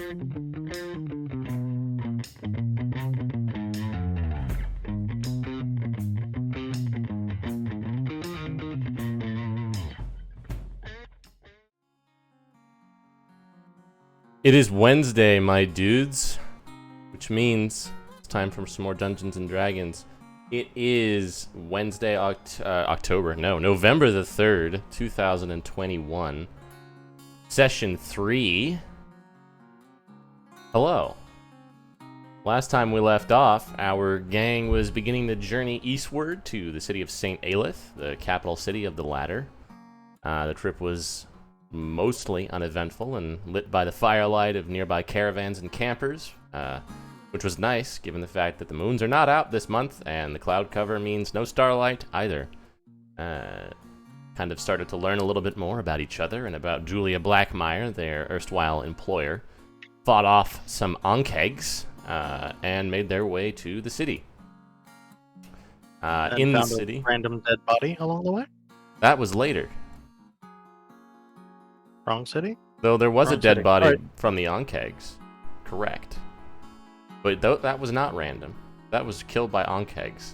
It is Wednesday, my dudes, which means it's time for some more Dungeons and Dragons. It is Wednesday, November the 3rd, 2021, Session 3. Hello. Last time we left off, our gang was beginning the journey eastward to the city of St. Aelith, the capital city of the latter. The trip was mostly uneventful and lit by the firelight of nearby caravans and campers, which was nice given the fact that the moons are not out this month and the cloud cover means no starlight either. Kind of started to learn a little bit more about each other and about Julia Blackmire, their erstwhile employer. Fought off some Onkegs and made their way to the city. In the city, a random dead body along the way. That was later. Wrong city? Though there was a dead body right from the Onkegs. Correct. But that was not random. That was killed by Onkegs.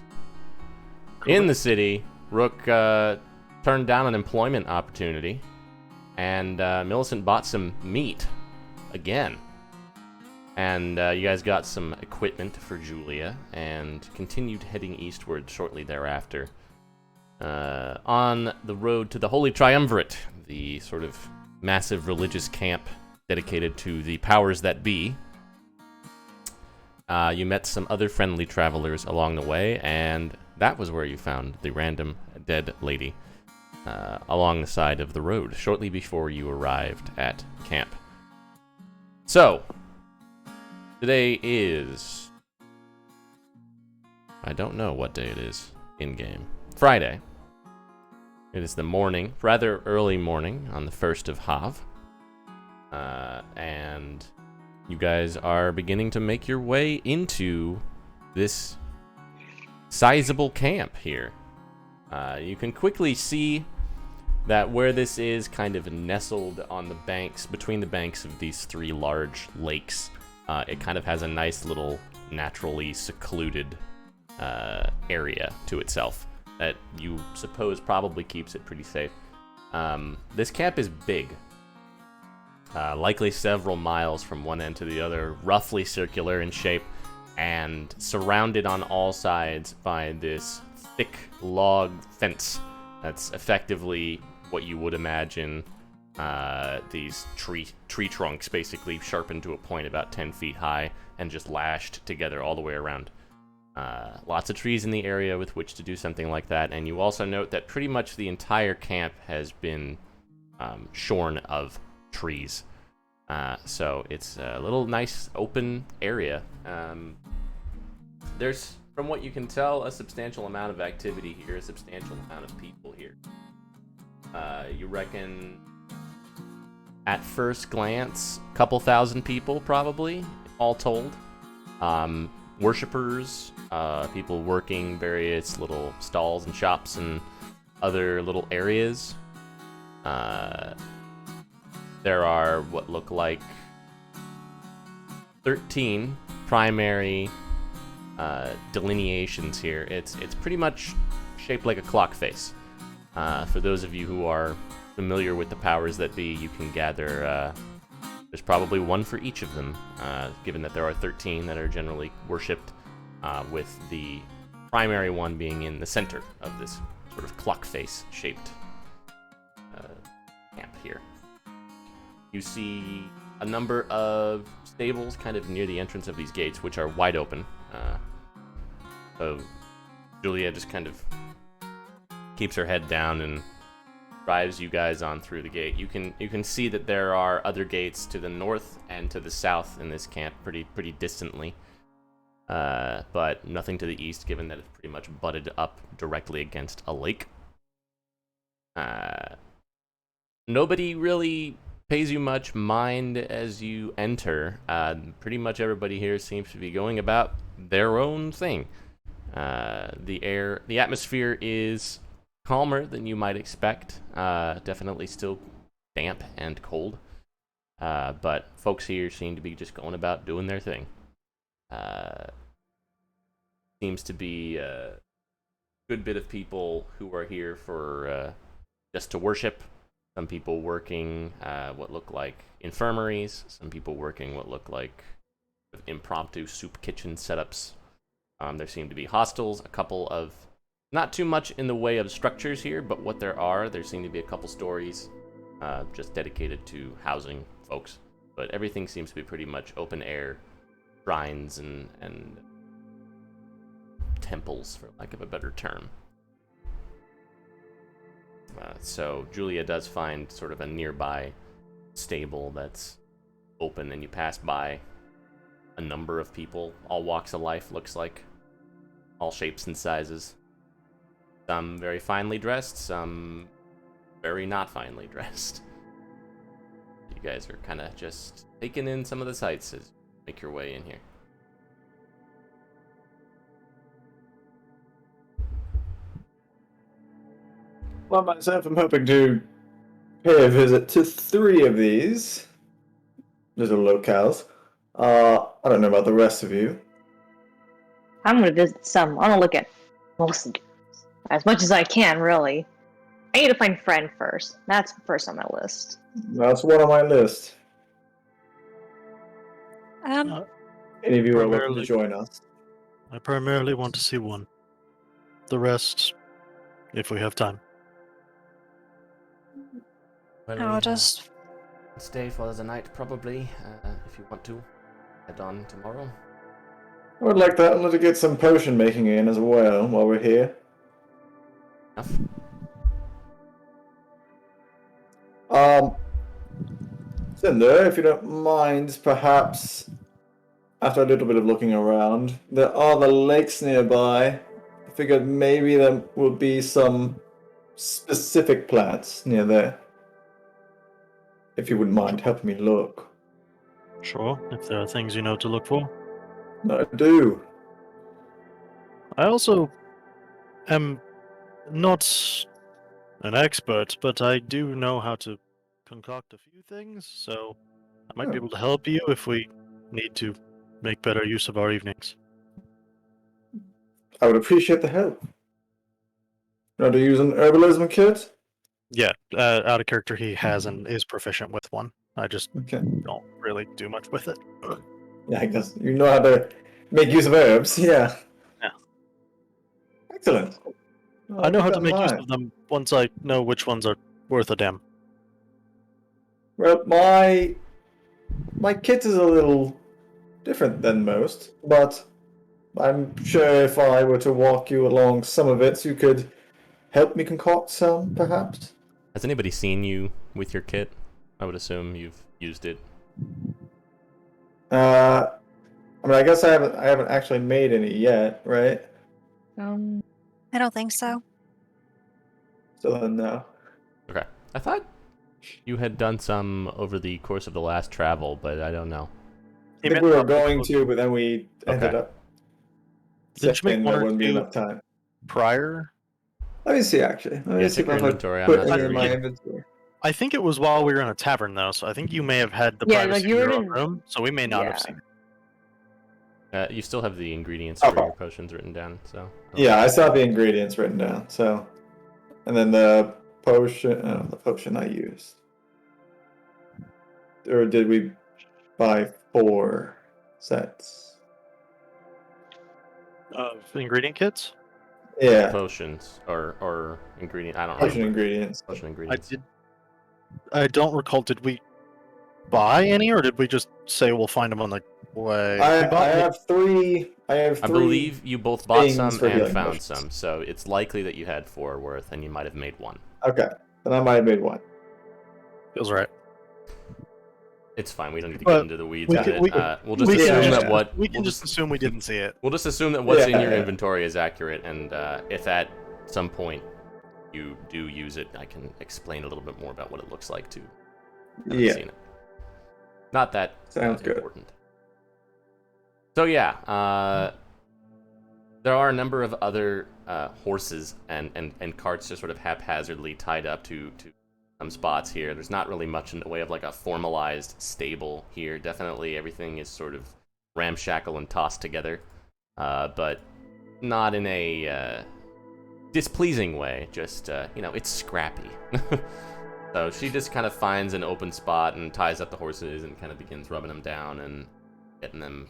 In the city, Rook turned down an employment opportunity, and Millicent bought some meat. Again. And you guys got some equipment for Julia, and continued heading eastward shortly thereafter. On the road to the Holy Triumvirate, the sort of massive religious camp dedicated to the powers that be. You met some other friendly travelers along the way, and that was where you found the random dead lady along the side of the road, shortly before you arrived at camp. So, today is... I don't know what day it is in-game. Friday. It is the morning, rather early morning, on the 1st of Hav. And you guys are beginning to make your way into this sizable camp here. You can quickly see that where this is kind of nestled on the banks, between the banks of these three large lakes, it kind of has a nice little naturally secluded area to itself that you suppose probably keeps it pretty safe. This camp is big, likely several miles from one end to the other, roughly circular in shape, and surrounded on all sides by this thick log fence that's effectively what you would imagine these tree trunks, basically sharpened to a point about 10 feet high and just lashed together all the way around. Lots of trees in the area with which to do something like that, and you also note that pretty much the entire camp has been shorn of trees. So it's a little nice open area. There's, from what you can tell, a substantial amount of activity here, a substantial amount of people here. You reckon, at first glance, a couple thousand people probably, all told. Worshippers, people working various little stalls and shops and other little areas. There are what look like 13 primary delineations here. It's pretty much shaped like a clock face. For those of you who are familiar with the powers that be, you can gather there's probably one for each of them, given that there are 13 that are generally worshipped, with the primary one being in the center of this sort of clock face shaped camp here. You see a number of stables kind of near the entrance of these gates, which are wide open. So Julia just kind of keeps her head down and drives you guys on through the gate. You can see that there are other gates to the north and to the south in this camp, pretty distantly, but nothing to the east, given that it's pretty much butted up directly against a lake. Nobody really pays you much mind as you enter. Pretty much everybody here seems to be going about their own thing. The atmosphere is calmer than you might expect. Definitely still damp and cold. But folks here seem to be just going about doing their thing. Seems to be a good bit of people who are here for just to worship. Some people working what look like infirmaries. Some people working what look like impromptu soup kitchen setups. There seem to be hostels, a couple of, not too much in the way of structures here, but what there seem to be a couple stories just dedicated to housing folks. But everything seems to be pretty much open air shrines and temples, for lack of a better term. So Julia does find sort of a nearby stable that's open, and you pass by a number of people, all walks of life, looks like, all shapes and sizes. Some very finely dressed, some very not finely dressed. You guys are kind of just taking in some of the sights as you make your way in here. Well, myself, I'm hoping to pay a visit to 3 of these little locales. I don't know about the rest of you. I'm gonna visit some. I'm gonna look at most of them. As much as I can, really. I need to find friend first. That's first on my list. That's one on my list. Uh, Any of you are welcome to Primarily- join us. I primarily want to see one. The rest, if we have time. Well, I'll just. stay for the night, probably, if you want to. Head on tomorrow. I would like that. I'd like to get some potion making in as well while we're here. Enough. Cinder, if you don't mind, perhaps, after a little bit of looking around, there are the lakes nearby. I figured maybe there would be some specific plants near there. If you wouldn't mind helping me look. Sure, if there are things you know to look for. I do. I also am not an expert, but I do know how to concoct a few things, so I might be able to help you if we need to make better use of our evenings. I would appreciate the help. Know how to use an herbalism kit? Yeah, out of character, he has and is proficient with one. I just Okay. don't really do much with it. Yeah, I guess you know how to make use of herbs. Yeah. Yeah. Excellent. I know how keep to that in make use mind. of them once I know which ones are worth a damn. Well, my kit is a little different than most, but I'm sure if I were to walk you along some of it, you could help me concoct some, perhaps. Has anybody seen you with your kit? I would assume you've used it. I mean, I guess I haven't actually made any yet, right? I don't think so. So then, no. Okay. I thought you had done some over the course of the last travel, but I don't know. I think we were going to, but then we ended Okay. up Didn't you make saying one there or wouldn't be two enough time. prior? Let me see, actually. Let me Yeah, see check if your I inventory. I'm put not any sure in my either. inventory. I think it was while we were in a tavern, though, so I think you may have had the Yeah, privacy like you of were your own in- room, so we may not have yeah. seen it. You still have the ingredients Oh. for your potions written down, so. Yeah, I saw the ingredients written down, so. And then the potion I used. Or did we buy 4 sets? Ingredient kits? Yeah, Potions or ingredient. I don't potion remember. ingredients. Potion I ingredients. did. I don't recall. Did we buy any, or did we just say we'll find them on the way? We I bought have 3. I have 3. I believe you both bought things some for and healing found potions. some, so it's likely that you had 4 worth, and you might have made 1. Okay, then I might have made 1. Feels right. It's fine. We don't need to But get into the weeds we of can- it. we- We'll just we can assume just- that what We can we'll just assume we didn't see it. we'll just assume that what's in your Yeah. inventory is accurate, and if at some point you do use it, I can explain a little bit more about what it looks like too. Haven't Yeah, seen it. Not that sounds good. important. So yeah, there are a number of other horses and carts just sort of haphazardly tied up to spots here. There's not really much in the way of like a formalized stable here. Definitely everything is sort of ramshackle and tossed together, but not in a displeasing way. Just it's scrappy. So she just kind of finds an open spot and ties up the horses and kind of begins rubbing them down and getting them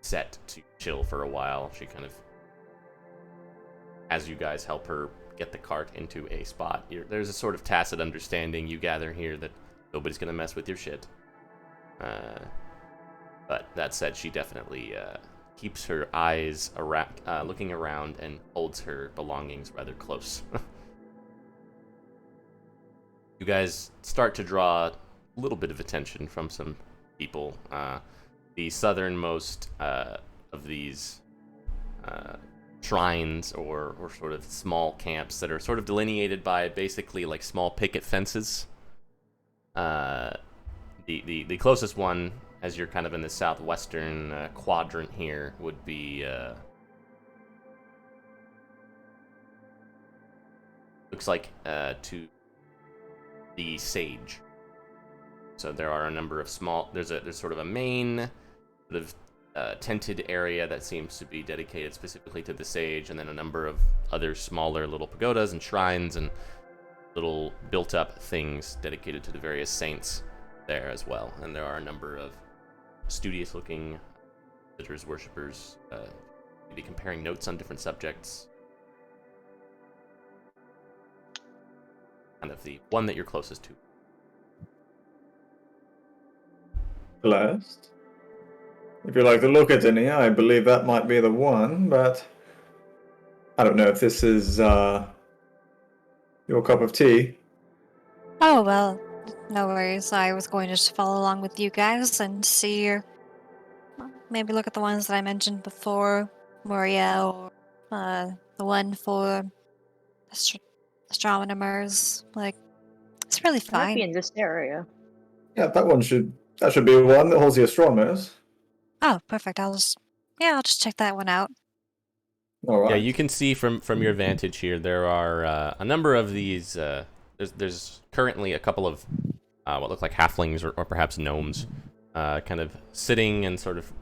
set to chill for a while. She kind of, as you guys help her get the cart into a spot, there's a sort of tacit understanding you gather here that nobody's gonna mess with your shit. But that said, she definitely keeps her eyes around, looking around, and holds her belongings rather close. You guys start to draw a little bit of attention from some people. The southernmost of these shrines or sort of small camps that are sort of delineated by basically like small picket fences. The closest one, as you're kind of in the southwestern quadrant here, would be looks like to the Sage. So there are a number of small. There's sort of a main sort of tented area that seems to be dedicated specifically to the Sage, and then a number of other smaller little pagodas and shrines and little built-up things dedicated to the various saints there as well. And there are a number of studious-looking visitors, worshippers, maybe comparing notes on different subjects. Kind of the one that you're closest to. Blessed. If you like to look at any, I believe that might be the one, but I don't know if this is your cup of tea. Oh, well, no worries. I was going to just follow along with you guys and see, maybe look at the ones that I mentioned before, Moria, or the one for astronomers. Like, it's really It might be fine. in this area. Yeah, that should be one that holds the astronomers. Oh, perfect. I'll just check that one out. All right. Yeah, you can see from your vantage here, there are a number of these. There's currently a couple of what look like halflings or perhaps gnomes, kind of sitting and sort of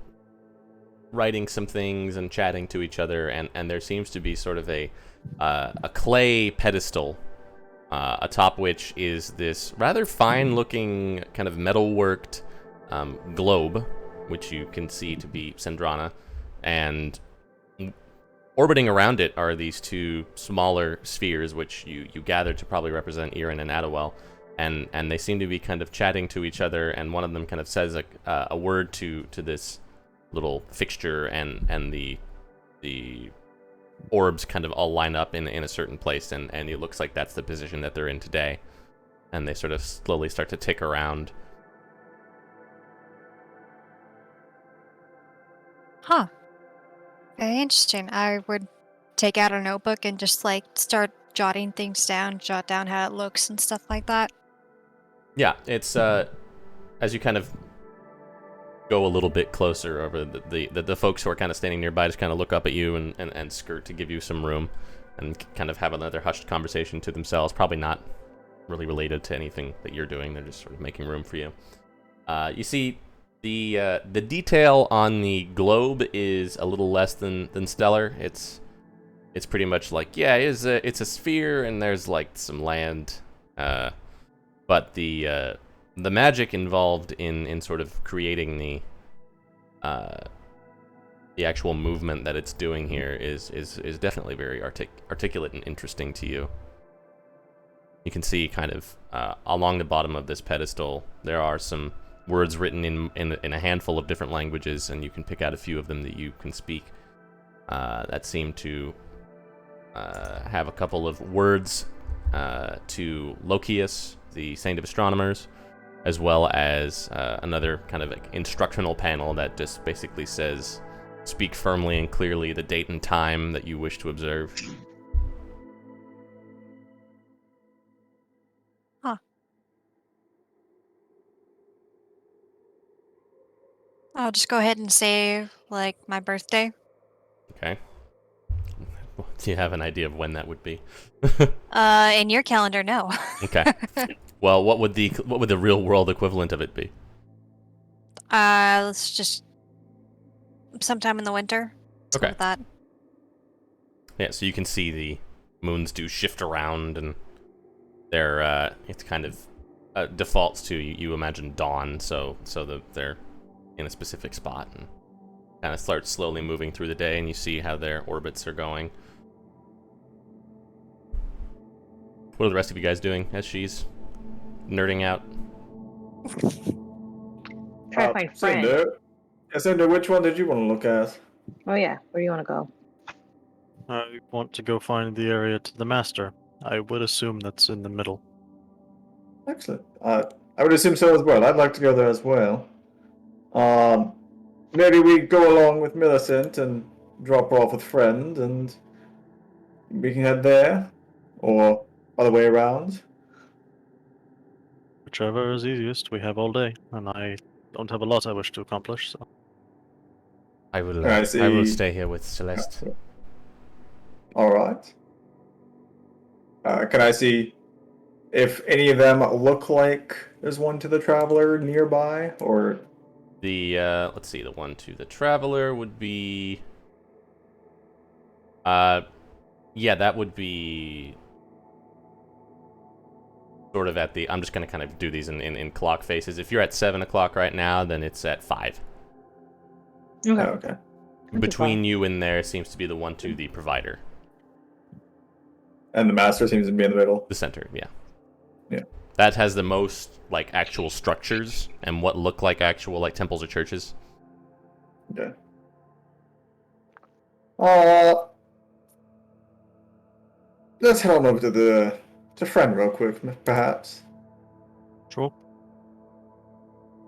writing some things and chatting to each other, and there seems to be sort of a clay pedestal atop which is this rather fine-looking kind of metal-worked globe, which you can see to be Sendrana, and orbiting around it are these two smaller spheres, which you gather to probably represent Irin and Adawel, and they seem to be kind of chatting to each other, and one of them kind of says a word to this little fixture, and the orbs kind of all line up in a certain place, and it looks like that's the position that they're in today, and they sort of slowly start to tick around. Huh. Very interesting. I would take out a notebook and just like start jotting things down, jot down how it looks and stuff like that. Yeah, it's as you kind of go a little bit closer over, the folks who are kind of standing nearby just kind of look up at you and skirt to give you some room and kind of have another hushed conversation to themselves, probably not really related to anything that you're doing. They're just sort of making room for you. You see the detail on the globe is a little less than stellar. It's pretty much like, yeah, it's a sphere and there's like some land, but the magic involved in sort of creating the actual movement that it's doing here is definitely very articulate and interesting to you. You can see kind of along the bottom of this pedestal there are some words written in a handful of different languages, and you can pick out a few of them that you can speak that seem to have a couple of words to Lokius, the Saint of Astronomers, as well as another kind of instructional panel that just basically says, speak firmly and clearly the date and time that you wish to observe. Huh. I'll just go ahead and say, like, my birthday. Okay. Do you have an idea of when that would be? In your calendar, no. Okay. Well, what would the real world equivalent of it be? Let's just sometime in the winter. Let's go Okay. with that. Yeah, so you can see the moons do shift around, and they're it's kind of defaults to you imagine dawn, so they're in a specific spot and kind of start slowly moving through the day, and you see how their orbits are going. What are the rest of you guys doing as she's nerding out? Try to find friend. Cinder. Yeah, Cinder, which one did you want to look at? Oh yeah, where do you want to go? I want to go find the area to the master. I would assume that's in the middle. Excellent. I would assume so as well. I'd like to go there as well. Maybe we go along with Millicent and drop her off with Friend, and we can head there, or other way around. Whichever is easiest. We have all day, and I don't have a lot I wish to accomplish, so. I will. I I will see. stay here with Celeste. All right. Can I see if any of them look like there's one to the Traveler nearby, or? The let's see, the one to the Traveler would be. Yeah, that would be sort of at the. I'm just gonna kind of do these in clock faces. If you're at 7 o'clock right now, then it's at 5. Okay. Okay. Between you and there seems to be the one to the Provider. And the Master seems to be in the middle. The center, yeah. Yeah. That has the most like actual structures and what look like actual like temples or churches. Okay. Let's head on over to Friend real quick, perhaps. Sure.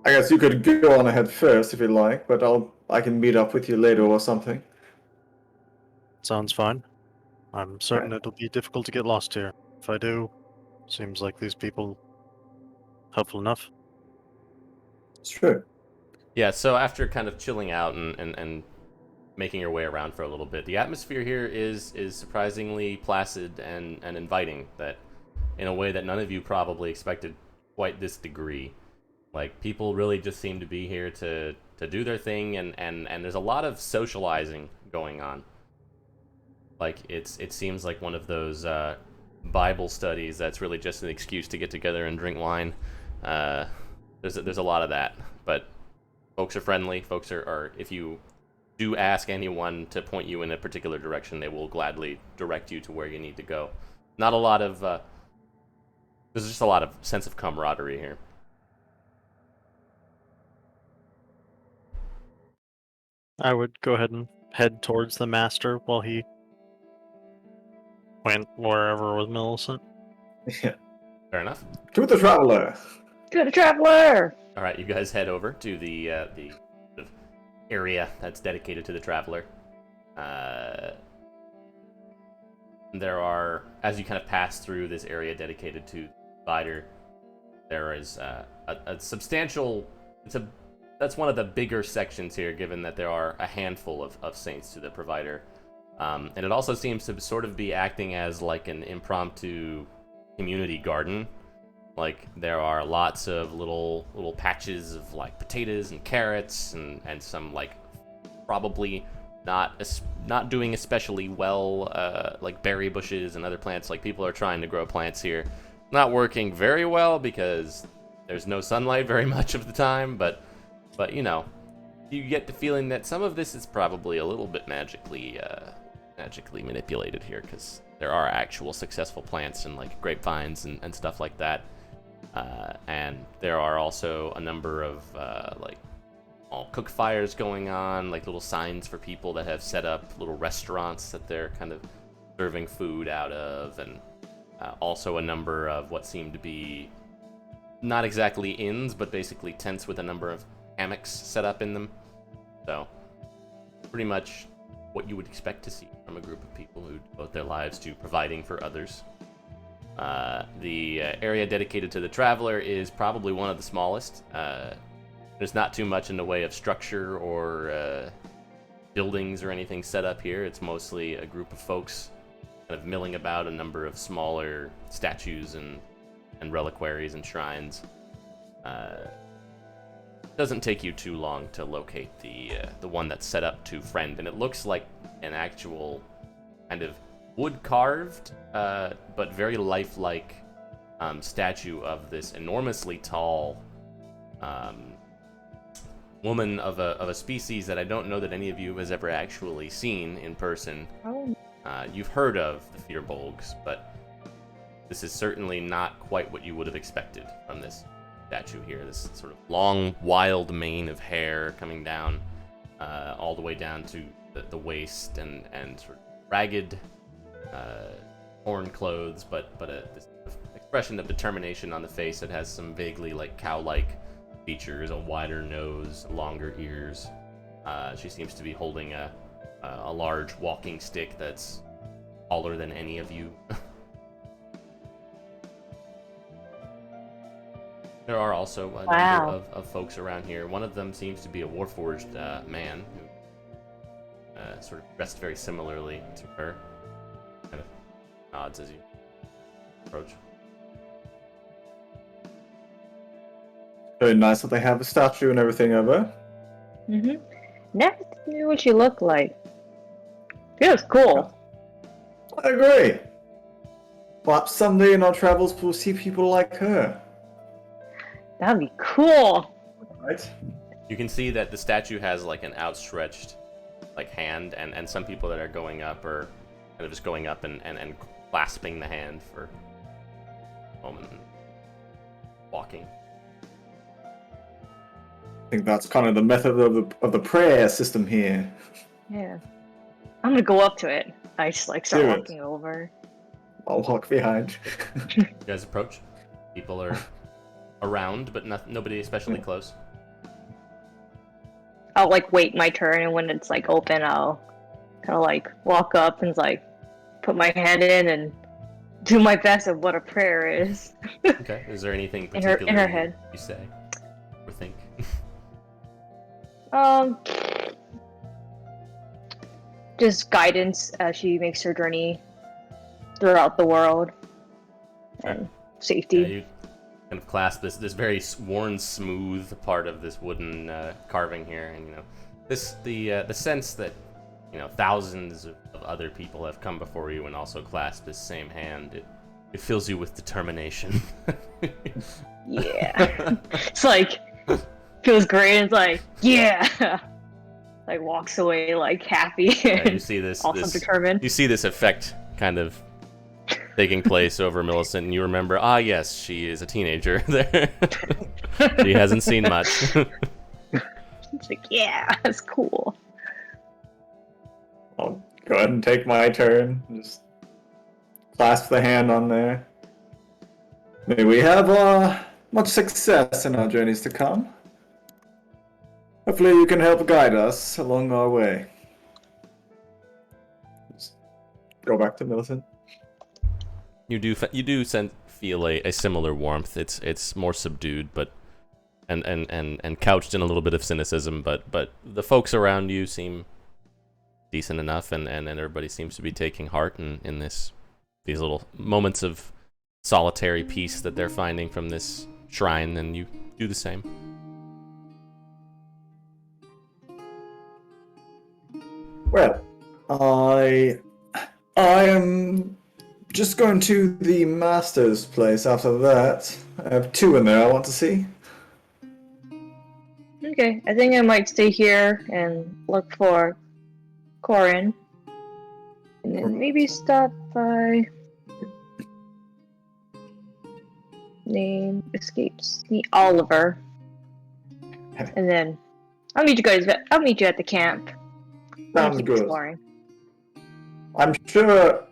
I guess you could go on ahead first if you like, but I can meet up with you later or something. Sounds fine. I'm certain Right. it'll be difficult to get lost here. If I do, seems like these people helpful enough. It's true. Yeah, so after kind of chilling out and making your way around for a little bit, the atmosphere here is surprisingly placid and inviting, that in a way that none of you probably expected quite this degree. Like, people really just seem to be here to do their thing, and there's a lot of socializing going on. Like, it seems like one of those Bible studies that's really just an excuse to get together and drink wine. There's a lot of that, but folks are friendly. Folks are if you do ask anyone to point you in a particular direction, they will gladly direct you to where you need to go. Not a lot of there's just a lot of sense of camaraderie here. I would go ahead and head towards the master while he went wherever with Millicent. Yeah. Fair enough. To the Traveler. To the Traveler! All right, you guys head over to the area that's dedicated to the Traveler. There are, as you kind of pass through this area dedicated to the Provider, there is a substantial. That's one of the bigger sections here, given that there are a handful of saints to the Provider, and it also seems to sort of be acting as like an impromptu community garden. Like, there are lots of little patches of like potatoes and carrots and some like probably not doing especially well, like berry bushes and other plants. Like, people are trying to grow plants here, not working very well because there's no sunlight very much of the time, but you know, you get the feeling that some of this is probably a little bit magically manipulated here, because there are actual successful plants and like grapevines and stuff like that. And there are also a number of like all cook fires going on, like little signs for people that have set up little restaurants that they're kind of serving food out of, and also a number of what seem to be not exactly inns, but basically tents with a number of hammocks set up in them. So pretty much what you would expect to see from a group of people who devote their lives to providing for others. The area dedicated to the Traveler is probably one of the smallest. There's not too much in the way of structure or buildings or anything set up here. It's mostly a group of folks kind of milling about a number of smaller statues and reliquaries and shrines. Doesn't take you too long to locate the one that's set up to friend, and it looks like an actual kind of wood carved, but very lifelike statue of this enormously tall woman of a species that I don't know that any of you has ever actually seen in person. Oh. You've heard of the Fearbolgs, but this is certainly not quite what you would have expected from this statue here. This sort of long, wild mane of hair coming down all the way down to the waist, and sort of ragged, torn clothes, but this expression of determination on the face that has some vaguely like cow-like features, a wider nose, longer ears. She seems to be holding a large walking stick that's taller than any of you. There are also a number of folks around here. One of them seems to be a Warforged man who sort of dressed very similarly to her. Kind of nods as you approach. Very nice that they have a statue and everything of her. Mm-hmm. Never knew what she looked like. She was cool. I agree. Perhaps someday in our travels we'll see people like her. That'd be cool. Right? You can see that the statue has like an outstretched like hand, and some people that are going up are kind of just going up and clasping the hand for a moment and walking. I think that's kind of the method of the prayer system here. Yeah. I'm gonna go up to it. I just like start Do it. walking over. I'll walk behind. You guys approach. People are around, but nobody especially close. I'll like wait my turn, and when it's like open, I'll kind of like walk up and like put my hand in and do my best of what a prayer is. Okay. Is there anything In particular her head. you say or think? Just guidance as she makes her journey throughout the world, and safety. Yeah, you kind of clasp this very worn, smooth part of this wooden carving here, and the sense that thousands of other people have come before you and also clasped this same hand. It fills you with determination. Yeah, it's like feels great. And it's like yeah, like walks away like happy. Yeah, you see this. Also determined. You see this effect kind of taking place over Millicent, and you remember, yes, she is a teenager there. She hasn't seen much. It's like, yeah, that's cool. I'll go ahead and take my turn. Just clasp the hand on there. May we have much success in our journeys to come. Hopefully you can help guide us along our way. Just go back to Millicent. You do feel a similar warmth. It's more subdued, but and couched in a little bit of cynicism. But the folks around you seem decent enough, and everybody seems to be taking heart in these little moments of solitary peace that they're finding from this shrine, and you do the same. Well, I am just going to the master's place after that. I have two in there I want to see. Okay, I think I might stay here and look for Corin, and then maybe stop by. Name escapes me, Oliver, and then I'll meet you guys. I'll meet you at the camp. Sounds Keep good. exploring. I'm sure.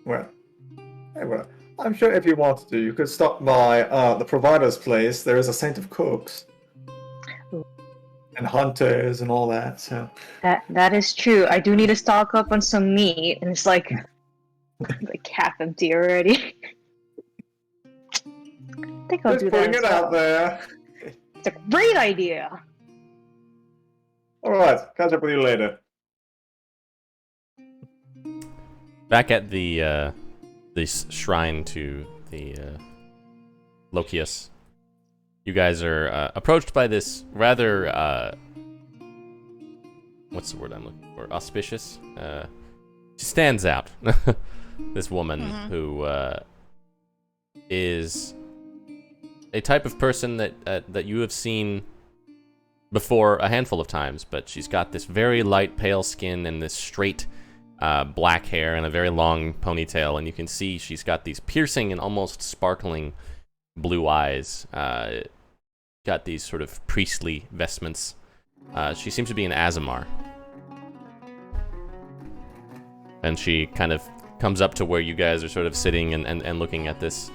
Well, I'm sure if you wanted to, you could stop by the provider's place. There is a Saint of Cooks. Ooh. And hunters and all that. So That is true. I do need to stock up on some meat, and it's like half empty already. I think I'll just do that. putting it out there. It's a great idea. All right, catch up with you later. Back at the this shrine to the Lokius, you guys are approached by this rather what's the word I'm looking for? Auspicious. She stands out. This woman who is a type of person that you have seen before a handful of times, but she's got this very light, pale skin and this straight black hair and a very long ponytail, and you can see she's got these piercing and almost sparkling blue eyes. Got these sort of priestly vestments. She seems to be an Azamar. And she kind of comes up to where you guys are sort of sitting and looking at this.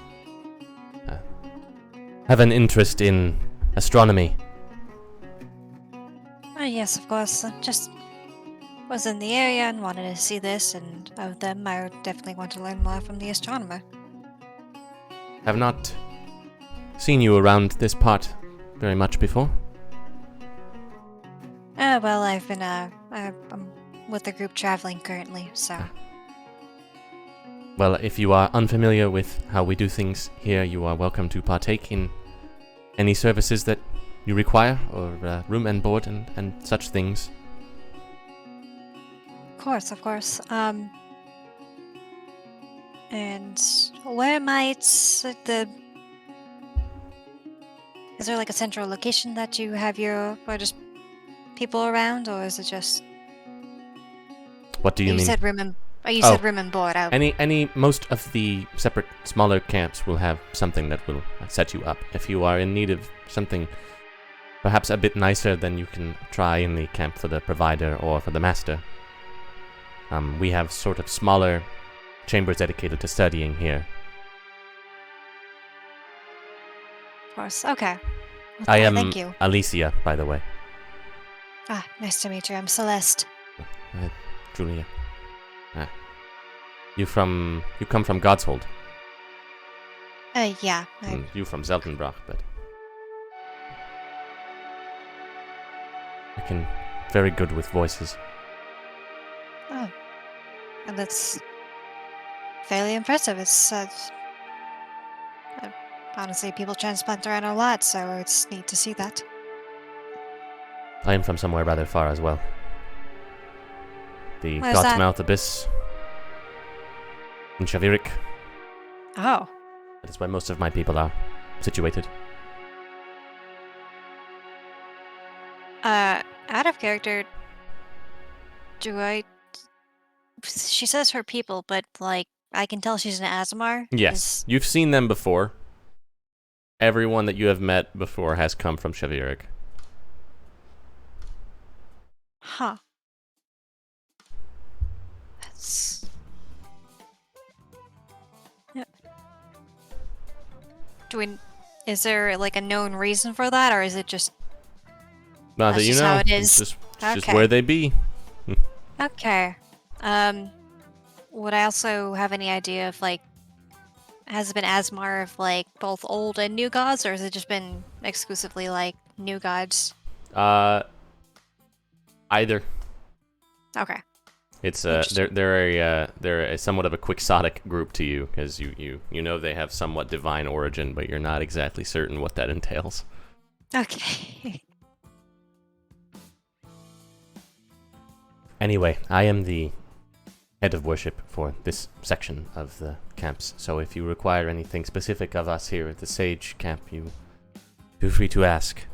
Have an interest in astronomy. Yes, of course. I just was in the area and wanted to see this, and of them, I would definitely want to learn more from the astronomer. Have not seen you around this part very much before. Well, I've been, I'm with the group traveling currently, so. Well, if you are unfamiliar with how we do things here, you are welcome to partake in any services that you require, or room and board and such things. Of course. And where might the... Is there like a central location that you have or just people around, or is it just... What do you mean? You said room and... you said room and board. Most of the separate, smaller camps will have something that will set you up. If you are in need of something perhaps a bit nicer, then you can try in the camp for the provider or for the master. We have sort of smaller chambers dedicated to studying here. Of course, okay. Well, I am thank you. Alicia, by the way. Ah, nice to meet you. I'm Celeste. Julia. You come from Godshold. Yeah. You from Zeltenbrach, but I can very good with voices. Oh. And that's fairly impressive. It's, honestly, people transplant around a lot, so it's neat to see that. I am from somewhere rather far as well. The Where's that? Godsmouth Abyss in Shavirik. Oh. That is where most of my people are situated. Out of character, she says her people, but, like, I can tell she's an Azamar. Yes, you've seen them before. Everyone that you have met before has come from Shavirik. Huh. That's... Yeah. Is there, like, a known reason for that, or is it just... Not that That's you just know. how it is. It's just Okay. where they be. Okay. Would I also have any idea of, like, has it been Asmar of, like, both old and new gods, or has it just been exclusively, like, new gods? Either. Okay. It's they're a somewhat of a quixotic group to you, because you know they have somewhat divine origin, but you're not exactly certain what that entails. Okay. Anyway, I am the head of worship for this section of the camps, so if you require anything specific of us here at the Sage Camp, you feel free to ask.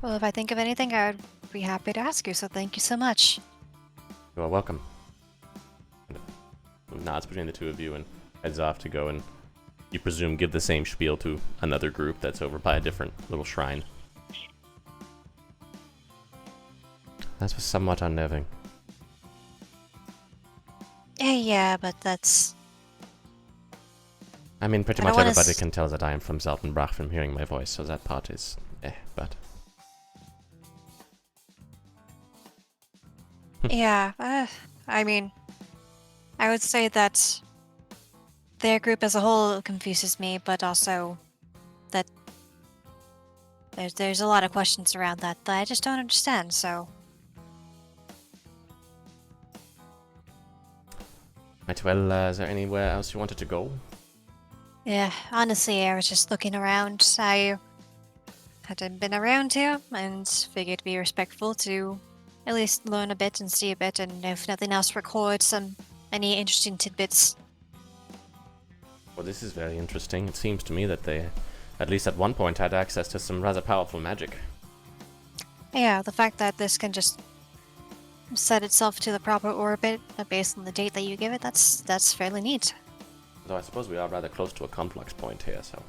Well, if I think of anything, I would be happy to ask you, so thank you so much. You are welcome. Nods between the two of you and heads off to go and, you presume, give the same spiel to another group that's over by a different little shrine. That was somewhat unnerving. Yeah, but that's... I mean, pretty I don't much wanna everybody s- can tell that I am from Zeltenbrach from hearing my voice, so that part is but... Yeah, I mean, I would say that their group as a whole confuses me, but also that there's a lot of questions around that I just don't understand, so... Right, well, is there anywhere else you wanted to go? Yeah, honestly, I was just looking around. I hadn't been around here and figured to be respectful to at least learn a bit and see a bit, and if nothing else, record any interesting tidbits. Well, this is very interesting. It seems to me that they, at least at one point, had access to some rather powerful magic. Yeah, the fact that this can just set itself to the proper orbit based on the date that you give it, that's fairly neat. Though I suppose we are rather close to a complex point here, so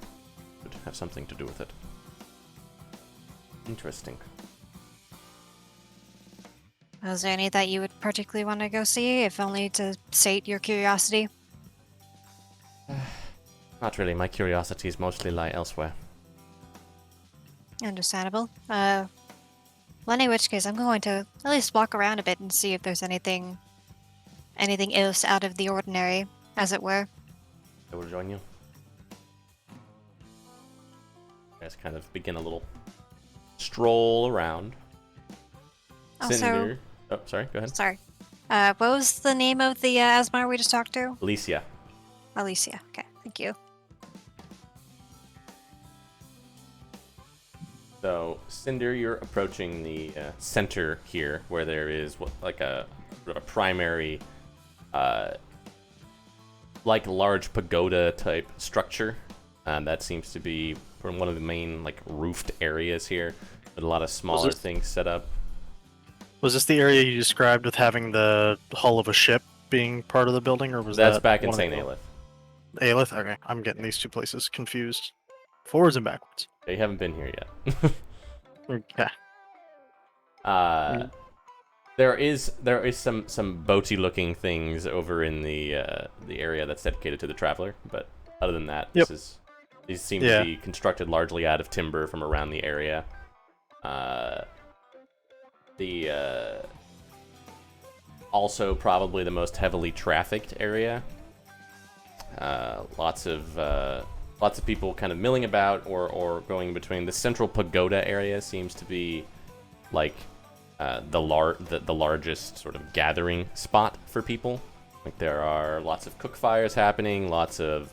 it could have something to do with it. Interesting. Is there any that you would particularly want to go see, if only to sate your curiosity? Not really. My curiosities mostly lie elsewhere. Understandable. Well, in which case, I'm going to at least walk around a bit and see if there's anything else out of the ordinary, as it were. I will join you. Guys kind of begin a little stroll around. Also, Cinder. Oh, sorry, go ahead. sorry. What was the name of the Asmar we just talked to? Alicia. Alicia. Okay, thank you. So, Cinder, you're approaching the center here, where there is like a primary, like large pagoda type structure. That seems to be from one of the main like roofed areas here, with a lot of smaller things set up. Was this the area you described with having the hull of a ship being part of the building, or was That's that back in one of St. the- Aelith. Aelith? Okay, I'm getting these two places confused. Forwards and backwards. They haven't been here yet. Okay. There is some boaty looking things over in the area that's dedicated to the traveler, but other than that, Yep. these seem to be constructed largely out of timber from around the area. Also probably the most heavily trafficked area. Lots of people kind of milling about or going between. The central pagoda area seems to be like the largest sort of gathering spot for people. Like there are lots of cook fires happening, lots of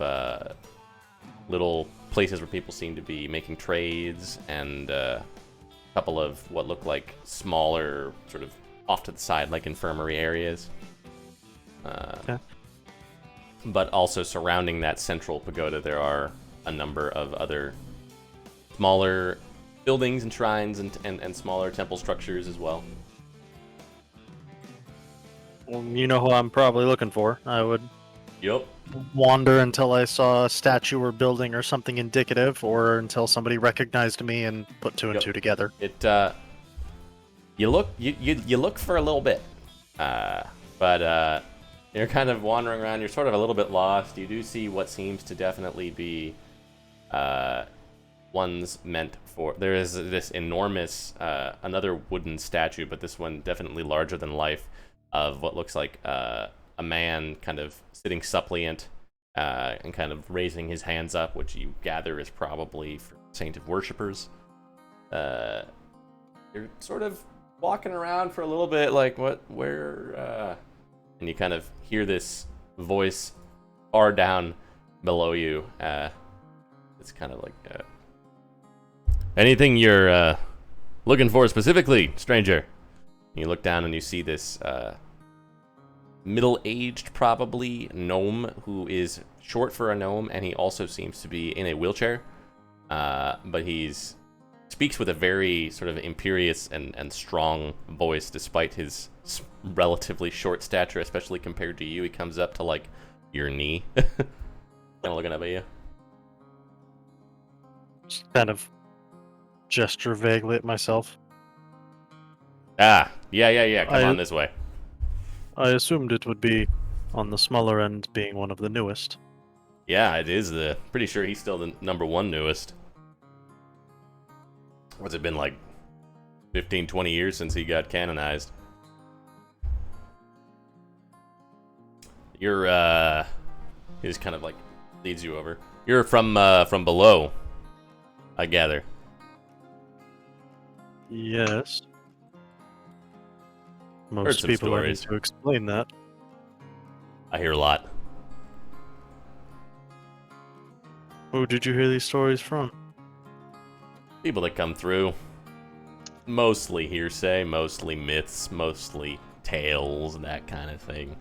little places where people seem to be making trades, and a couple of what look like smaller, sort of off to the side, like infirmary areas. Okay. But also surrounding that central pagoda, there are a number of other smaller buildings and shrines and smaller temple structures as well. Well, you know who I'm probably looking for. I would Yup. wander until I saw a statue or building or something indicative, or until somebody recognized me and put two and Yep. two together. You look for a little bit, but you're kind of wandering around. You're sort of a little bit lost. You do see what seems to definitely be ones meant for. There is this enormous another wooden statue, but this one definitely larger than life, of what looks like a man kind of sitting suppliant and kind of raising his hands up, which you gather is probably for sainted worshippers. You're sort of walking around for a little bit, like where, and you kind of hear this voice far down below you. It's kind of like, anything you're looking for specifically, stranger? And you look down and you see this middle-aged, probably, gnome who is short for a gnome, and he also seems to be in a wheelchair. But he's speaks with a very sort of imperious and strong voice, despite his relatively short stature, especially compared to you. He comes up to like your knee, kind of looking up at you. Just kind of gesture vaguely at myself. Ah, yeah. Come I- on this way. I assumed it would be on the smaller end, being one of the newest. Yeah, it is. Pretty sure he's still the number one newest. What's it been, like 15, 20 years since he got canonized? You're, he just kind of, like, leads you over. You're from below, I gather. Yes. Heard Most some people are need stories. to explain that. I hear a lot. Who did you hear these stories from? People that come through. Mostly hearsay, mostly myths, mostly tales, that kind of thing.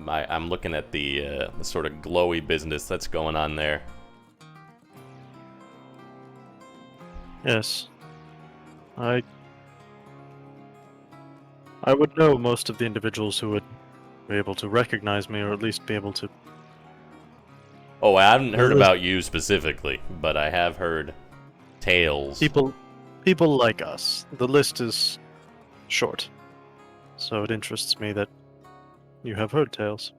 I'm looking at the sort of glowy business that's going on there. Yes. I would know most of the individuals who would be able to recognize me, or at least be able to... Oh, I haven't heard Well, about you specifically, but I have heard tales. People like us. The list is short. So it interests me that you have heard tales.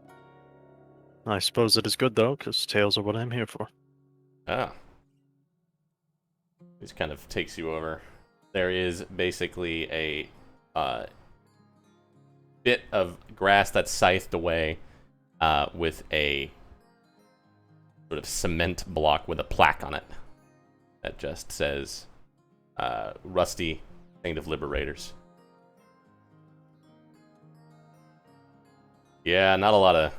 I suppose it is good, though, because tales are what I'm here for. Ah. This kind of takes you over. There is basically a bit of grass that's scythed away with a sort of cement block with a plaque on it that just says Rusty, Saint of Liberators. Yeah, not a lot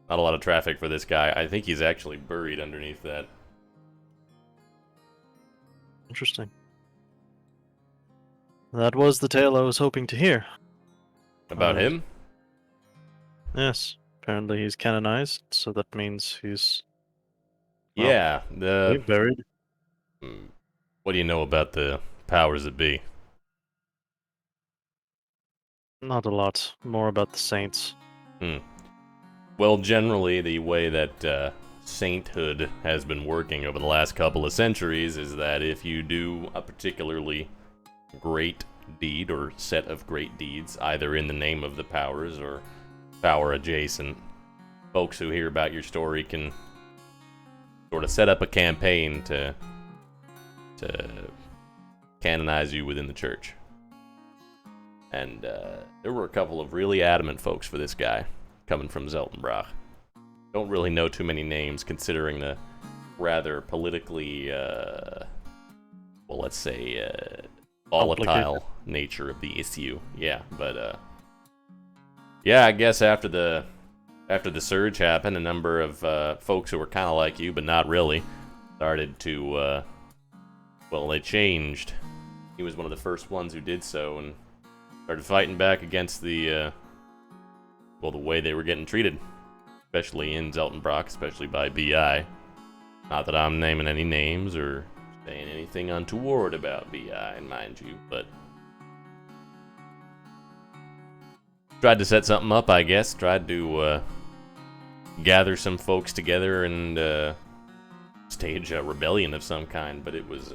of traffic for this guy. I think he's actually buried underneath that. Interesting. That was the tale I was hoping to hear. About him? Yes. Apparently he's canonized, so that means he's... well, Yeah, buried. what do you know about the powers that be? Not a lot. More about the saints. Well, generally, the way that sainthood has been working over the last couple of centuries is that if you do a particularly great deed or set of great deeds, either in the name of the powers or power adjacent, folks who hear about your story can sort of set up a campaign to canonize you within the church. And there were a couple of really adamant folks for this guy coming from Zeltenbrach. Don't really know too many names considering the rather politically, well, let's say, volatile nature of the issue. Yeah, but yeah, I guess after the surge happened, a number of folks who were kind of like you, but not really, started to, well, they changed. He was one of the first ones who did so, and started fighting back against the, well, the way they were getting treated, especially in Zeltenbrock, especially by BI. Not that I'm naming any names or saying anything untoward about BI, mind you, but tried to set something up, I guess. Tried to gather some folks together and stage a rebellion of some kind, but it was,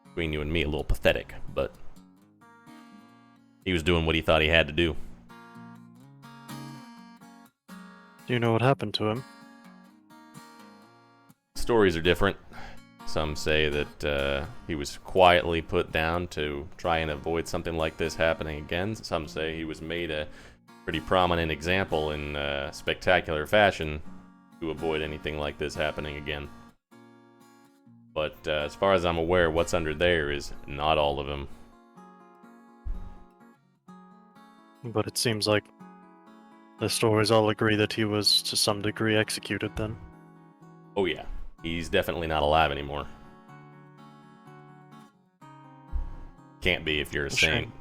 between you and me, a little pathetic, but he was doing what he thought he had to do. Do you know what happened to him? Stories are different. Some say that he was quietly put down to try and avoid something like this happening again. Some say he was made a pretty prominent example in spectacular fashion to avoid anything like this happening again. But as far as I'm aware, what's under there is not all of him. But it seems like the stories all agree that he was to some degree executed then. Oh yeah, he's definitely not alive anymore. Can't be if you're a Shame. saint.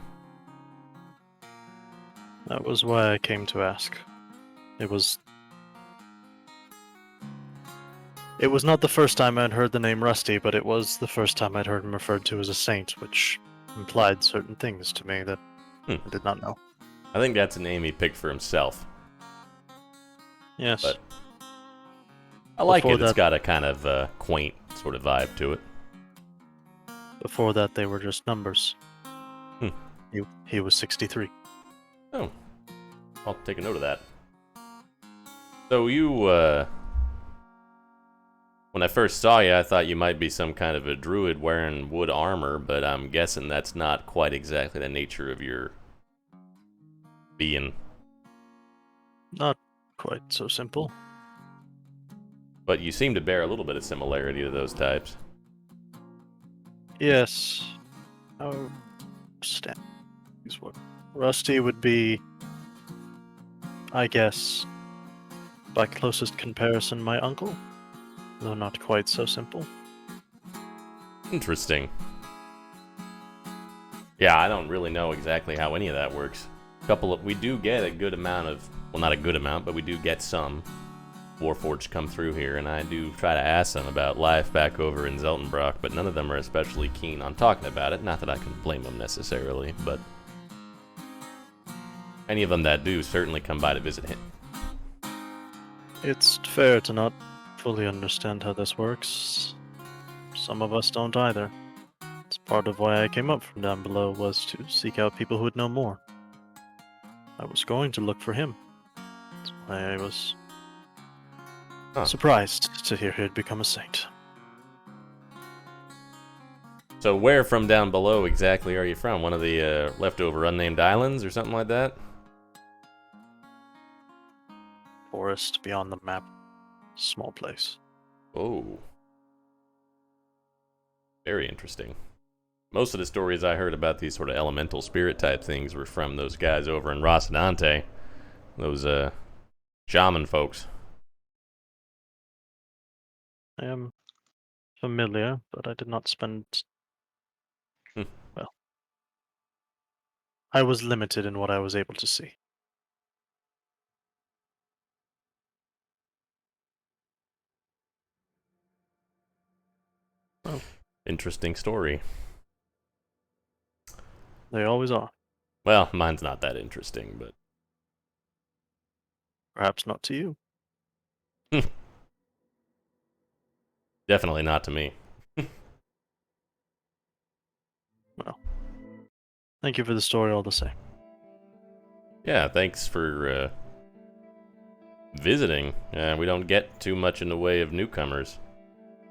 That was why I came to ask. It was not the first time I'd heard the name Rusty, but it was the first time I'd heard him referred to as a saint, which implied certain things to me that I did not know. I think that's a name he picked for himself. Yes. But I like Before it. It's that- got a kind of quaint sort of vibe to it. Before that, they were just numbers. Hmm. He was 63. Oh, I'll take a note of that. So you, when I first saw you, I thought you might be some kind of a druid wearing wood armor, but I'm guessing that's not quite exactly the nature of your being. Not quite so simple. But you seem to bear a little bit of similarity to those types. Yes. Oh, Rusty would be I guess, by closest comparison, my uncle, though not quite so simple. Interesting. Yeah, I don't really know exactly how any of that works. We do get a good amount of, well, not a good amount, but we do get some Warforged come through here, and I do try to ask them about life back over in Zeltenbrock, but none of them are especially keen on talking about it. Not that I can blame them necessarily, but any of them that do certainly come by to visit him. It's fair to not fully understand how this works. Some of us don't either. It's part of why I came up from down below, was to seek out people who would know more. I was going to look for him. That's why I was surprised to hear he had become a saint. So where from down below exactly are you from? One of the leftover unnamed islands or something like that? Forest beyond the map. Small place. Oh. Very interesting. Most of the stories I heard about these sort of elemental spirit type things were from those guys over in Rocinante. Those shaman folks. I am familiar, but I did not spend... Hmm. Well, I was limited in what I was able to see. Oh, Interesting story. they always are. Well, mine's not that interesting, but Perhaps not to you. definitely not to me. Well, thank you for the story all the same. Yeah, thanks for visiting. We don't get too much in the way of newcomers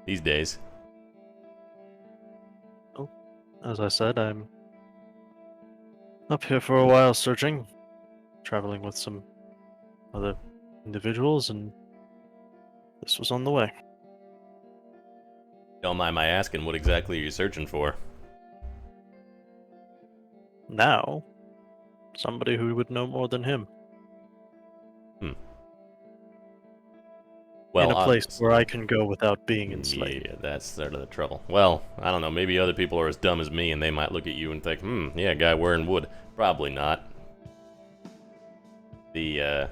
these days. Oh, as I said, I'm up here for a while searching, traveling with some other individuals, and this was on the way. Don't mind my asking, what exactly are you searching for? Now, somebody who would know more than him. Well, in a place obviously. where I can go without being enslaved. Yeah, that's sort of the trouble. Well, I don't know, maybe other people are as dumb as me and they might look at you and think, yeah, guy wearing wood. Probably not. Yeah,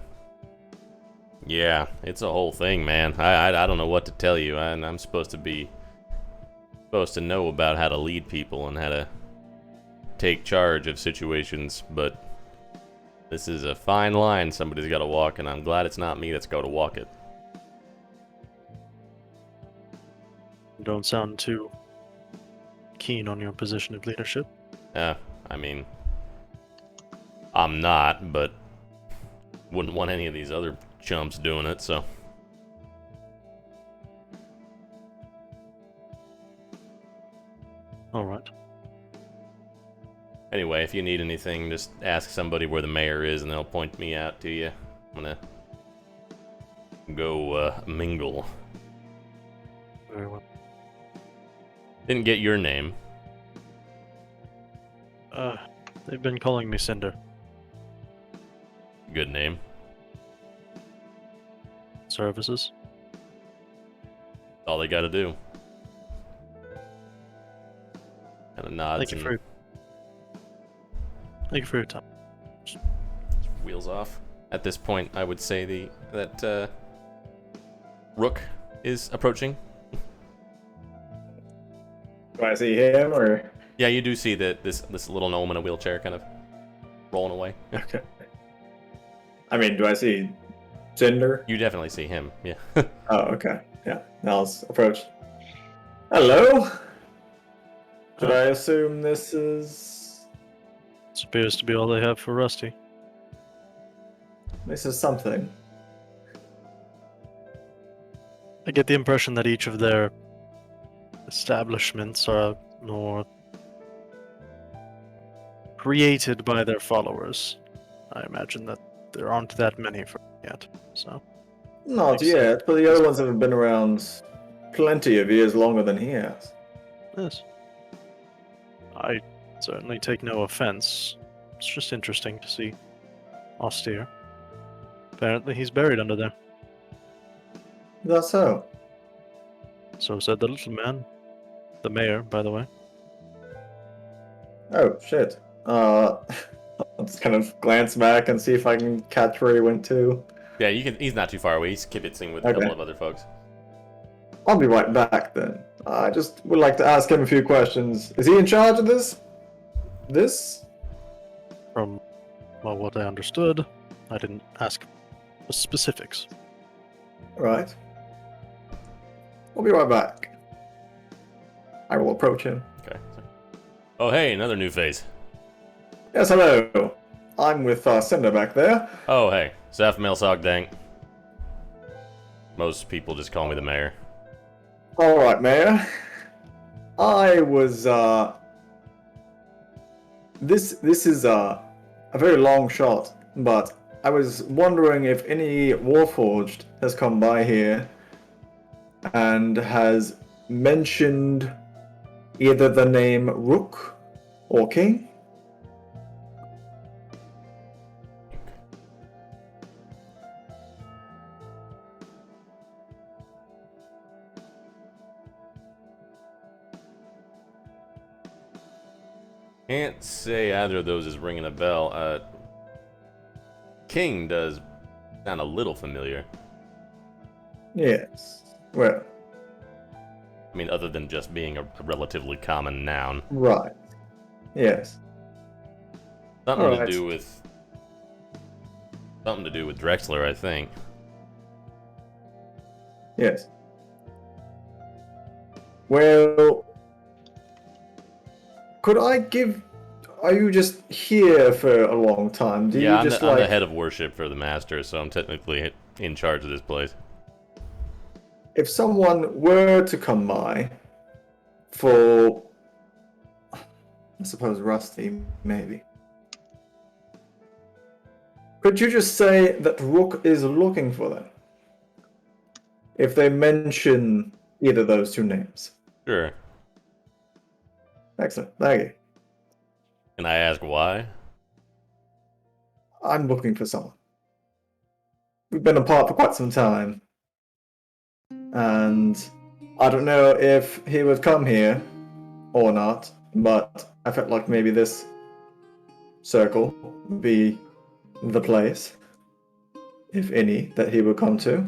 it's a whole thing, man. I don't know what to tell you. I'm supposed to know about how to lead people and how to take charge of situations, but this is a fine line somebody's got to walk, and I'm glad it's not me that's got to walk it. You don't sound too keen on your position of leadership. I mean, I'm not, but wouldn't want any of these other chumps doing it, so. Alright. Anyway, if you need anything, just ask somebody where the mayor is and they'll point me out to you. I'm gonna go mingle. Very well. Didn't get your name. They've been calling me Cinder. Good name. Services. All they gotta do. Kinda nods Thank you for your time. wheels off. At this point, I would say that Rook is approaching. Do I see him or? Yeah, you do see that this little gnome in a wheelchair kind of rolling away. Okay. I mean, do I see Cinder? You definitely see him, yeah. Oh, okay. Yeah. Now let's approach. Hello. Did I assume this is? This appears to be all they have for Rusty. This is something. I get the impression that each of their establishments are more created by their followers. I imagine that there aren't that many for yet, so. Not Makes yet, but the other ones have been around plenty of years longer than he has. Yes. I certainly take no offense. It's just interesting to see austere. Apparently he's buried under there. Is that so? So said the little man. The mayor, by the way. Oh, shit. I'll just kind of glance back and see if I can catch where he went to. Yeah, you can. He's not too far away. He's kibitzing with a Okay. couple of other folks. I'll be right back then. I just would like to ask him a few questions. Is he in charge of this? This? From well, what I understood, I didn't ask for specifics. Right. I'll be right back. I will approach him. Okay. Oh, hey, another new face. Yes, hello. I'm with Cinder back there. Oh, hey, Saf Milsog Dank. Most people just call me the mayor. All right, Mayor. I was This is a very long shot, but I was wondering if any Warforged has come by here and has mentioned either the name Rook or King. Can't say either of those is ringing a bell. King does sound a little familiar. Yes. Well, I mean, other than just being a relatively common noun. right. Yes. Something to Alright. do with... Something to do with Drexler, I think. Yes. Well, could I give... Are you just here for a long time? Do Yeah, you just I'm the like... head of worship for the Master, so I'm technically in charge of this place. If someone were to come by for... I suppose Rusty, maybe. Could you just say that Rook is looking for them? If they mention either of those two names. Sure. Excellent. Thank you. Can I ask why? I'm looking for someone. We've been apart for quite some time. And I don't know if he would come here or not, but I felt like maybe this circle would be the place, if any, that he would come to.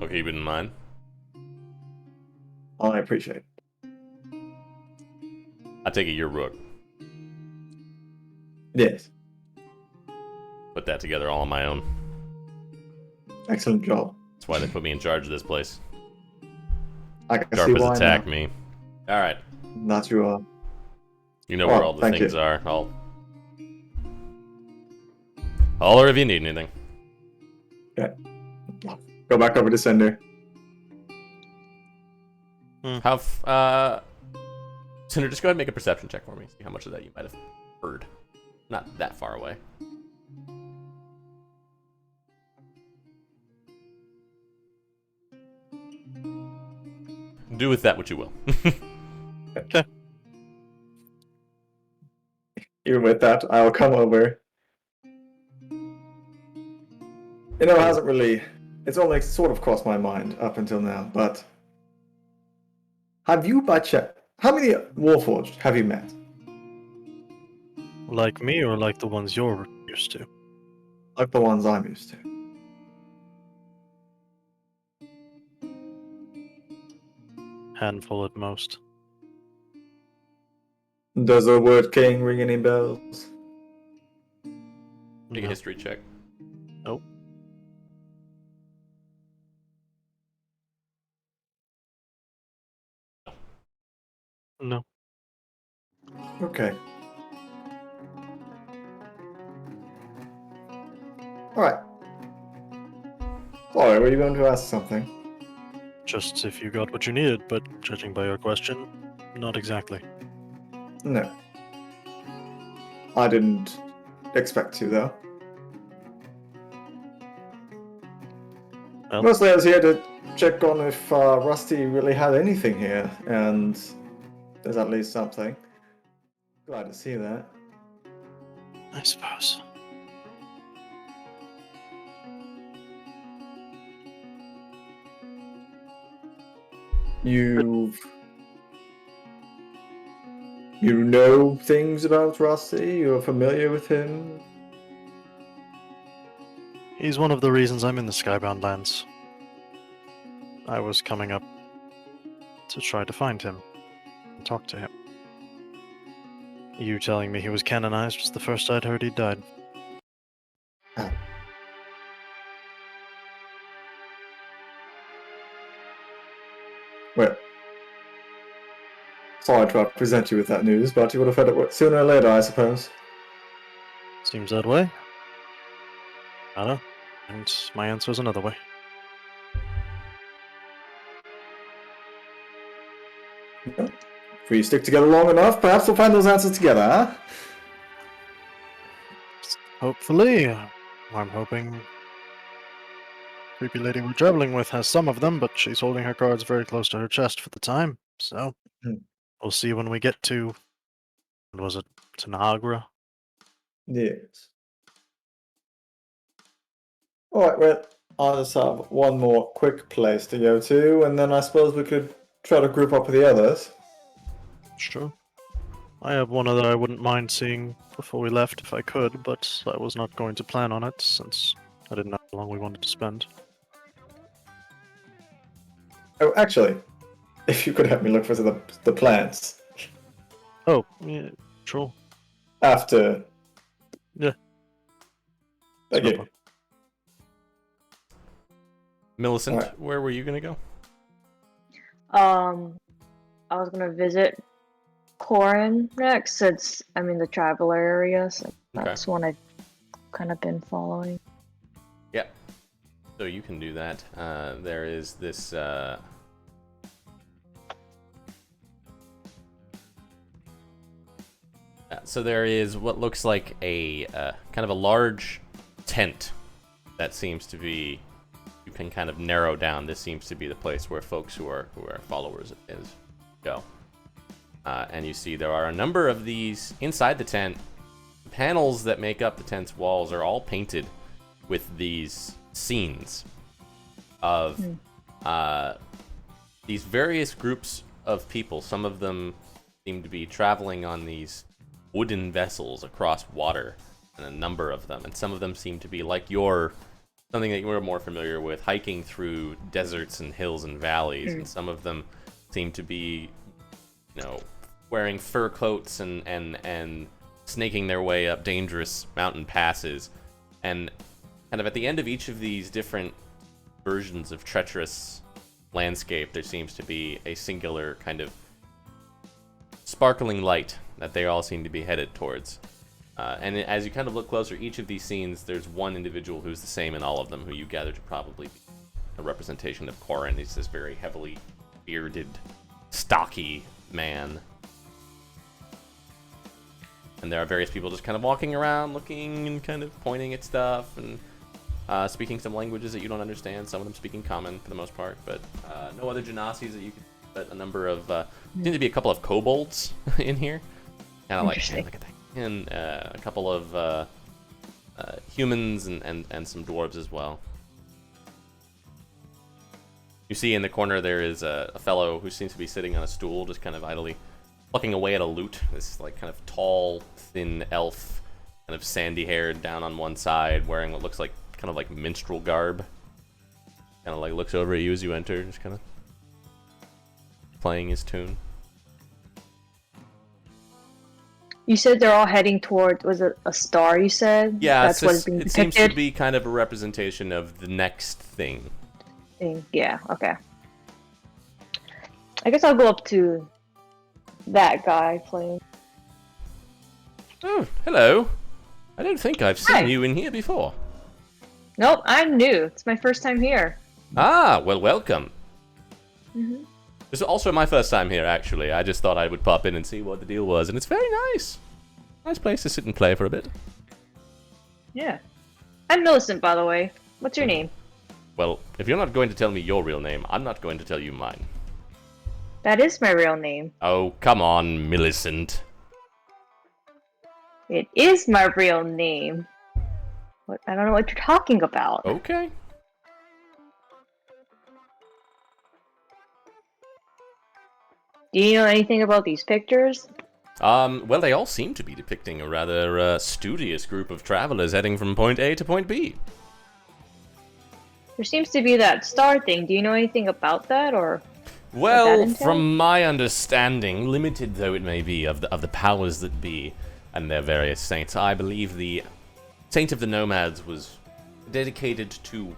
I'll keep it in mind. I appreciate it. I take it you're Rook. Yes. Put that together all on my own. Excellent job. That's why they put me in charge of this place. I can see Sharp as why attack now. me. Alright. That you are. You know where Oh, all the thank things you. are. I'll holler if you need anything. Okay. Go back over to Cinder. How Cinder, just go ahead and make a perception check for me. See how much of that you might have heard. Not that far away. Do with that what you will. Okay. Even with that, I'll come over. You know, it hasn't really... It's only sort of crossed my mind up until now, but... Have you, by chance... How many Warforged have you met? Like me or like the ones you're used to? Like the ones I'm used to. Handful at most. Does the word king ring any bells? Make a No. history check. Nope. No. Okay. Alright. Sorry, were you going to ask something? Just if you got what you needed, but judging by your question, not exactly. No. I didn't expect to, though. Well, Mostly I was here to check on if Rusty really had anything here, and there's at least something. Glad to see that. I suppose. You know things about Rossi? You're familiar with him? He's one of the reasons I'm in the Skybound Lands. I was coming up to try to find him and talk to him. You telling me he was canonized was the first I'd heard he'd died. Well, sorry to present you with that news, but you would have heard it sooner or later, I suppose. Seems that way. I know. And my answer's another way. If we stick together long enough, perhaps we'll find those answers together, huh? Hopefully. I'm hoping creepy lady we're traveling with has some of them, but she's holding her cards very close to her chest for the time, so we'll see when we get to... What was it? To Niagara? Yes. Alright, well, I'll just have one more quick place to go to, and then I suppose we could try to group up with the others. Sure. I have one other I wouldn't mind seeing before we left if I could, but I was not going to plan on it since I didn't know how long we wanted to spend. Oh, actually, if you could help me look for the plants Oh, yeah, sure. after. Yeah. Thank No you. problem. Millicent, Alright. where were you gonna go? I was gonna visit Corin next, since I'm in the traveler area, so that's one I've kind of been following. Yeah. So you can do that. There is this. So there is what looks like a kind of a large tent that seems to be. You can kind of narrow down. This seems to be the place where folks who are followers is go. And you see there are a number of these inside the tent. The panels that make up the tent's walls are all painted with these scenes of these various groups of people. Some of them seem to be traveling on these wooden vessels across water, and a number of them. And some of them seem to be like something that you were more familiar with, hiking through deserts and hills and valleys. And some of them seem to be, wearing fur coats and snaking their way up dangerous mountain passes. And kind of at the end of each of these different versions of treacherous landscape, there seems to be a singular kind of sparkling light that they all seem to be headed towards. And as you kind of look closer, each of these scenes, there's one individual who's the same in all of them, who you gather to probably be a representation of Corin. He's this very heavily bearded, stocky man. And there are various people just kind of walking around, looking and kind of pointing at stuff, and speaking some languages that you don't understand. Some of them speaking Common for the most part, but no other Genasis that you could. But a number of seem to be a couple of kobolds in here, kind of like, hey, look at that, and a couple of humans and some dwarves as well. You see in the corner there is a fellow who seems to be sitting on a stool, just kind of idly plucking away at a lute. This like kind of tall, thin elf, kind of sandy-haired, down on one side, wearing what looks like kind of like minstrel garb. Kind of like looks over at you as you enter, just kind of playing his tune. You said they're all heading toward, was it a star you said? Yeah, That's what is being it seems to depicted? be kind of a representation of the next thing. Yeah, okay. I guess I'll go up to that guy playing. Oh, hello. I don't think I've seen Hi. you in here before. Nope, I'm new. It's my first time here. Ah, well, welcome. Mm-hmm. This is also my first time here, actually. I just thought I would pop in and see what the deal was, and it's very nice. Nice place to sit and play for a bit. Yeah. I'm Millicent, by the way. What's your name? Well, if you're not going to tell me your real name, I'm not going to tell you mine. That is my real name. Oh, come on, Millicent. It is my real name. What? I don't know what you're talking about. Okay. Do you know anything about these pictures? Well, they all seem to be depicting a rather studious group of travelers heading from point A to point B. There seems to be that star thing. Do you know anything about that, or? Well, entails? from my understanding, limited though it may be, of the powers that be and their various saints, I believe the Saint of the Nomads was dedicated to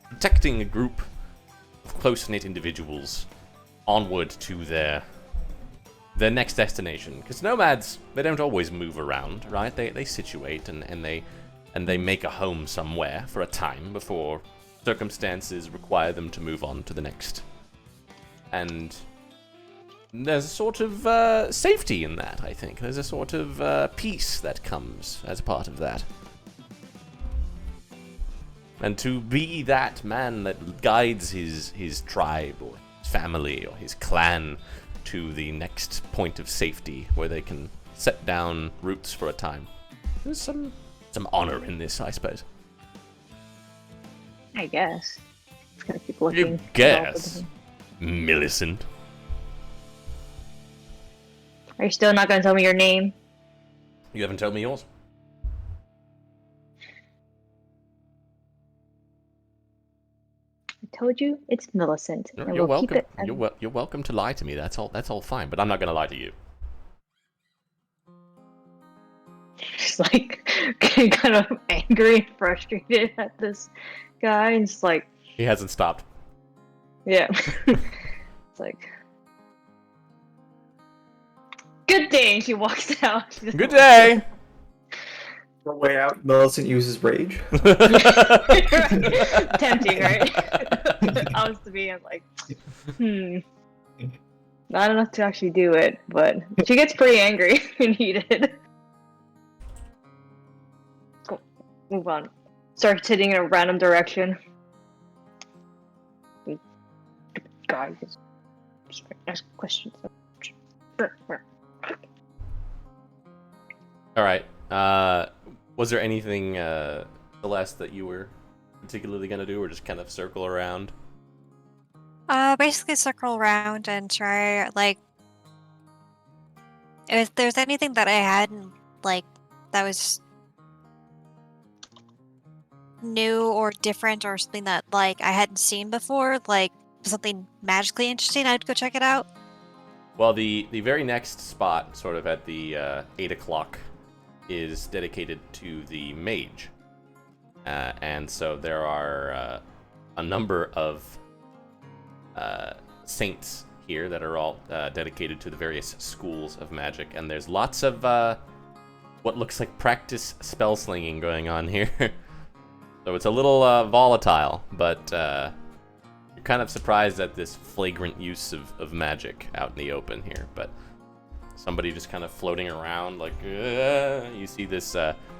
protecting a group of close-knit individuals onward to their next destination. Because nomads, they don't always move around, right? They situate and they make a home somewhere for a time before circumstances require them to move on to the next. And there's a sort of safety in that, I think. There's a sort of peace that comes as part of that. And to be that man that guides his tribe or his family or his clan to the next point of safety where they can set down roots for a time. There's some honor in this, I suppose. I guess. Just gonna keep looking. You guess, Millicent. Are you still not gonna tell me your name? You haven't told me yours. I told you it's Millicent. and You're we'll keep welcome. it You're welcome to lie to me. That's all fine. But I'm not gonna lie to you. Just like getting kind of angry and frustrated at this guy, and just like, He hasn't stopped. yeah. It's like, good day, and she walks out. She doesn't Good day. The way out, Millicent uses rage. Tempting, right? I was to be, I'm like, not enough to actually do it, but she gets pretty angry and heated. Cool. Move on. Start sitting in a random direction. Guy just ask questions. All right. Was there anything, Celeste, that you were particularly gonna do, or just kind of circle around? Basically circle around and try, like, if there's anything that I hadn't, like, that was new or different or something that, like, I hadn't seen before, like, something magically interesting, I'd go check it out. Well, the very next spot, sort of at the 8 o'clock, is dedicated to the mage. And so there are a number of saints here that are all dedicated to the various schools of magic. And there's lots of what looks like practice spell slinging going on here. So it's a little volatile, but you're kind of surprised at this flagrant use of magic out in the open here. But somebody just kind of floating around, like, you see this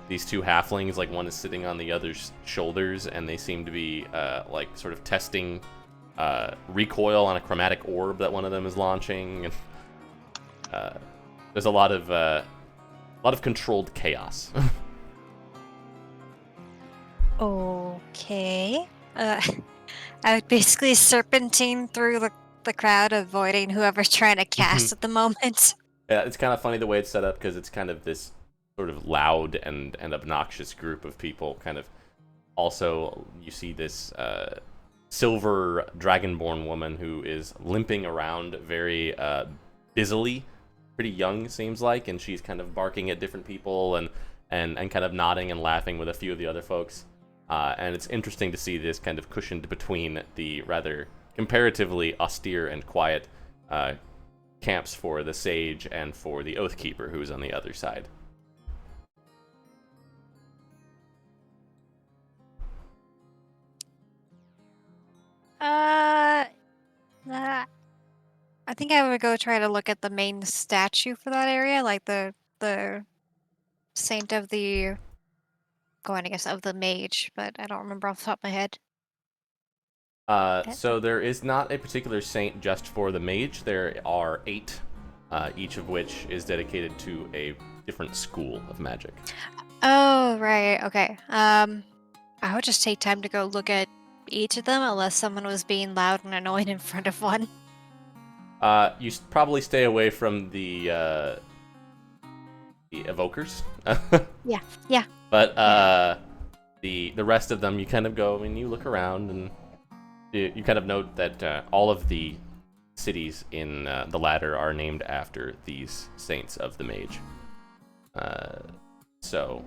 these two halflings, like one is sitting on the other's shoulders, and they seem to be like sort of testing recoil on a chromatic orb that one of them is launching. There's a lot of controlled chaos. Okay. I would basically serpentine through the crowd, avoiding whoever's trying to cast at the moment. Yeah, it's kind of funny the way it's set up, because it's kind of this sort of loud and obnoxious group of people. Kind of also, you see this silver dragonborn woman who is limping around very busily, pretty young seems like, and she's kind of barking at different people and kind of nodding and laughing with a few of the other folks. And it's interesting to see this kind of cushioned between the rather comparatively austere and quiet camps for the sage and for the Oathkeeper, who's on the other side. I think I would go try to look at the main statue for that area, like the saint of the, I guess, of the mage, but I don't remember off the top of my head. So there is not a particular saint just for the mage. There are 8, each of which is dedicated to a different school of magic. Oh, right, okay. I would just take time to go look at each of them, unless someone was being loud and annoying in front of one. You probably stay away from the evokers. Yeah. But the rest of them, you kind of go and you look around, and you kind of note that all of the cities in the ladder are named after these saints of the mage. So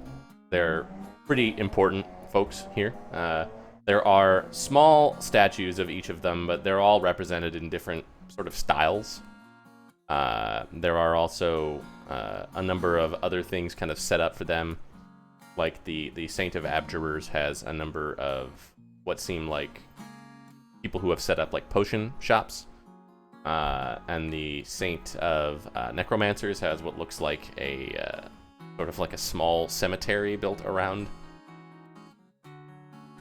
they're pretty important folks here. There are small statues of each of them, but they're all represented in different sort of styles. There are also a number of other things kind of set up for them. Like the Saint of Abjurers has a number of what seem like people who have set up like potion shops. And the Saint of Necromancers has what looks like a sort of like a small cemetery built around.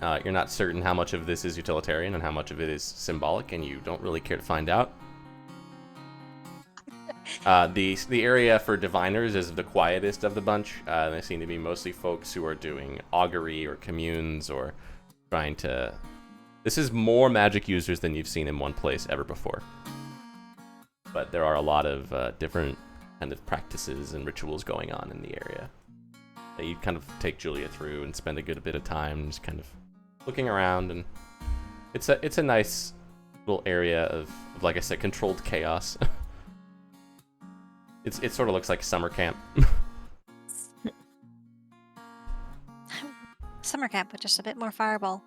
You're not certain how much of this is utilitarian and how much of it is symbolic, and you don't really care to find out. The area for diviners is the quietest of the bunch. They seem to be mostly folks who are doing augury or communes or trying to... This is more magic users than you've seen in one place ever before. But there are a lot of different kind of practices and rituals going on in the area. That you kind of take Julia through and spend a good bit of time just kind of looking around, and it's a nice little area of like I said, controlled chaos. It sort of looks like summer camp. Summer camp with just a bit more fireball.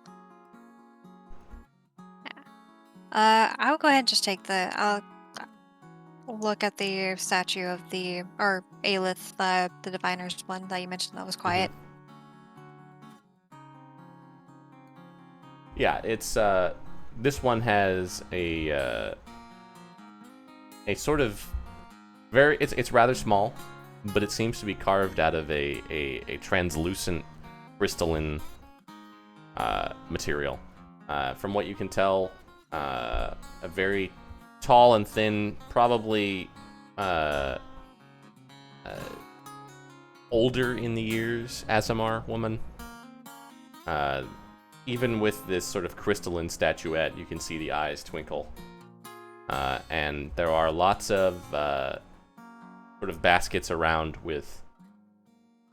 Yeah. I'll go ahead and just take I'll look at the statue of or Aelith, the diviner's one that you mentioned that was quiet. Yeah, it's this one has a sort of it's rather small, but it seems to be carved out of a translucent crystalline material. From what you can tell, a very tall and thin, probably older in the years Aasimar woman. Even with this sort of crystalline statuette, you can see the eyes twinkle. And there are lots of sort of baskets around with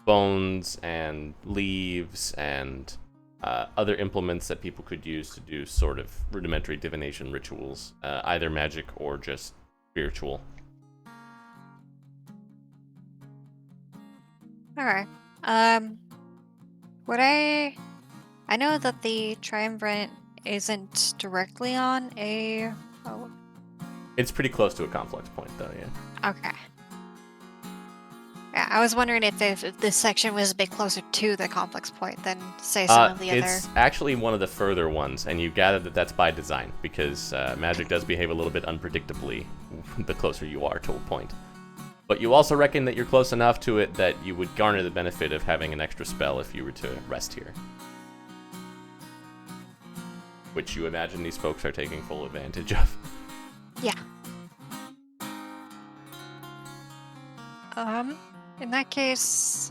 bones and leaves and other implements that people could use to do sort of rudimentary divination rituals, either magic or just spiritual. Alright. I know that the Triumvirate isn't directly on a... Oh. It's pretty close to a conflux point, though, yeah. Okay. Yeah, I was wondering if this section was a bit closer to the complex point than, say, some of the other... It's actually one of the further ones, and you gather that that's by design, because magic does behave a little bit unpredictably the closer you are to a point. But you also reckon that you're close enough to it that you would garner the benefit of having an extra spell if you were to rest here. Which you imagine these folks are taking full advantage of. Yeah. In that case...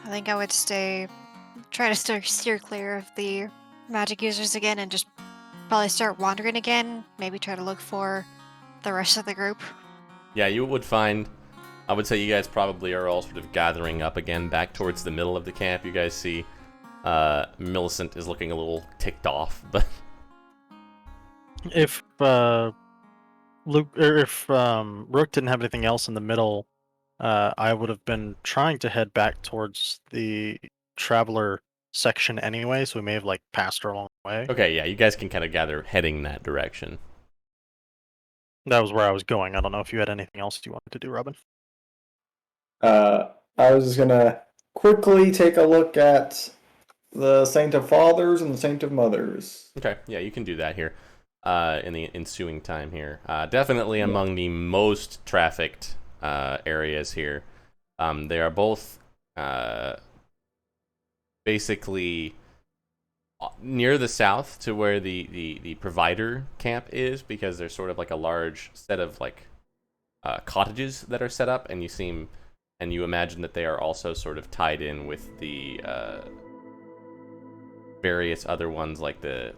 I think I would try to steer clear of the magic users again and just probably start wandering again. Maybe try to look for the rest of the group. Yeah, you would find... I would say you guys probably are all sort of gathering up again back towards the middle of the camp. You guys see Millicent is looking a little ticked off, but... If Rook didn't have anything else in the middle, I would have been trying to head back towards the traveler section anyway, so we may have like passed her along the way. Okay, yeah, you guys can kind of gather heading that direction. That was where I was going. I don't know if you had anything else you wanted to do, Robin. I was just gonna quickly take a look at the Saint of Fathers and the Saint of Mothers. Okay, yeah, you can do that here in the ensuing time here. Definitely among the most trafficked areas here. They are both basically near the south to where the provider camp is, because there's sort of like a large set of like cottages that are set up, and you imagine that they are also sort of tied in with the various other ones, like the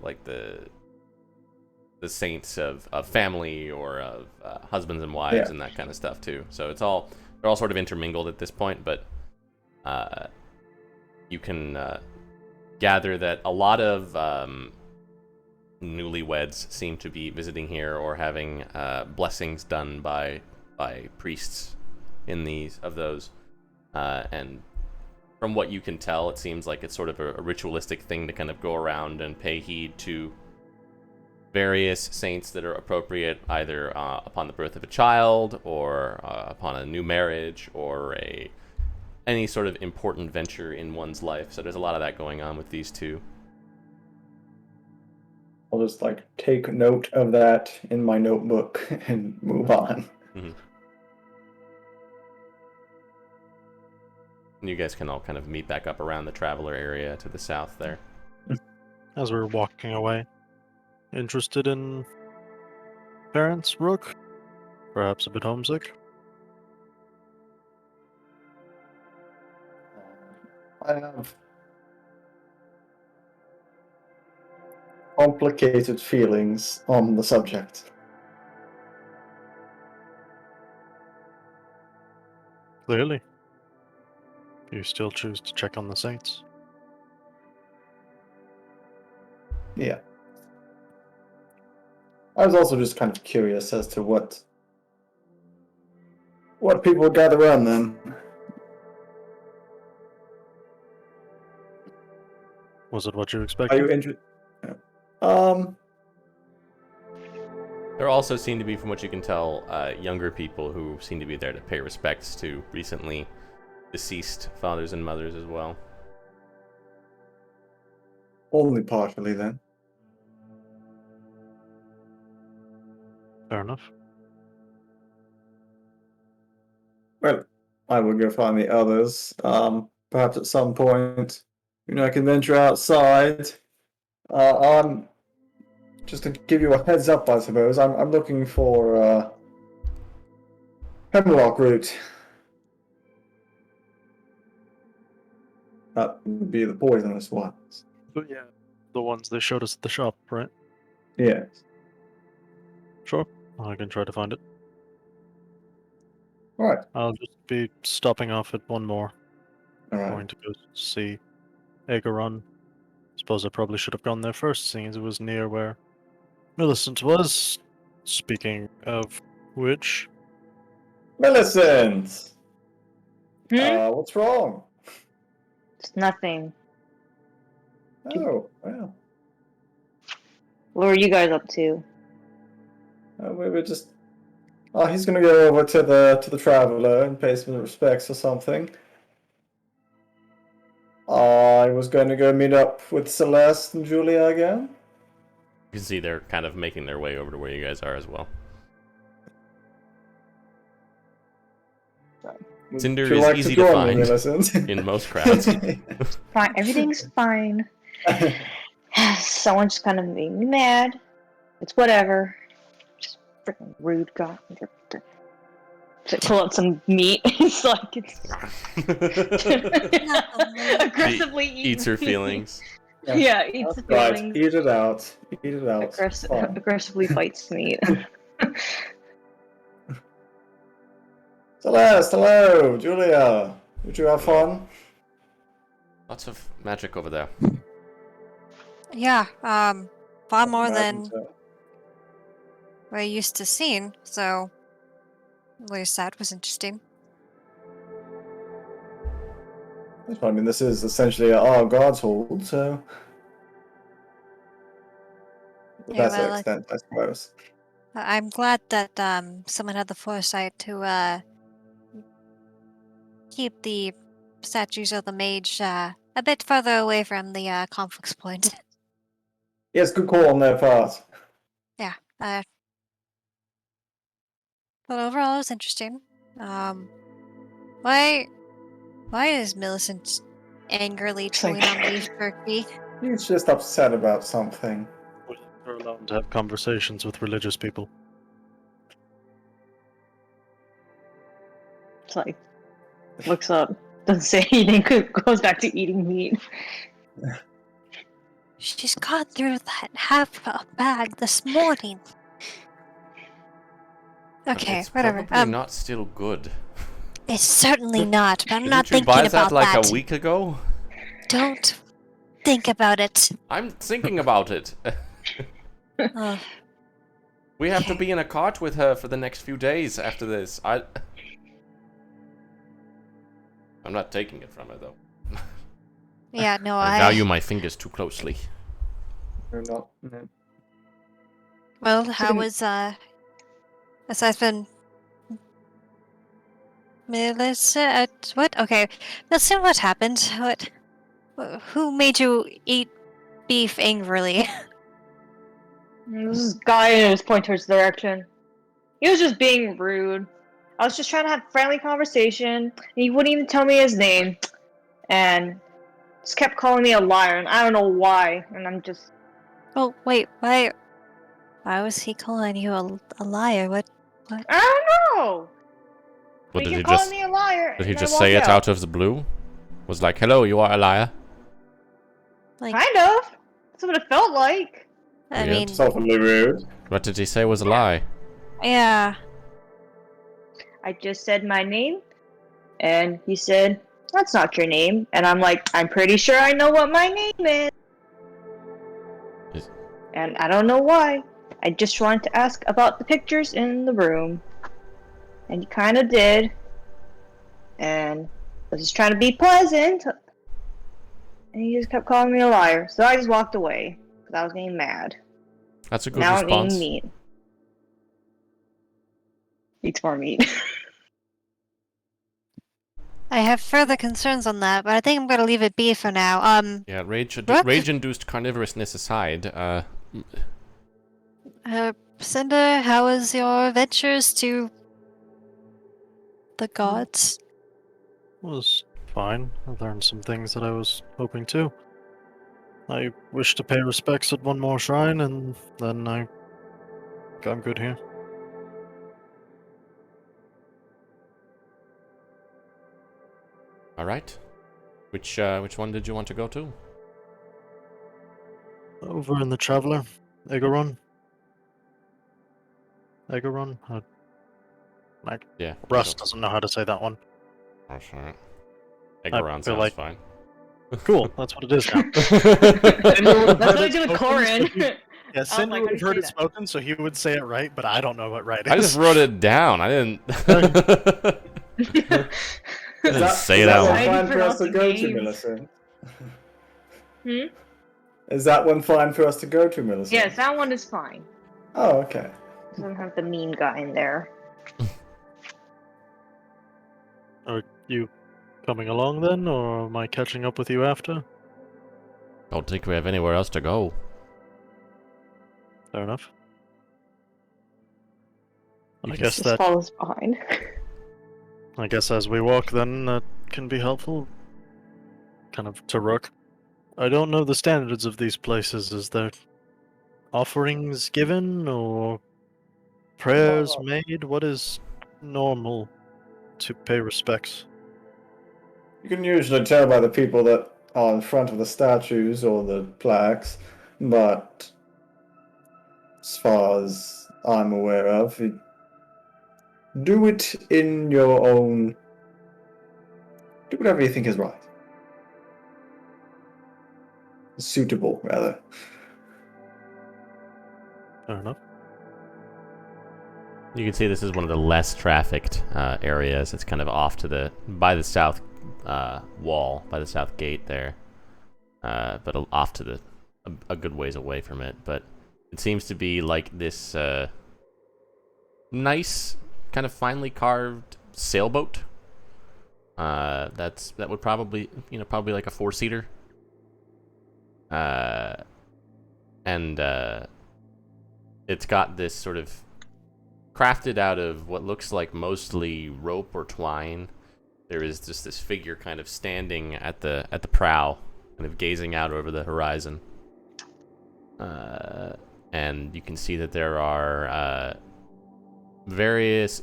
the saints of family or of husbands and wives and that kind of stuff too. So they're all sort of intermingled at this point, but you can gather that a lot of newlyweds seem to be visiting here or having blessings done by priests in those. And from what you can tell, it seems like it's sort of a ritualistic thing to kind of go around and pay heed to various saints that are appropriate, either upon the birth of a child or upon a new marriage or any sort of important venture in one's life. So there's a lot of that going on with these two. I'll just take note of that in my notebook and move on. Mm-hmm. And you guys can all kind of meet back up around the traveler area to the south there. As we're walking away, interested in parents, Rook? Perhaps a bit homesick? I have complicated feelings on the subject. Clearly. You still choose to check on the saints. Yeah. I was also just kind of curious as to what people would gather around them. Was it what you Are expected? you interested? There also seem to be, from what you can tell, younger people who seem to be there to pay respects to recently deceased fathers and mothers as well. Only partially, then. Fair enough. Well, I will go find the others. Perhaps at some point, I can venture outside. Just to give you a heads up, I suppose, I'm looking for hemlock root. That would be the poisonous ones. But yeah, the ones they showed us at the shop, right? Yes. Sure. I can try to find it. All right. I'll just be stopping off at one more. All right. Going to go see Aegeron. Suppose I probably should have gone there first, seeing as it was near where Millicent was. Speaking of which, Millicent! Hmm? What's wrong? It's nothing. Oh, well. What are you guys up to? We were just... he's gonna go over to the Traveler and pay some respects or something. I was going to go meet up with Celeste and Julia again. You can see they're kind of making their way over to where you guys are as well. Cinder Would you is like easy to to join me, find Millicent? in most crowds. Fine. Everything's fine. Someone just kind of made me mad. It's whatever. Just freaking rude. God. To pull out some meat. It's like it's aggressively Eats her feelings. Yeah, eats the Right, feelings. eat it out. Eat it out. Fine. Aggressively bites meat. Celeste, hello, Julia. Did you have fun? Lots of magic over there. Yeah, far more Imagine than so. we're used to seeing, so at least that was interesting. I mean, this is essentially our God's hold, so... To Yeah, that well, extent, I suppose. I'm glad that someone had the foresight to keep the statues of the mage a bit further away from the conflicts point. Yes, good call on their part. Yeah, but overall it was interesting. Why is Millicent angrily chewing on beef jerky? He's just upset about something. we're allowed to have conversations with religious people. It's like looks up, doesn't say anything, goes back to eating meat. She's gone through that half a bag this morning. But Okay, it's whatever. probably not still good. It's certainly not, but I'm not Didn't you thinking buy about that like that. a week ago? Don't think about it. I'm thinking about it. Ugh. We have to Okay. be in a cart with her for the next few days after this. I'm not taking it from her though. Yeah, no, I value my fingers too closely. Or not. No. Well, how was, aside from Melissa, what? Okay, Melissa, what happened? Who made you eat beef angrily? This guy was pointing towards the direction. He was just being rude. I was just trying to have friendly conversation, and he wouldn't even tell me his name, and just kept calling me a liar, and I don't know why. And I'm just, Oh, wait, why was he calling you a liar? What? I don't know. What He did he kept calling just me a liar, did he and I just walked say it out. out of the blue? Was like, "Hello, you are a liar." Like, Kind of. That's what it felt like. I Weird. mean, Softly rude. What did he say was a lie? yeah. I just said my name, and he said, "That's not your name." And I'm like, "I'm pretty sure I know what my name is." Is- And I don't know why. I just wanted to ask about the pictures in the room. And he kind of did. And I was just trying to be pleasant. And he just kept calling me a liar. So I just walked away. Because I was getting mad. That's a good Now I'm eating response. meat. Eats more meat. I have further concerns on that, but I think I'm gonna leave it be for now. Yeah, Brooke? rage-induced carnivorousness aside, Cinder, how was your ventures to the gods? Was fine. I learned some things that I was hoping to. I wish to pay respects at one more shrine, and then I'm good here. all right. Which one did you want to go to? Over in the Traveler, Egoron. Egoron? Yeah. Russ doesn't know how to say that one. Oh, sure. I Egoron feel sounds like- fine. Cool, that's what it is now. That's what I do with spoken, Corin. so Yeah, Cinder like, would how have do you heard say it that? spoken, so he would say it right, but I don't know what right is. I just wrote it down. I didn't. Is that, say is that that one. one I fine do for us to pronounce go to, names. Millicent? Hmm? Is that one fine for us to go to, Millicent? Yes, that one is fine. Oh, okay. Doesn't have the mean guy in there. Are you coming along then, or am I catching up with you after? Don't think we have anywhere else to go. Fair enough. You I can guess Just that follows behind. I guess as we walk then that can be helpful. Kind of to Rook. I don't know the standards of these places. Is there offerings given or prayers made? What is normal to pay respects? You can usually tell by the people that are in front of the statues or the plaques, but as far as I'm aware of, do it in your own. Do whatever you think is right. Suitable, rather. Fair enough. You can see this is one of the less trafficked areas. It's kind of off to the by the south wall, by the south gate there, but off to the a good ways away from it. But it seems to be like this nice, kind of finely carved sailboat. That would probably probably like a 4-seater. And it's got this sort of crafted out of what looks like mostly rope or twine. There is just this figure kind of standing at the prow, kind of gazing out over the horizon. And you can see that there are various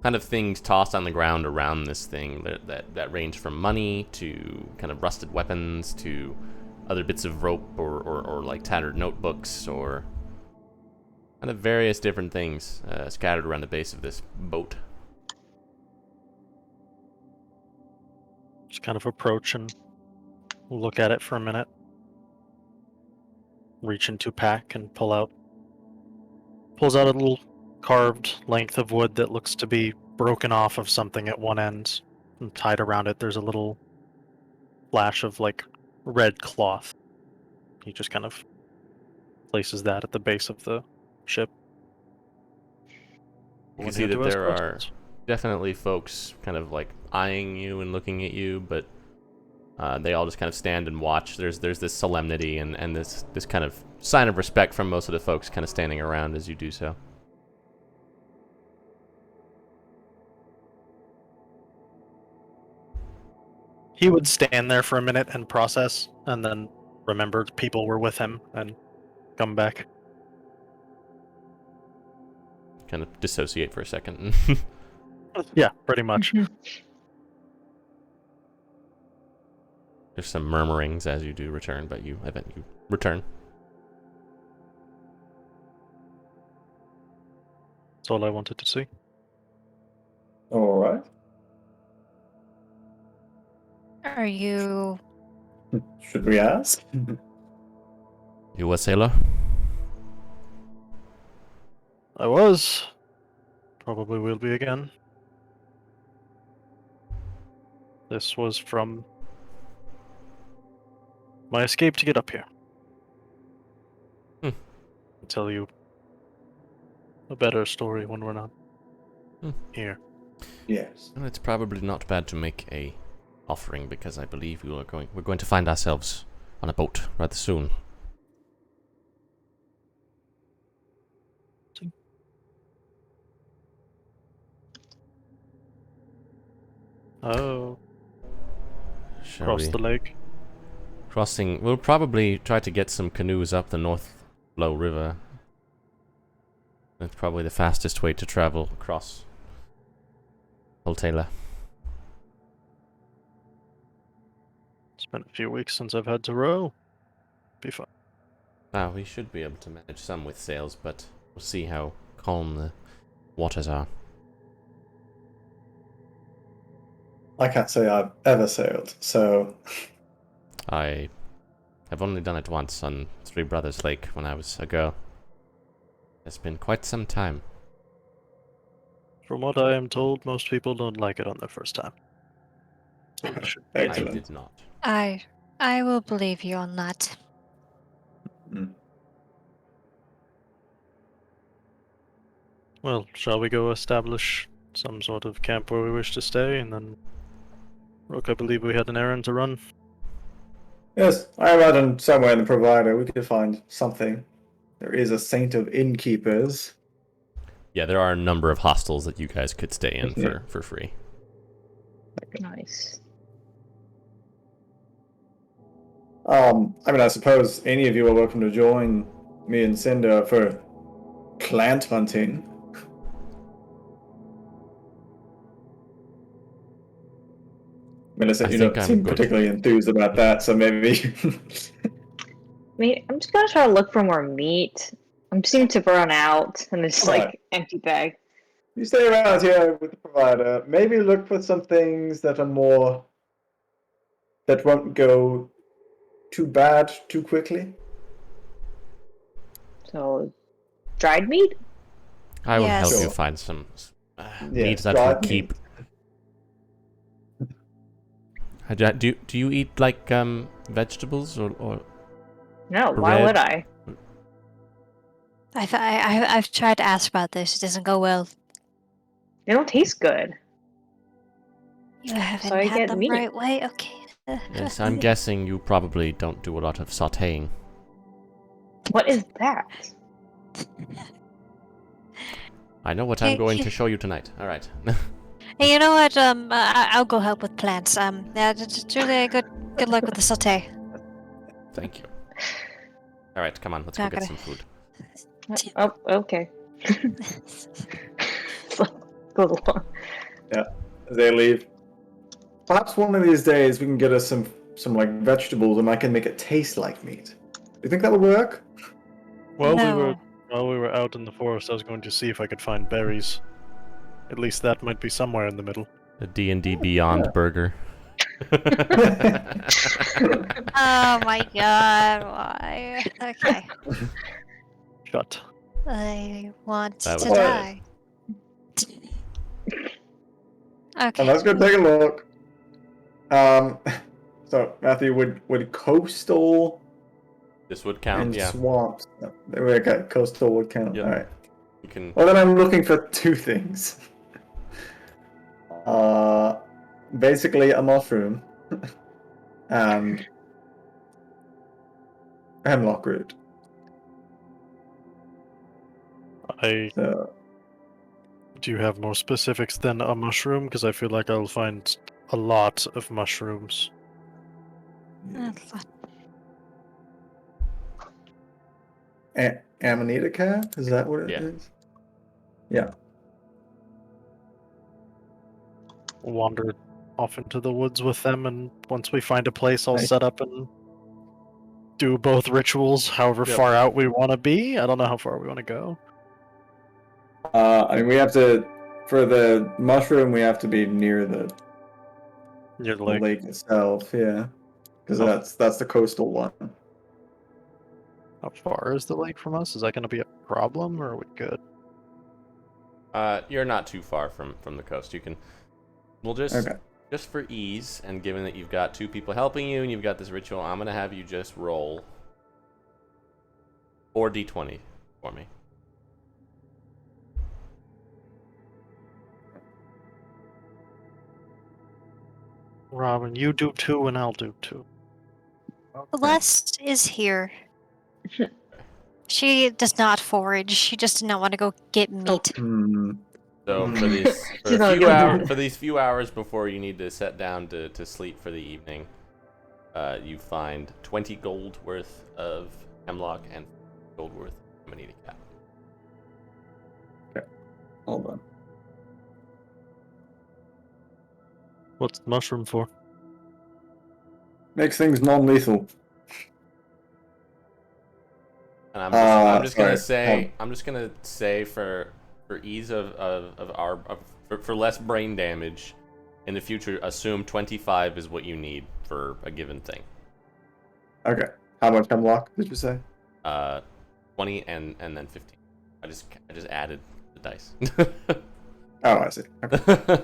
kind of things tossed on the ground around this thing that range from money to kind of rusted weapons to other bits of rope or like tattered notebooks or kind of various different things scattered around the base of this boat. Just kind of approach and look at it for a minute. Reach into pack and pulls out a little carved length of wood that looks to be broken off of something at one end, and tied around it there's a little flash of like red cloth. He just kind of places that at the base of the ship. You can see that there are definitely folks kind of like eyeing you and looking at you, but they all just kind of stand and watch. There's this solemnity and this kind of sign of respect from most of the folks kind of standing around as you do so. He would stand there for a minute and process, and then remember people were with him and come back. Kind of dissociate for a second. Yeah, pretty much. There's some murmurings as you do return, but you return. That's all I wanted to see. All right. Are you? Should we ask? You a sailor? I was. Probably will be again. This was from my escape to get up here. I'll tell you a better story when we're not here. Yes. Well, it's probably not bad to make a offering because I believe we're going to find ourselves on a boat rather soon. Oh, Shall across we? the lake. Crossing. We'll probably try to get some canoes up the North Flow River. That's probably the fastest way to travel across Holtela. It's been a few weeks since I've had to row. Be fun. Now, we should be able to manage some with sails, but we'll see how calm the waters are. I can't say I've ever sailed, so I have only done it once on Three Brothers Lake when I was a girl. It's been quite some time. From what I am told, most people don't like it on their first time. So it should be I excellent. did not. I will believe you on that. Mm. Well, shall we go establish some sort of camp where we wish to stay, and then Rook, I believe we had an errand to run. Yes, I imagine somewhere in the Bravado we could find something. There is a saint of innkeepers. Yeah, there are a number of hostels that you guys could stay in for free. Nice. I mean, I suppose any of you are welcome to join me and Cinder for plant hunting. Millicent, I you think don't I'm seem good. particularly enthused about that, so maybe. I mean, I'm just gonna try to look for more meat. I'm seeming to burn out, and it's Right. like empty bag. You stay around here with the provider. Maybe look for some things that are more. That won't go too bad too quickly. So, dried meat? I will help Yes. you Sure. find some Yeah, meat that dried will meat. keep. Do you eat like vegetables or No, why Red. would I? I've tried to ask about this. It doesn't go well. They don't taste good. You haven't I had get them meat. right way. Okay. Yes, I'm guessing you probably don't do a lot of sautéing. What is that? I know what I'm Hey, going hey. to show you tonight. All right. Hey, you know what? I'll go help with plants. Yeah, Julia, good luck with the sauté. Thank you. All right, come on, let's go Not get gonna- some food. Oh, okay. goes along. As they leave. Perhaps one of these days we can get us some like vegetables and I can make it taste like meat. Do you think that would work? While No. we were out in the forest, I was going to see if I could find berries. At least that might be somewhere in the middle. The D&D Beyond burger. Oh my god, why? Okay. Shut. I want That to was- die. And Okay. let's go take a look. So Matthew, would coastal This would count, and yeah. swamps? Okay, coastal would count. Yep. All right. You can. Well, then I'm looking for two things. Basically a mushroom and hemlock root. So, Do you have more specifics than a mushroom? Because I feel like I'll find a lot of mushrooms. Amanita cat? Is that what it is? Yeah. Yeah. Wander off into the woods with them, and once we find a place, I'll Nice. set up and do both rituals, however Yep. far out we want to be. I don't know how far we want to go. I mean, we have to, for the mushroom, we have to be near the Near the lake, lake. itself, yeah. Because Oh. that's the coastal one. How far is the lake from us? Is that going to be a problem, or are we good? You're not too far from the coast. You can. We'll just Okay. just for ease, and given that you've got two people helping you and you've got this ritual, I'm gonna have you just roll 4d20 for me. Robin, you do 2 and I'll do 2. Celeste is here. She does not forage. She just did not want to go get meat. Hmm. So Mm. for these She's not gonna do that. few hours before you need to set down to sleep for the evening, you find 20 gold worth of hemlock and gold worth of amanita cap. Hold on. What's the mushroom for? Makes things non-lethal. And I'm just gonna sorry. say for ease for less brain damage in the future, assume 25 is what you need for a given thing. Okay. How much hemlock did you say? 20 and then 15. I just added the dice. Oh, I see. Okay.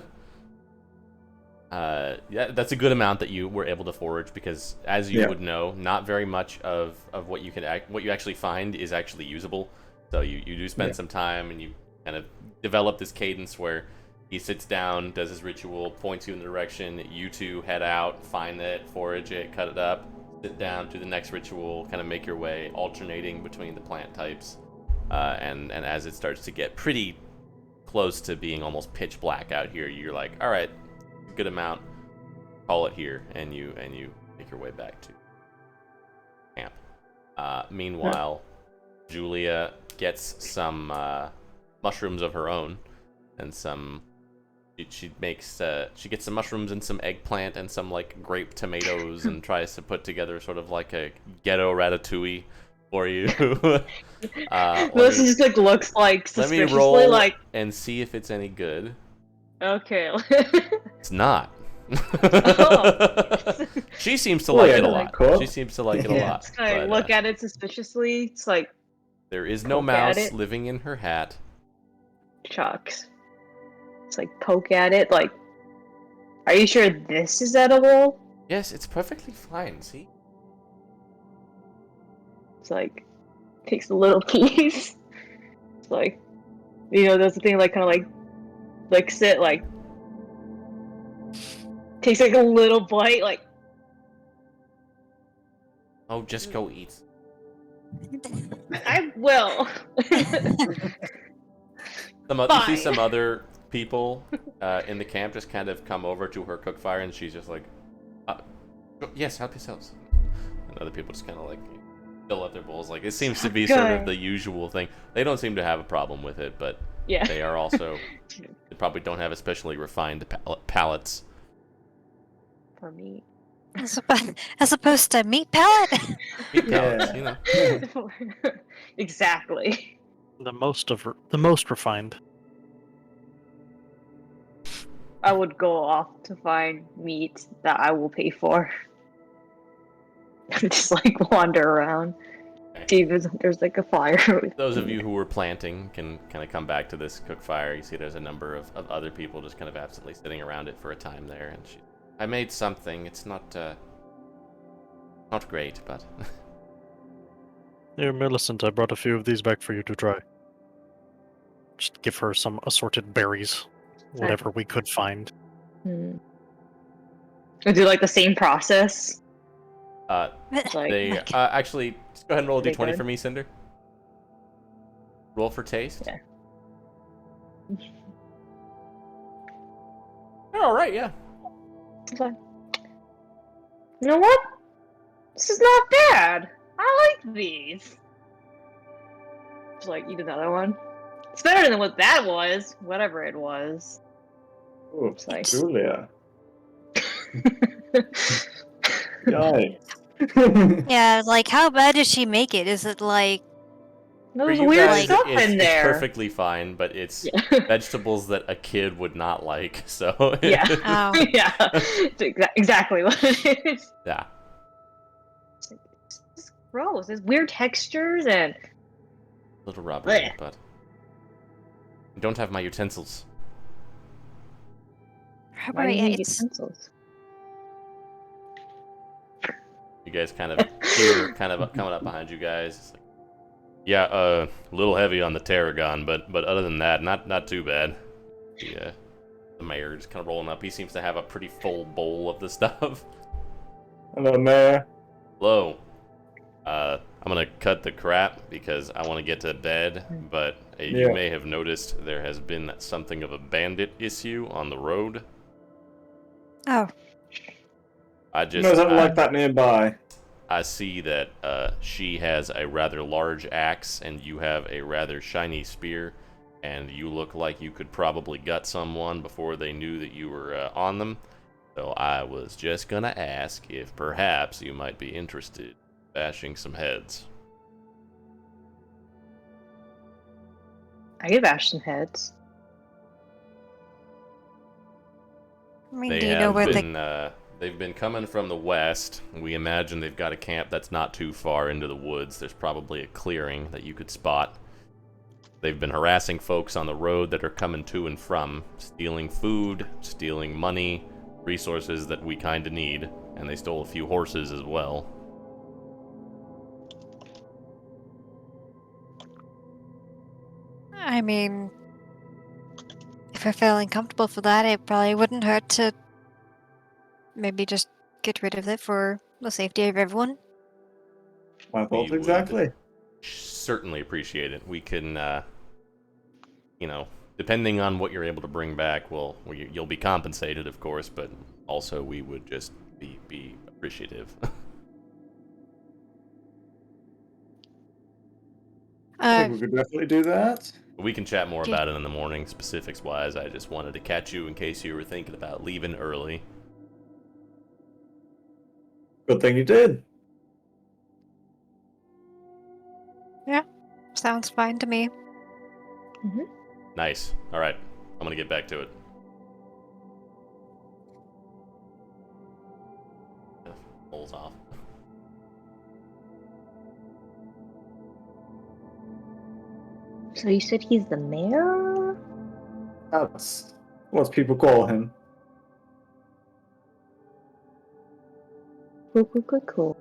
Yeah, that's a good amount that you were able to forage, because as you Yeah. would know, not very much of what you what you actually find is actually usable. So you do spend Yeah. some time, and you kind of develop this cadence where he sits down, does his ritual, points you in the direction, you two head out, find it, forage it, cut it up, sit down, do the next ritual, kind of make your way, alternating between the plant types. And as it starts to get pretty close to being almost pitch black out here, you're like, all right, good amount, call it here, and you make your way back to camp. Meanwhile, Julia gets some mushrooms of her own, and she gets some mushrooms and some eggplant and some like grape tomatoes and tries to put together sort of like a ghetto ratatouille for you. Melissa just like looks like let me suspiciously roll like, and see if it's any good. okay. It's not. Oh. She seems to Well, like yeah, it a no, lot. cool. She seems to like it a Yeah. lot. It's kind of but, look at it suspiciously. It's like, there is no poke at mouse it. living in her hat. shucks. It's like poke at it. Like, are you sure this is edible? Yes, it's perfectly fine. See? It's like takes a little piece. It's like, does the thing like kind of like licks it, like takes like a little bite, like. Oh, just go eat. I will. You see Fine. some other people in the camp just kind of come over to her cook fire, and she's just like, yes, help yourselves. And other people just kind of like fill up their bowls. Like, it seems to be sort of Good. the usual thing. They don't seem to have a problem with it, but Yeah. They are also. They probably don't have especially refined palates. For me. As opposed to meat palate. Meat palates, Yeah. Exactly. The most refined. I would go off to find meat that I will pay for. Just like wander around. See if there's like a fire. With Those of food. you who were planting can kind of come back to this cook fire. You see there's a number of other people just kind of absently sitting around it for a time there. And I made something. It's not great, but... Here, Millicent, I brought a few of these back for you to try. Just give her some assorted berries. Whatever we could find. Hmm. I do like the same process. It's like, They actually just go ahead and roll a They d20 good? for me, Cinder. Roll for taste. Yeah. They're all right, yeah. it's like, you know what? This is not bad. I like these. Just like eat another one. It's better than what that was. Whatever it was. Ooh, It's like. Julia. Yikes. Yeah, like how bad did she make it? Is it like For There's you weird guys, stuff it's, in there. it's perfectly fine, but it's Yeah. vegetables that a kid would not like. So Yeah. Oh. Yeah. It's exactly what it is. yeah. It's like, it's gross. There's weird textures and. A little rubbery, Blech. but I don't have my utensils. Why do you need it's utensils? You guys kind of hear coming up behind you guys. It's like, yeah, a little heavy on the tarragon, but other than that, not too bad. The mayor is kind of rolling up. He seems to have a pretty full bowl of the stuff. Hello, Mayor. Hello. I'm gonna cut the crap because I want to get to bed, but you Yeah. may have noticed there has been something of a bandit issue on the road. oh. No, something like that nearby. I see that she has a rather large axe and you have a rather shiny spear, and you look like you could probably gut someone before they knew that you were on them. So I was just gonna ask if perhaps you might be interested in bashing some heads. I could bash some heads. I mean, They do you know have where been they've been coming from the west. We imagine they've got a camp that's not too far into the woods. There's probably a clearing that you could spot. They've been harassing folks on the road that are coming to and from, stealing food, stealing money, resources that we kind of need, and they stole a few horses as well. I mean, if you're feeling comfortable for that, it probably wouldn't hurt to maybe just get rid of it for the safety of everyone. My We thoughts would exactly. certainly appreciate it. We can, depending on what you're able to bring back, you'll be compensated, of course, but also we would just be appreciative. I think we could definitely do that. We can chat more Okay. about it in the morning, specifics-wise. I just wanted to catch you in case you were thinking about leaving early. Good thing you did. Sounds fine to me. Nice. All right. I'm going to get back to it. Rolls off. So you said he's the mayor? That's what people call him. Cool.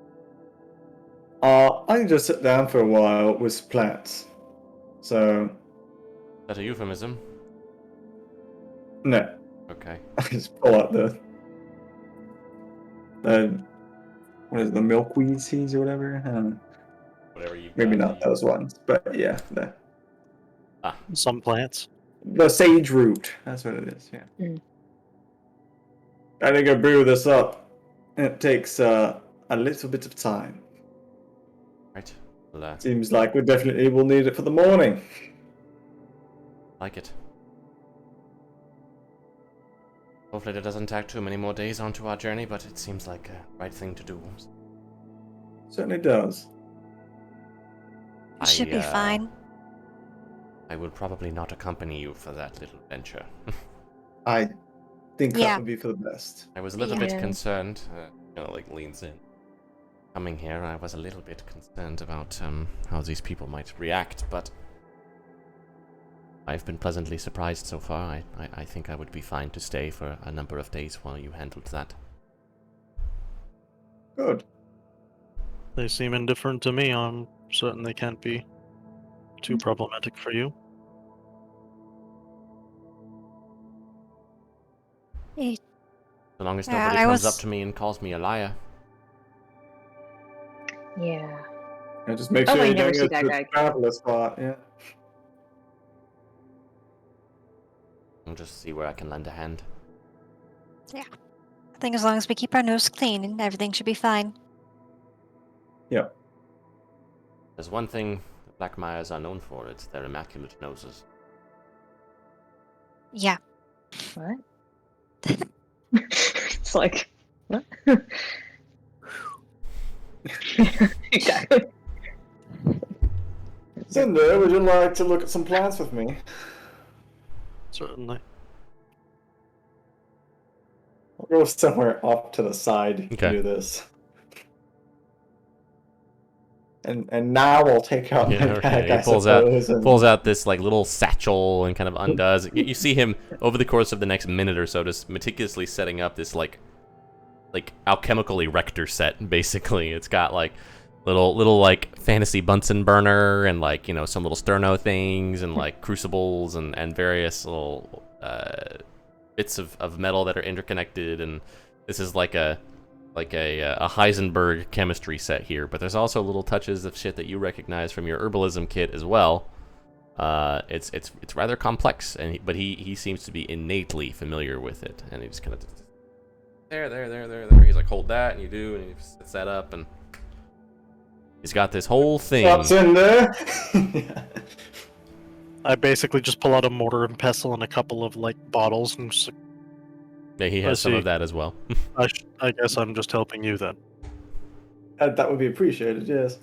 I can just sit down for a while with plants. So, Is that a euphemism? no. Okay. I just pull out the what is it, the milkweed seeds or whatever? I don't know. Whatever you Maybe not those ones, but yeah, Some plants. the sage root. That's what it is. Yeah. I think I brew this up. It takes a little bit of time. Right. Well, Seems like we definitely will need it for the morning. Like it. Hopefully that doesn't tack too many more days onto our journey, but it seems like a right thing to do. Certainly does. It should be fine. I will probably not accompany you for that little venture. I think that Yeah. would be for the best. I was a little Yeah. bit concerned, like leans in. Coming here, I was a little bit concerned about how these people might react, but I've been pleasantly surprised so far. I think I would be fine to stay for a number of days while you handled that. Good. They seem indifferent to me. I'm certain they can't be too problematic for you. Eh, So long as Yeah, nobody I comes up was- to me and calls me a liar. Yeah. And just make Oh, sure I you never don't see get that to guy the again. traveler spot. Yeah. I'll just see where I can lend a hand. I think as long as we keep our nose clean, everything should be fine. Yep. There's one thing the Blackmires are known for, it's their immaculate noses. Yeah. What? It's like, what? Exactly. Cinder, would you like to look at some plans with me? Certainly. I'll go somewhere off to the side Okay. to do this. And now I'll take out my bag, I He pulls suppose. and... out this like little satchel and kind of undoes. You see him over the course of the next minute or so, just meticulously setting up this like alchemical erector set. Basically, it's got like little like fantasy Bunsen burner and like some little sterno things and like crucibles and various little bits of metal that are interconnected. And this is like a Heisenberg chemistry set here, but there's also little touches of shit that you recognize from your herbalism kit as well. It's rather complex, but he seems to be innately familiar with it, and he just kind of there. He's like, hold that, and you do, and he sets that up, and he's got this whole thing. What's in there? I basically just pull out a mortar and pestle and a couple of like bottles, and just, Yeah, he I has some see. of that as well. I guess I'm just helping you then. That would be appreciated, yes.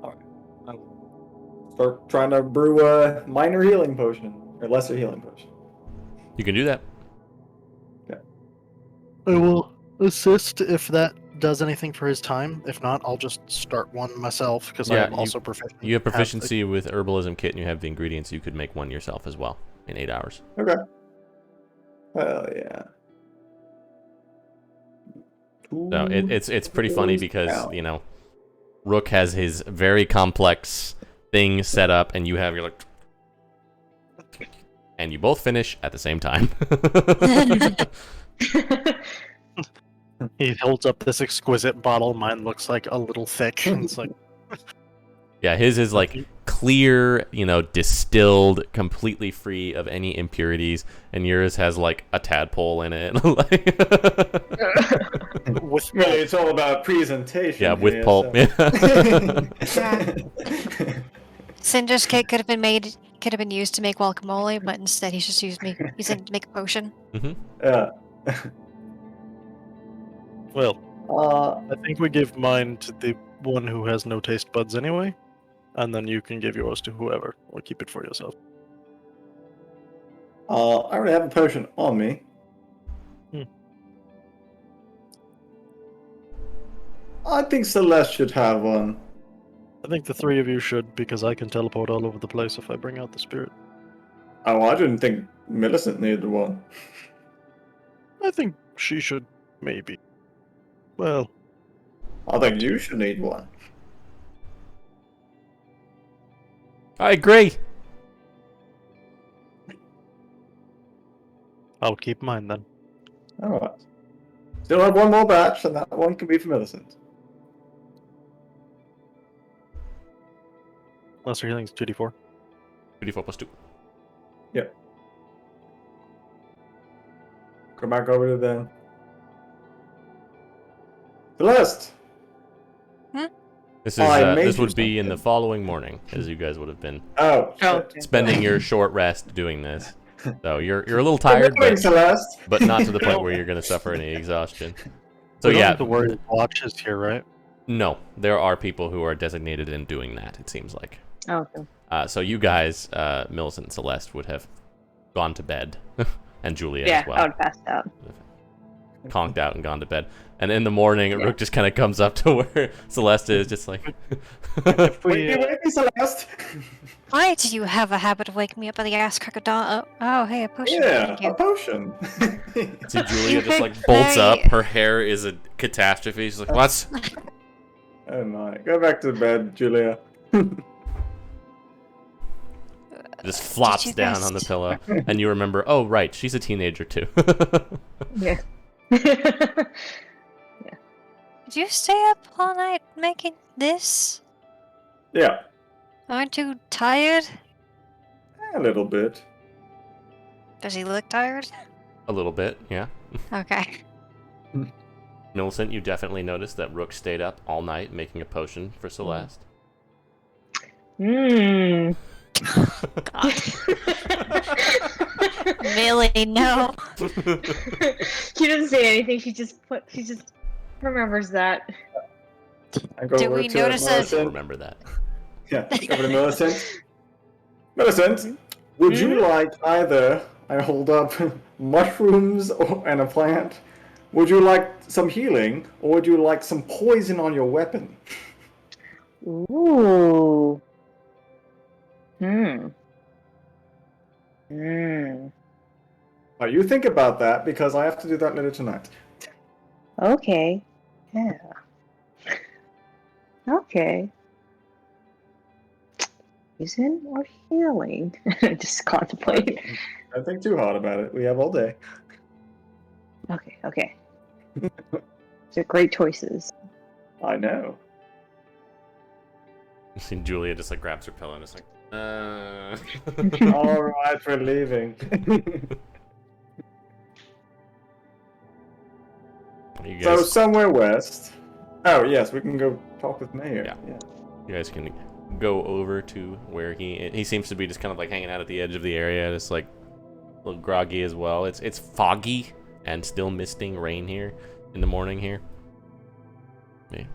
Alright. I'll start trying to brew a minor healing potion, or lesser healing potion. You can do that. I will assist if that does anything for his time. If not, I'll just start one myself because Yeah, I'm also proficient. You have proficiency with herbalism kit, and you have the ingredients. You could make one yourself as well in 8 hours. Okay. Well, yeah. So it's pretty funny because Ow. Rook has his very complex thing set up, and you're like, and you both finish at the same time. He holds up this exquisite bottle. Mine looks like a little thick. And it's like, Yeah, his is like clear, distilled, completely free of any impurities, and yours has like a tadpole in it. with Really, it's all about presentation. Yeah, with here, pulp. so- Cinder's kit could have been used to make guacamole, but instead he's just used it to make a potion. Yeah. well, I think we give mine to the one who has no taste buds anyway, and then you can give yours to whoever, or keep it for yourself. I already have a potion on me. I think Celeste should have one. I think the three of you should, because I can teleport all over the place if I bring out the spirit. Oh, I didn't think Millicent needed one. I think she should, maybe. Well, I think you should need one. I agree. I'll keep mine then. Alright. Still have one more batch, and that one can be for Millicent. Lesser healing's 2d4. 2d4 plus 2. Yep. Go back over to them. Celeste! Hmm? This I made this you would be in the something. following morning, as you guys would have been Oh, Oh, shit. okay. spending your short rest doing this. So you're a little Good tired, morning, Celeste. but not to the point where you're gonna suffer any exhaustion. So we don't yeah, need to worry. Watches here, right? no, there are people who are designated in doing that. It seems like. Okay. So you guys, Millicent and Celeste, would have gone to bed, and Julia Yeah, as well. I would pass out. Conked out and gone to bed. And in the morning, Rook just kind of comes up to where Celeste is, just like. If Wake we, me, wake me, Celeste. Why do you have a habit of waking me up at the ass crack of dawn? Oh, hey, a potion. Yeah, Thank a you. potion. See Julia You just like picked bolts very- up. Her hair is a catastrophe. She's like, "What?" Oh my! Go back to bed, Julia. Just flops you down guys- on the pillow, and you remember, oh right, she's a teenager too. Yeah. Did you stay up all night making this? Yeah, Aren't you tired? a little bit. Does he look tired? A little bit, yeah. Okay. Millicent, you definitely noticed that Rook stayed up all night making a potion for Celeste. Mmm. Millie, no. She doesn't say anything. She just remembers that. I go Do over we to notice I don't Millicent. remember that. Yeah, over to Millicent. Millicent, would you like either I hold up mushrooms and a plant? Would you like some healing, or would you like some poison on your weapon? Ooh. Hmm. Hmm. Now you think about that because I have to do that later tonight. Okay. Yeah. Okay. Poison or healing? Just contemplate. Don't think too hard about it. We have all day. Okay. Okay. They're great choices. I know. You see Julia just like grabs her pillow and is like, All right, we're leaving. You So guys, somewhere west. Oh yes, we can go talk with Mayor. Yeah. you guys can go over to where he seems to be just kind of like hanging out at the edge of the area, just like a little groggy as well. It's foggy and still misting rain here in the morning here. Let me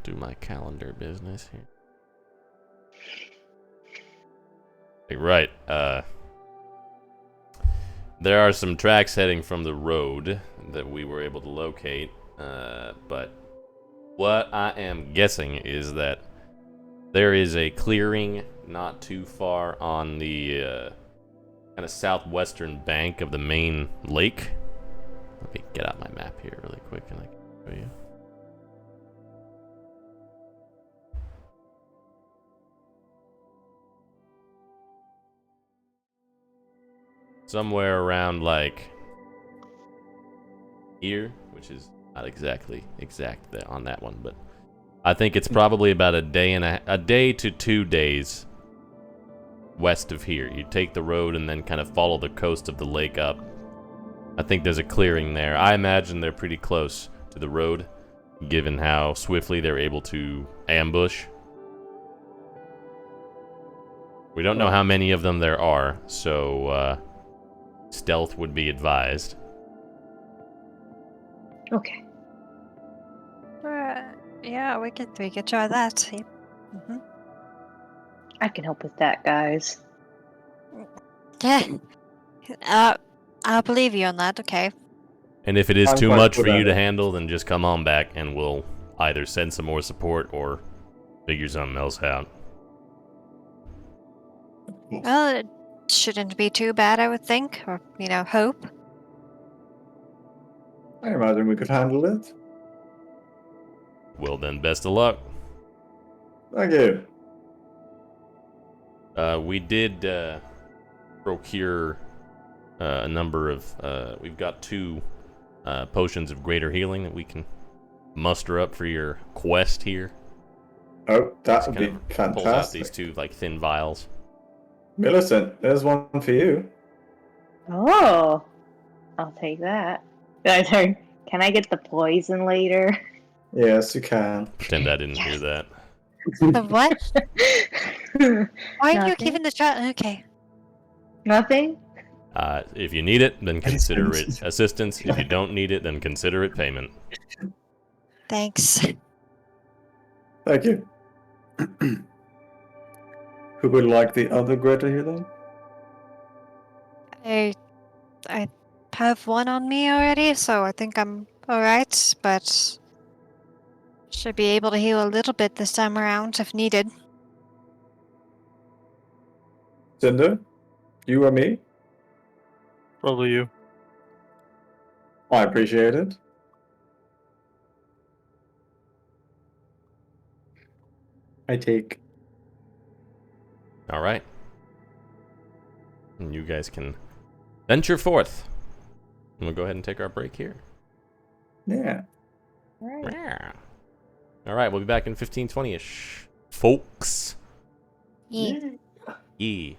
do my calendar business here. Right. There are some tracks heading from the road that we were able to locate, but what I am guessing is that there is a clearing not too far on the kind of southwestern bank of the main lake. Let me get out my map here really quick and I can show you. Somewhere around like here, which is not exactly exact there on that one, but I think it's probably about a day to 2 days west of here. You take the road and then kind of follow the coast of the lake up. I think there's a clearing there. I imagine they're pretty close to the road, given how swiftly they're able to ambush. We don't know how many of them there are, so stealth would be advised. Okay. Yeah, we could try that. Yep. Mm-hmm. I can help with that, guys. Yeah. I'll believe you on that. Okay. And if it is I'm too quite much good for you at to it. handle, then just come on back and we'll either send some more support or figure something else out. Well, it shouldn't be too bad, I would think, or hope. I imagine we could handle it. Well then, best of luck. Thank you. We did procure a number of... we've got 2 potions of greater healing that we can muster up for your quest here. Oh, that Just would kind be of pulls out these fantastic. 2 like thin vials. Millicent, there's one for you. Oh, I'll take that. Can I get the poison later? Yes, you can. Pretend I didn't hear that. The what? Why are you Nothing. keeping the chat? Okay. Nothing? If you need it, then consider it assistance. If you don't need it, then consider it payment. Thanks. Thank you. Who would like the other Greta here then? I have one on me already, so I think I'm alright, but should be able to heal a little bit this time around if needed. Cinder? You or me? Probably you. I appreciate it. I take. All right. And you guys can venture forth. And we'll go ahead and take our break here. Yeah. Right. Yeah. All right, we'll be back in 15:20ish, folks. Yeah. Yeah.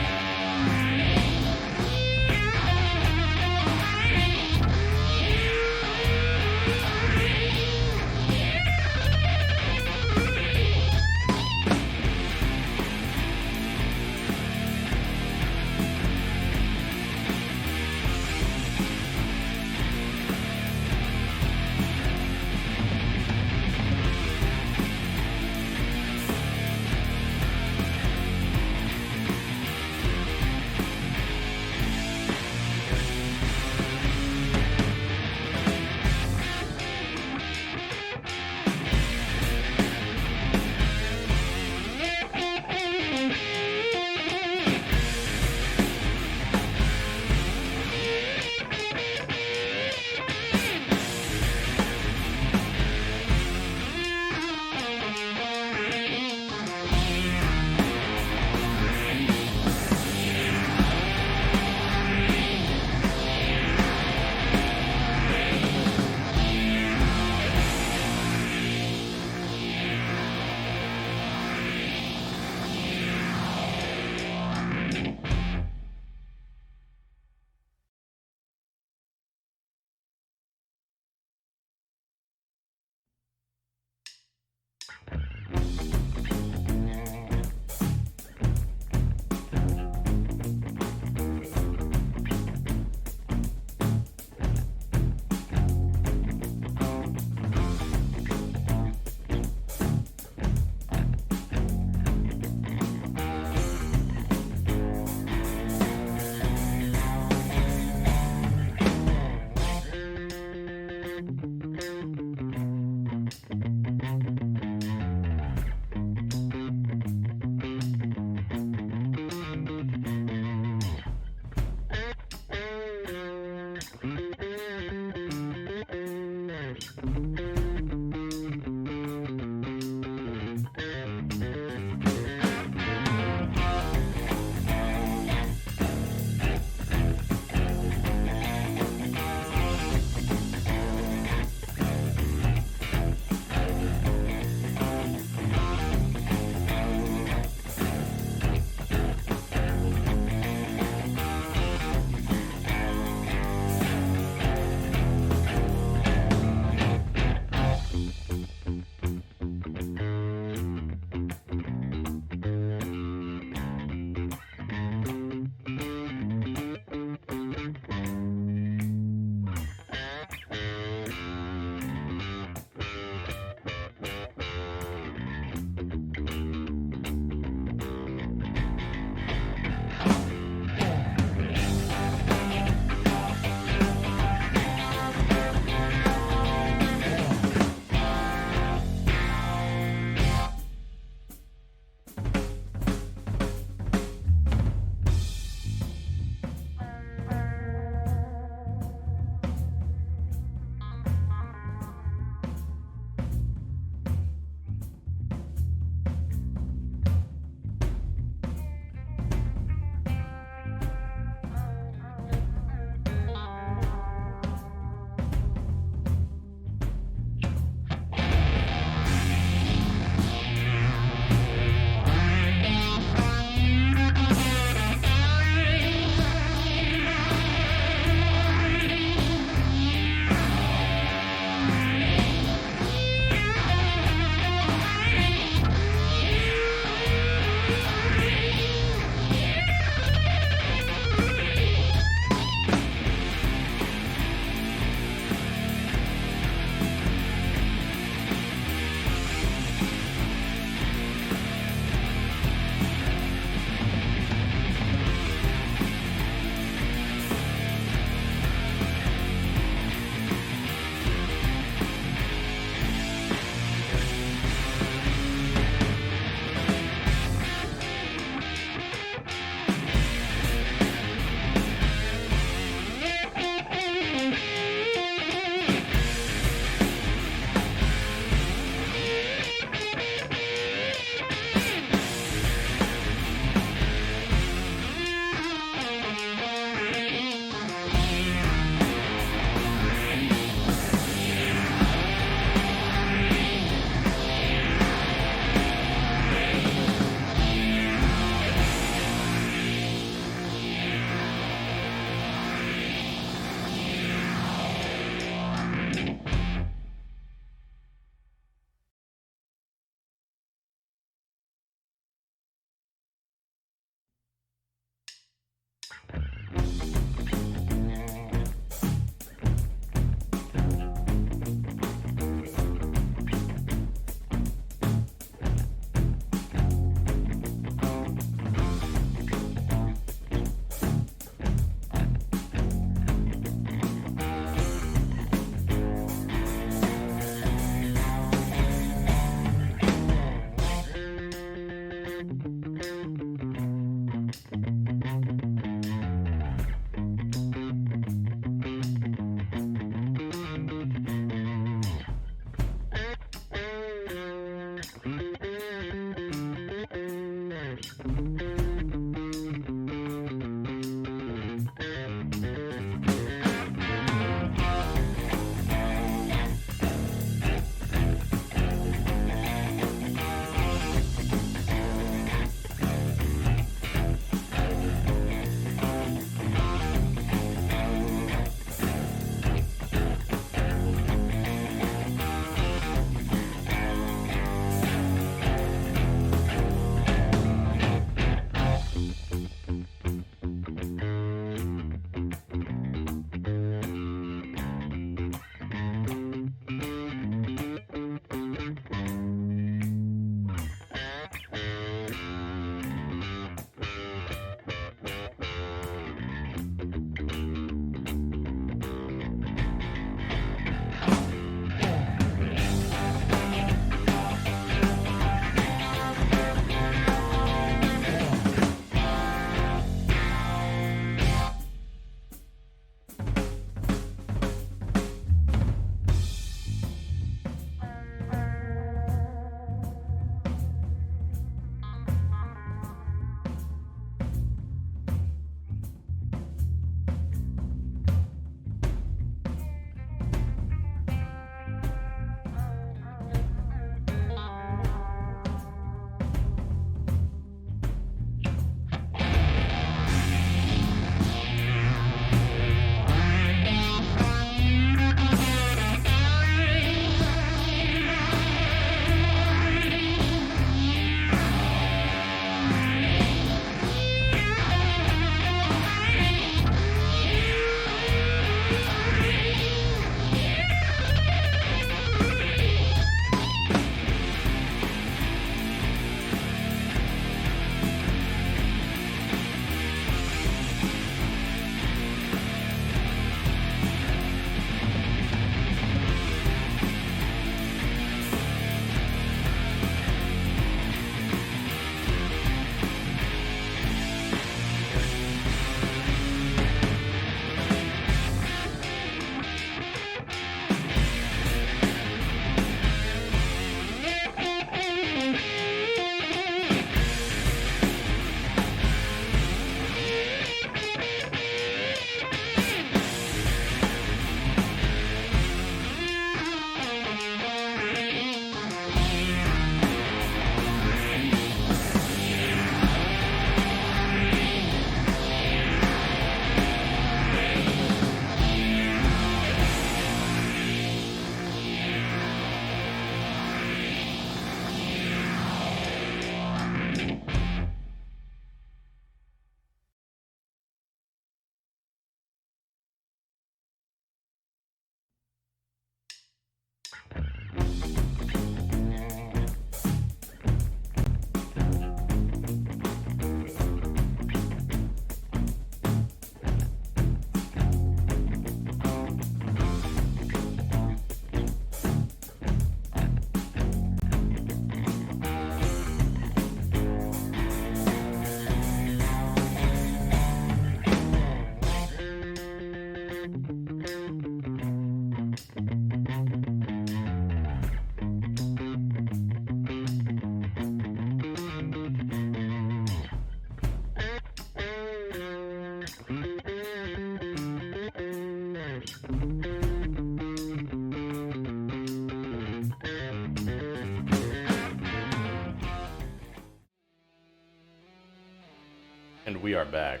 And we are back,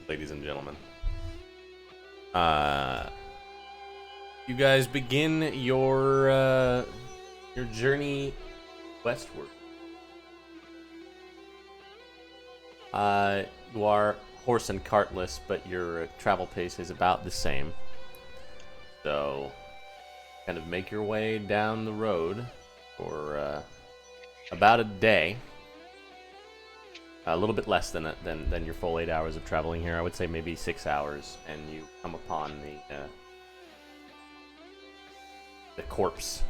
ladies and gentlemen. You guys begin your journey westward. You are horse and cartless, but your travel pace is about the same. So, kind of make your way down the road for about a day. A little bit less than your full 8 hours of traveling here. I would say maybe 6 hours, and you come upon the corpse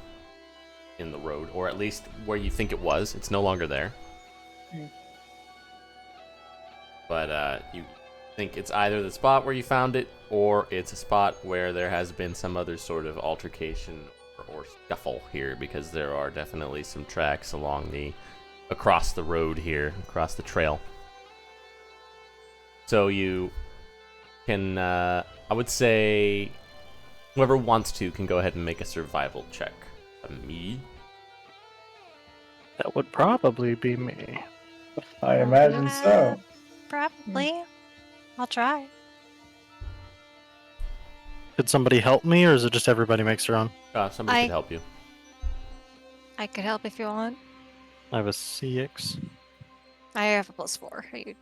in the road, or at least where you think it was. It's no longer there. But you think it's either the spot where you found it, or it's a spot where there has been some other sort of altercation or scuffle here, because there are definitely some tracks across the road here, across the trail. So you can, I would say, whoever wants to can go ahead and make a survival check. Me? That would probably be me. I imagine so. Probably. I'll try. Could somebody help me, or is it just everybody makes their own? Somebody could help you. I could help if you want. I have a CX. I have a +4.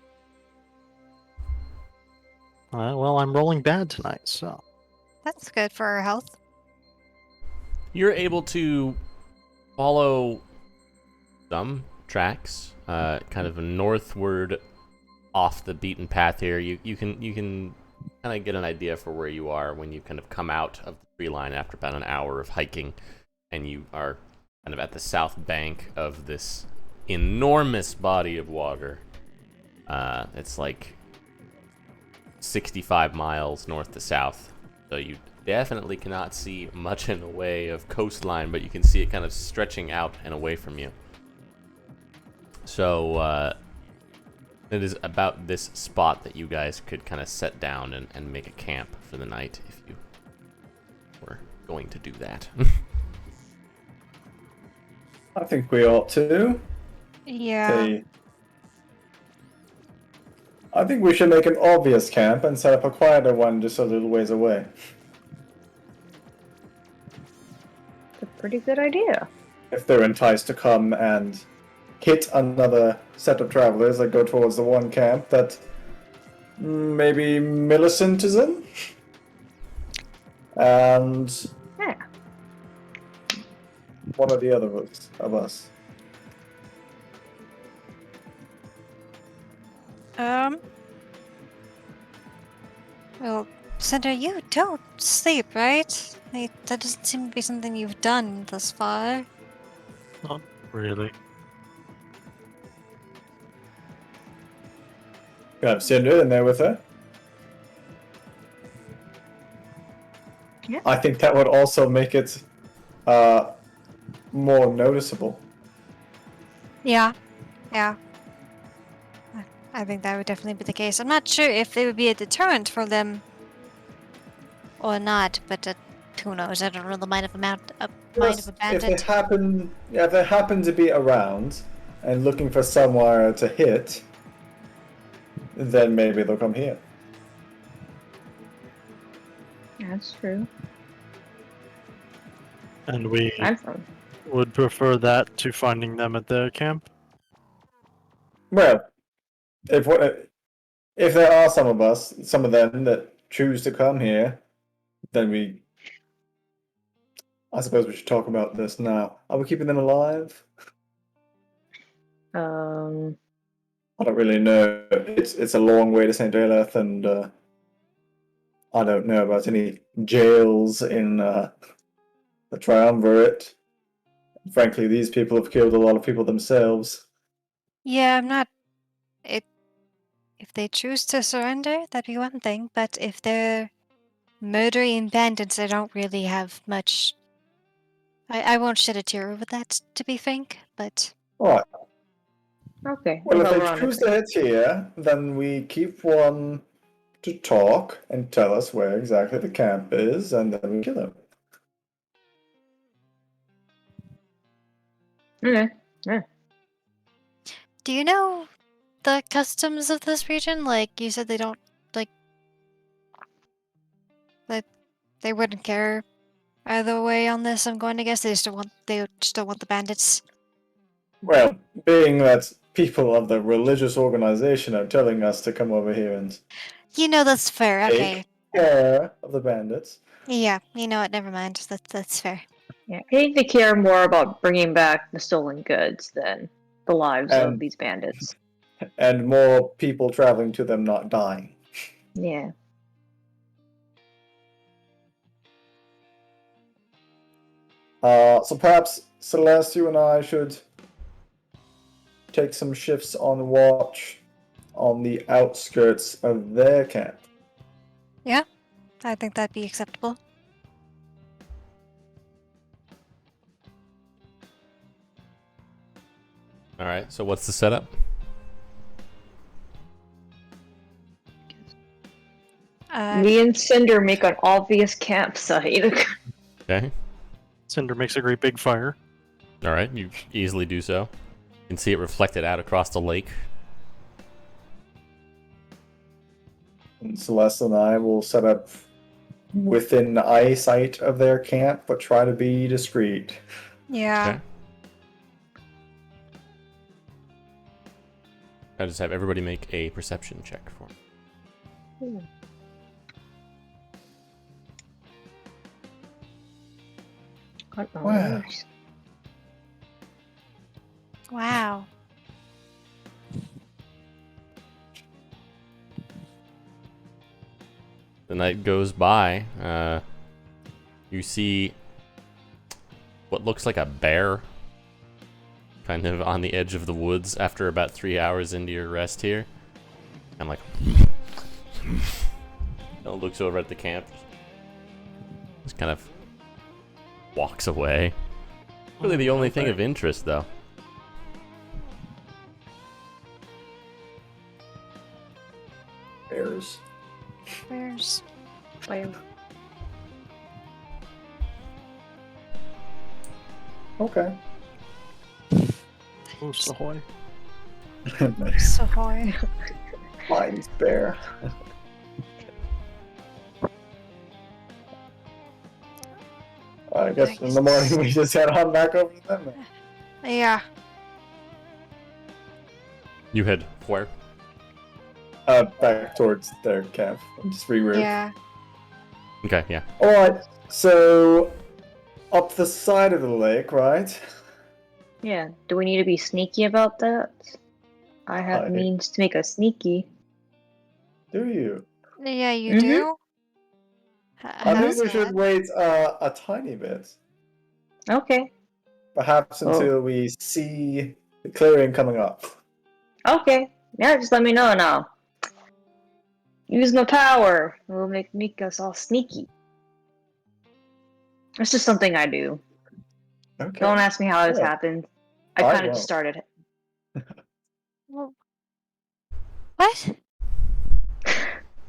Well, I'm rolling bad tonight, so. That's good for our health. You're able to follow some tracks, kind of northward off the beaten path here. You can kind of get an idea for where you are when you kind of come out of the tree line after about an hour of hiking, and you are kind of at the south bank of this enormous body of water. It's like 65 miles north to south, so you definitely cannot see much in the way of coastline, but you can see it kind of stretching out and away from you. So it is about this spot that you guys could kind of set down and make a camp for the night if you were going to do that. I think we ought to. Yeah. I think we should make an obvious camp and set up a quieter one just a little ways away. It's a pretty good idea. If they're enticed to come and hit another set of travelers that go towards the one camp that maybe Millicent is in. And Yeah. one of the other of us. Well, Cinder, you don't sleep, right? That doesn't seem to be something you've done thus far. Not really. You have Cinder in there with her. Yeah. I think that would also make it more noticeable. Yeah. I think that would definitely be the case. I'm not sure if it would be a deterrent for them or not, but who knows? I don't really mind if If abandoned. they happen to be around and looking for somewhere to hit, then maybe they'll come here. That's true. And we I'm fine. would prefer that to finding them at their camp. Well, if there are some of them that choose to come here, then I suppose we should talk about this now. Are we keeping them alive? I don't really know. It's a long way to St. Aeleth, and I don't know about any jails in the Triumvirate. Frankly, these people have killed a lot of people themselves. Yeah, I'm not. If they choose to surrender, that'd be one thing. But if they're murdering bandits, I don't really have much. I won't shed a tear over that, to be frank. But Alright. Okay. Well, if we're they on choose it. to hit here, then we keep one to talk and tell us where exactly the camp is, and then we kill him. Okay. Yeah. do you know the customs of this region? Like, you said they don't, like, that they wouldn't care either way on this, I'm going to guess. They just don't want the bandits. Well, being that people of the religious organization are telling us to come over here and You know, that's fair. Okay. take care of the bandits. Yeah, you know what? Never mind. That's fair. Yeah, I think they care more about bringing back the stolen goods than the lives of And- these bandits. And more people traveling to them not dying. Yeah. So perhaps Celeste, you and I should take some shifts on watch on the outskirts of their camp. I think that'd be acceptable. All right. So what's the setup? Me and Cinder make an obvious campsite. Okay. Cinder makes a great big fire. All right. You easily do so. You can see it reflected out across the lake. And Celeste and I will set up within eyesight of their camp, but try to be discreet. Yeah. Okay. I just have everybody make a perception check for me. Wow. Wow. The night goes by. You see what looks like a bear kind of on the edge of the woods after about 3 hours into your rest here. I'm like, looks over at the camp. Just kind of walks away. Really the only thing of interest, though. Bears. Where's... Okay. Oh, Sahoy. Sahoy? Mine's bear. I guess in the morning we just head on back over to them. Yeah. You head where? Back towards their camp. And just reroute. Yeah. Okay, yeah. Alright, so up the side of the lake, right? Yeah. Do we need to be sneaky about that? I have I- means to make us sneaky. Do you? Yeah, you Mhm. do? I think How's we should that? wait a tiny bit. Okay. Perhaps until we see the clearing coming up. Okay. Yeah, just let me know now. Use my power. It will make us all sneaky. It's just something I do. Okay. Don't ask me how this Sure. happened. I I kind of won't. just started. Well, what?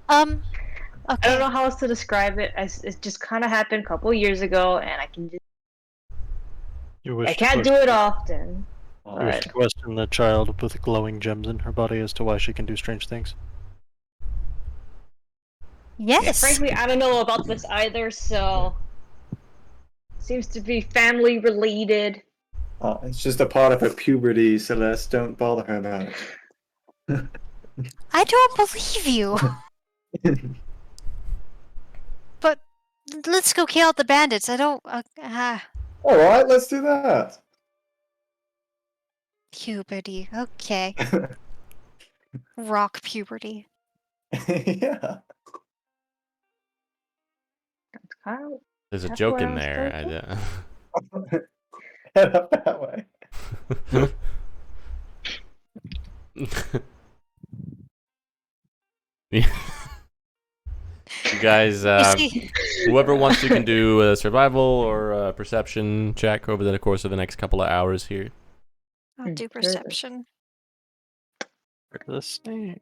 I Okay. don't know how else to describe it. It just kind of happened a couple years ago, and I can just You wish I to can't do question- it often. You wish But to question the child with glowing gems in her body as to why she can do strange things. Yes. frankly, I don't know about this either. So seems to be family related. It's just a part of her puberty, Celeste. Don't bother her about it. I don't believe you. But let's go kill the bandits. I don't. Alright, let's do that. Puberty. Okay. Rock puberty. Yeah. Kind of There's a That's joke where in I was there. Head up that way. You guys, You see, whoever wants to can do a survival or a perception check over the course of the next couple of hours here. I'll do Sure. perception. The snake.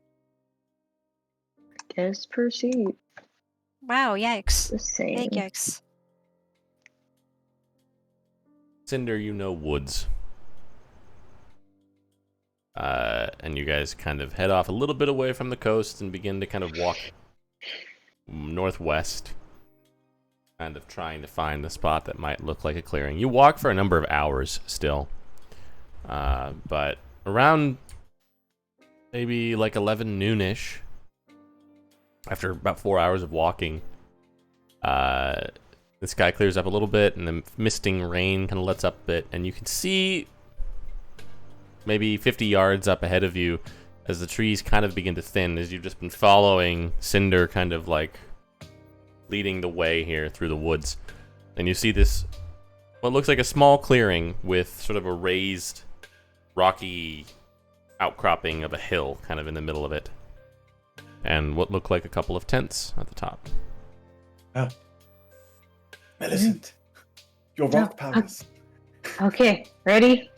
is perceived Wow, yikes. the same. Big yikes. Cinder, you know woods. And and you guys kind of head off a little bit away from the coast and begin to kind of walk northwest, kind of trying to find the spot that might look like a clearing. You walk for a number of hours still, but around maybe like 11 noonish, after about 4 hours of walking, the sky clears up a little bit, and the misting rain kind of lets up a bit, and you can see maybe 50 yards up ahead of you as the trees kind of begin to thin, as you've just been following Cinder kind of like leading the way here through the woods. And you see this, what looks like a small clearing with sort of a raised, rocky outcropping of a hill kind of in the middle of it, and what look like a couple of tents at the top. Oh. Millicent, your rock powers. Okay, ready?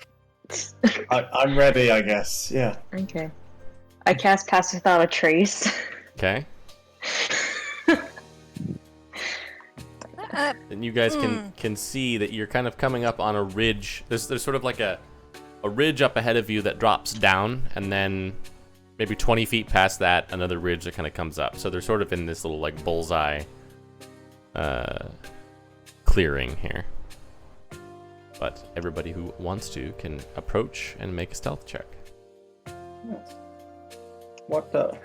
I'm ready, I guess. Yeah. Okay. I cast Pass Without a Trace. Okay. And you guys can see that you're kind of coming up on a ridge. There's sort of like a ridge up ahead of you that drops down, and then maybe 20 feet past that, another ridge that kind of comes up. So they're sort of in this little like bullseye clearing here. But everybody who wants to can approach and make a stealth check. What the?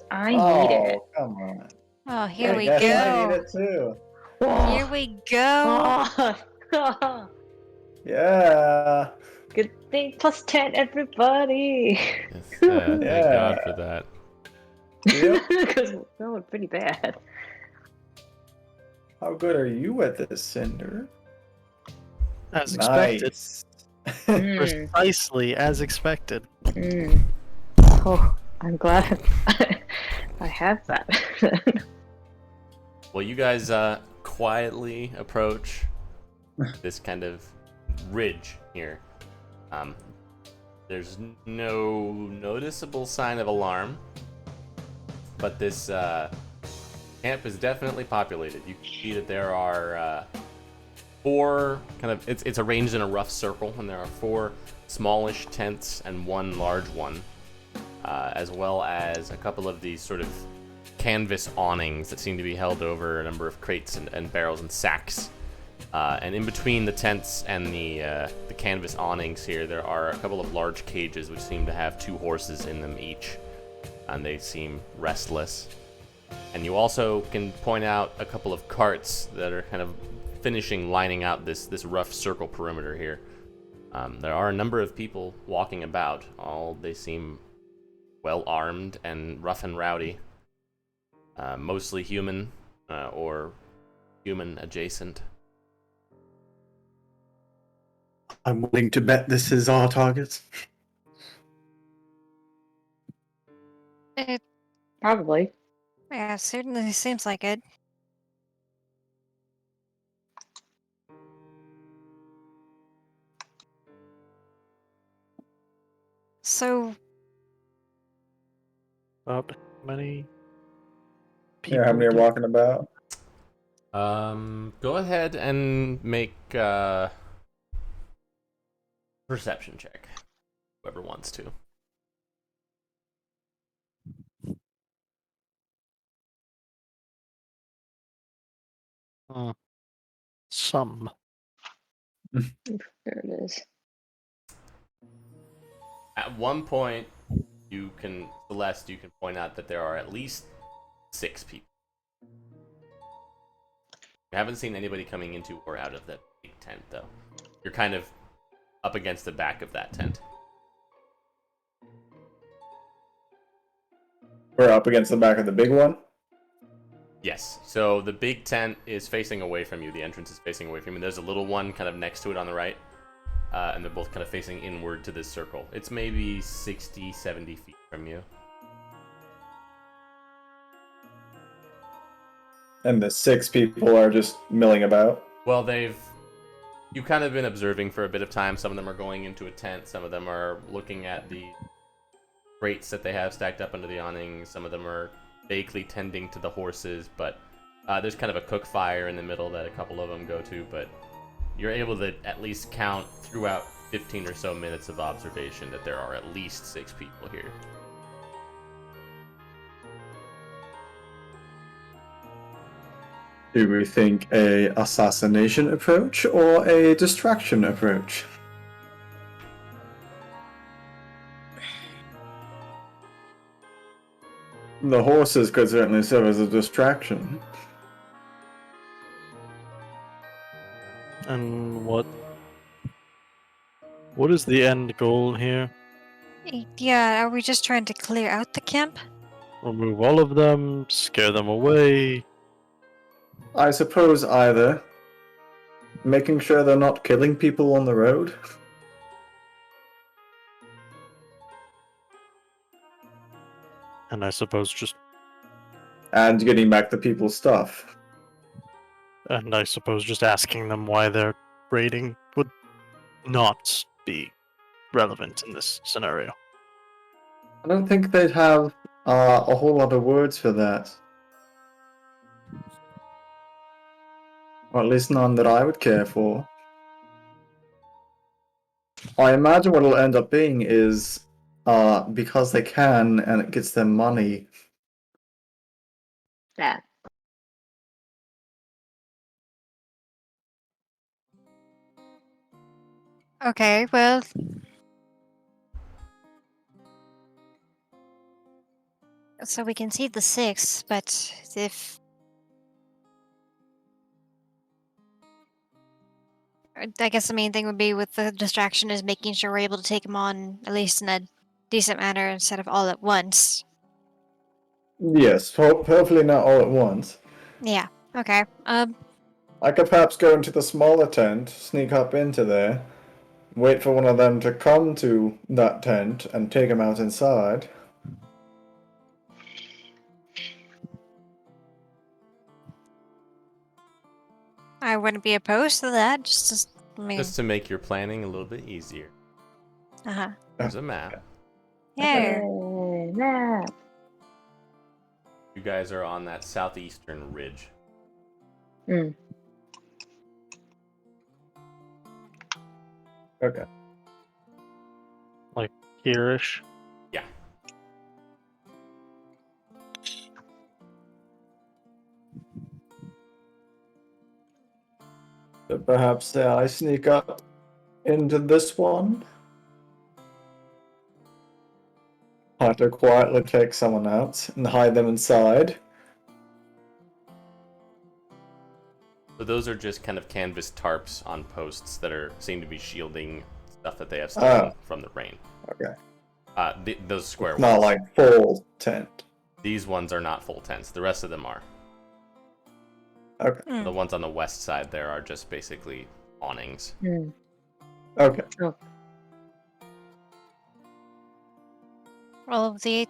I need it. Oh, come on. Oh, here I we guess I go. need it too. Here we go. Yeah. Good thing plus 10, everybody. Yes, thank God for that. Yep. Because that was pretty bad. How good are you at this, Cinder? As expected. Nice. Precisely as expected. Oh, I'm glad I have that. Well, you guys quietly approach this kind of ridge here. There's no noticeable sign of alarm, but this camp is definitely populated. You can see that there are four kind of, it's arranged in a rough circle, and there are four smallish tents and one large one, as well as a couple of these sort of canvas awnings that seem to be held over a number of crates and barrels and sacks. And in between the tents and the canvas awnings here, there are a couple of large cages which seem to have two horses in them each, and they seem restless. And you also can point out a couple of carts that are kind of finishing lining out this rough circle perimeter here. There are a number of people walking about. All they seem well armed and rough and rowdy. Mostly human or human adjacent. I'm willing to bet this is our target. It Probably. certainly seems like it. So, About how many Yeah, how many are do- walking about? Go ahead and make a perception check. Whoever wants to. Some. There it is. At one point, Celeste, you can point out that there are at least 6 people. You haven't seen anybody coming into or out of that big tent, though. You're kind of up against the back of that tent. We're up against the back of the big one. Yes, so the big tent is facing away from you. The entrance is facing away from you. There's a little one kind of next to it on the right. And they're both kind of facing inward to this circle. It's maybe 60, 70 feet from you. And the 6 people are just milling about. Well, you've kind of been observing for a bit of time. Some of them are going into a tent. Some of them are looking at the crates that they have stacked up under the awning. Some of them are vaguely tending to the horses, but there's kind of a cook fire in the middle that a couple of them go to, but you're able to at least count throughout 15 or so minutes of observation that there are at least 6 people here. Do we think a assassination approach or a distraction approach? The horses could certainly serve as a distraction. And what is the end goal here? Yeah, are we just trying to clear out the camp? Remove all of them, scare them away. I suppose either. Making sure they're not killing people on the road. And I suppose just And getting back the people's stuff. asking them why they're raiding would not be relevant in this scenario. I don't think they'd have a whole lot of words for that. Or at least none that I would care for. I imagine what it'll end up being is because they can and it gets them money. That. Okay, well. So we can see the 6, but if. I guess the main thing would be with the distraction is making sure we're able to take them on at least in a decent manner instead of all at once. Yes, hopefully not all at once. Yeah, okay. I could perhaps go into the smaller tent, sneak up into there, wait for one of them to come to that tent and take them out inside. I wouldn't be opposed to that, just Just to make your planning a little bit easier. Uh-huh. There's a map. Yeah. Yay, map. You guys are on that southeastern ridge. Mm. Okay. Like here-ish. Yeah. So perhaps I sneak up into this one. I have to quietly take someone out and hide them inside. So those are just kind of canvas tarps on posts that seem to be shielding stuff that they have stolen from the rain. Okay. Those square ones. Not like full tent. These ones are not full tents. The rest of them are. Okay. Mm. The ones on the west side there are just basically awnings. Mm. Okay. Oh. Well, the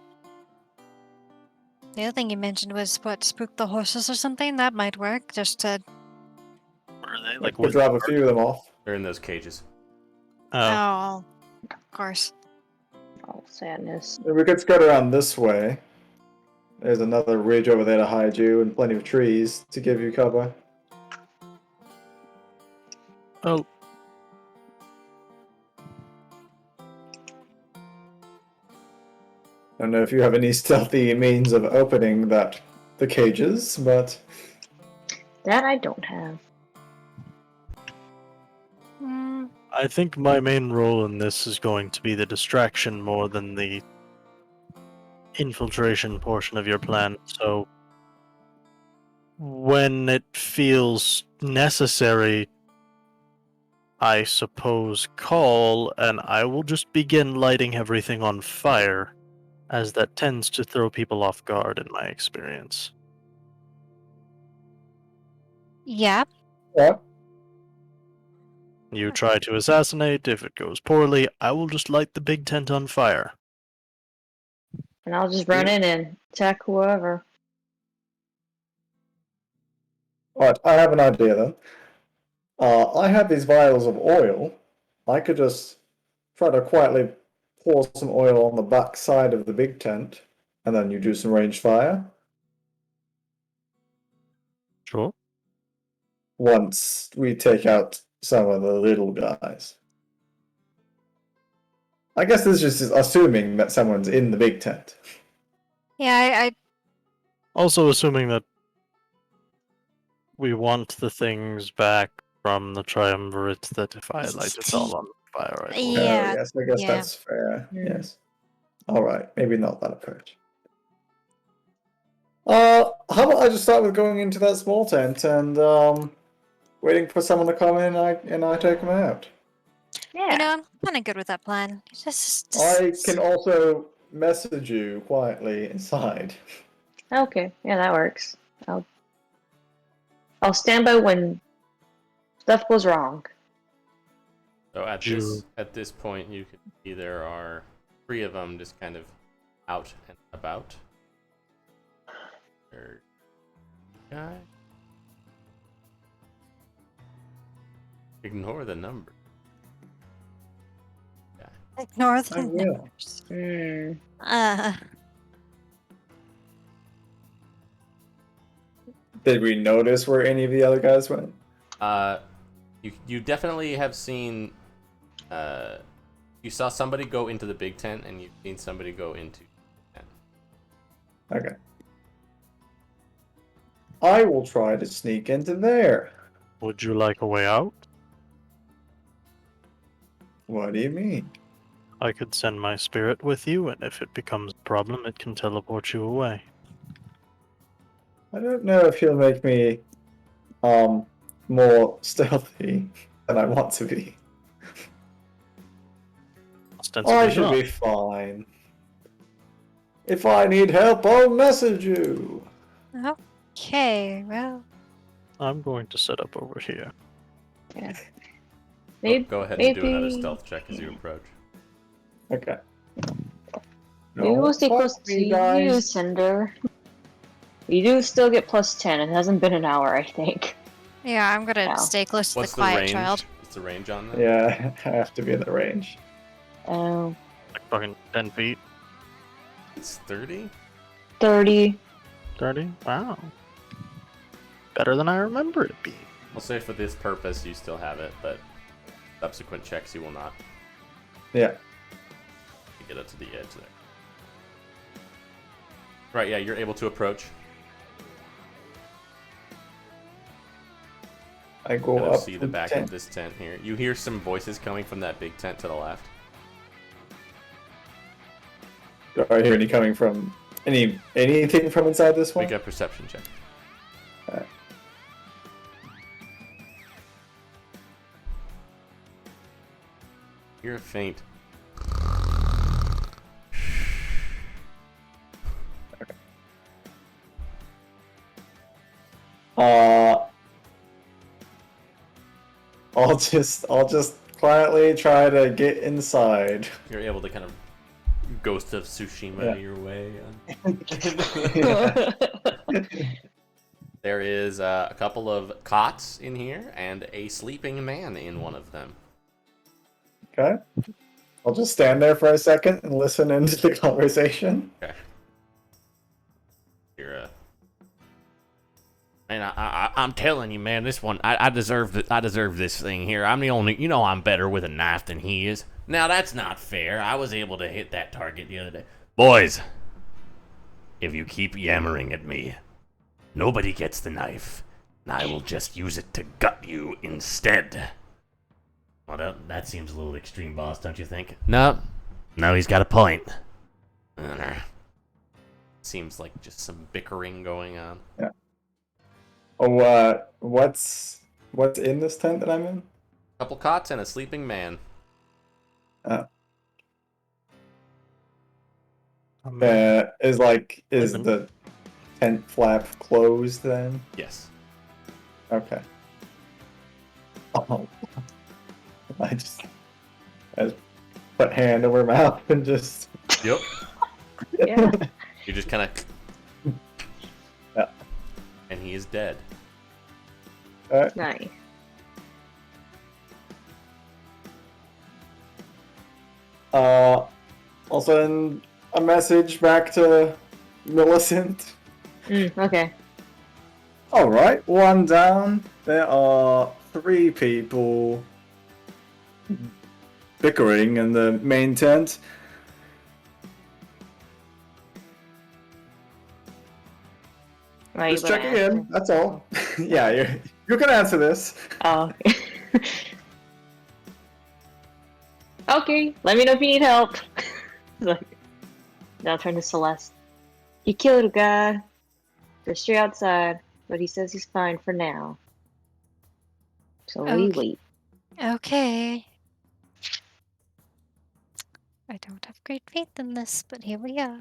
other thing you mentioned was what, spook the horses or something? That might work, just to... What are they? Like Like we'll drop a few of them off. They're in those cages. Oh, of course. Oh, sadness. We could skirt around this way. There's another ridge over there to hide you and plenty of trees to give you cover. Oh, I don't know if you have any stealthy means of opening the cages, but That I don't have. Mm, I think my main role in this is going to be the distraction more than the infiltration portion of your plan. So when it feels necessary, I suppose call, and I will just begin lighting everything on fire, as that tends to throw people off guard in my experience. yeah. yeah. You try to assassinate, if it goes poorly, I will just light the big tent on fire. And I'll just run in and attack whoever. Alright, I have an idea then. I have these vials of oil. I could just try to quietly pour some oil on the back side of the big tent, and then you do some ranged fire. Sure. Once we take out some of the little guys. I guess this is just assuming that someone's in the big tent. Yeah, I Also assuming that we want the things back from the Triumvirate that if I light it all on fire, I will. Yeah, Yes, I guess yeah. that's fair. Hmm. Yes. All right, maybe not that approach. How about I just start with going into that small tent and waiting for someone to come in and I take them out. Yeah. You know, I'm kind of good with that plan. I can also message you quietly inside. Okay. Yeah, that works. I'll stand by when stuff goes wrong. So at this point, you can see there are 3 of them just kind of out and about. Third guy. Ignore the number. Ignore the I will. numbers. Hmm. Did we notice where any of the other guys went? You definitely have seen. You saw somebody go into the big tent, and you've seen somebody go into the tent. Okay. I will try to sneak into there. Would you like a way out? What do you mean? I could send my spirit with you, and if it becomes a problem, it can teleport you away. I don't know if he'll make me more stealthy than I want to be. Ostensibly I should not. be fine. If I need help, I'll message you. Okay, well, I'm going to set up over here. Yeah. Go ahead and do another maybe- stealth check as you approach. Okay. Maybe we'll stay Don't close fuck to me, you, guys. Cinder. You do still get +10. It hasn't been an hour, I think. yeah, I'm gonna Wow. stay close to What's the the quiet range? child. What's the range on that? Yeah, I have to be in the range. Oh, Like fucking 10 feet? It's 30. 30. 30? Wow. Better than I remember it being. I'll say for this purpose, you still have it, but subsequent checks you will not. Yeah. You get up to the edge there. Right, yeah, you're able to approach. I go Kind of up see to the back tent. of this tent here. You hear some voices coming from that big tent to the left. Do I hear any coming from anything from inside this one? Make a perception check. Alright. You're a faint. I'll just quietly try to get inside. You're able to kind of Ghost of Tsushima Yeah. your way. Yeah. There is a couple of cots in here and a sleeping man in one of them. Okay. I'll just stand there for a second and listen into the conversation. Okay. You're Man, I'm telling you, man, this one, I deserve this thing here. I'm the only, I'm better with a knife than he is. Now, that's not fair. I was able to hit that target the other day. Boys, if you keep yammering at me, nobody gets the knife, and I will just use it to gut you instead. Well, that seems a little extreme, boss, don't you think? No, he's got a point. Seems like just some bickering going on. Yeah. Oh, what's in this tent that I'm in? Couple cots and a sleeping man. Is Sleeping. the tent flap closed then? Yes. Okay. Oh. I just put hand over mouth and just. Yep. Yeah. You just kind of. Yeah. And he is dead. Nice. I'll send a message back to Millicent. Okay. Alright, one down. There are 3 people. bickering in the main tent. Right, Just but I checking asked in, him. that's all. Yeah, you can answer this. Oh. Okay, let me know if you need help. Like, then I'll turn to Celeste. He killed a guy. They're straight outside, but he says he's fine for now. So we Okay. wait. Okay. I don't have great faith in this, but here we are.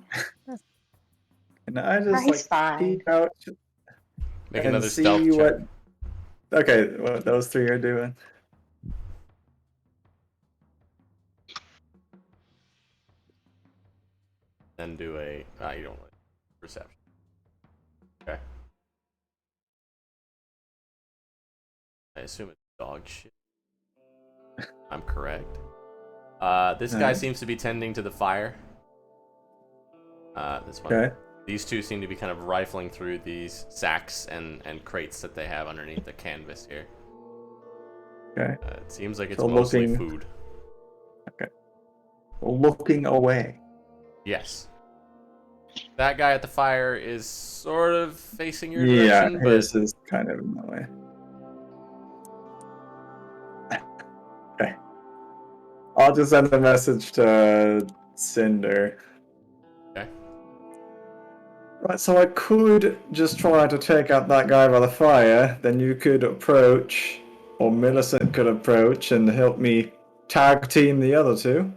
And I Oh, just he's fine. peek out Make and another see stealth check. what. Okay, what those three are doing. Then do a. You don't like perception. Okay. I assume it's dog shit. I'm correct. This guy Alright. seems to be tending to the fire. This one. Okay. These two seem to be kind of rifling through these sacks and crates that they have underneath the canvas here. Okay. It seems like it's So mostly looking- food. Looking away. Yes. That guy at the fire is sort of facing your Yeah, direction, but his is kind of in the way. Okay. I'll just send a message to Cinder. Okay. Right, so I could just try to take out that guy by the fire, then you could approach, or Millicent could approach and help me tag team the other two.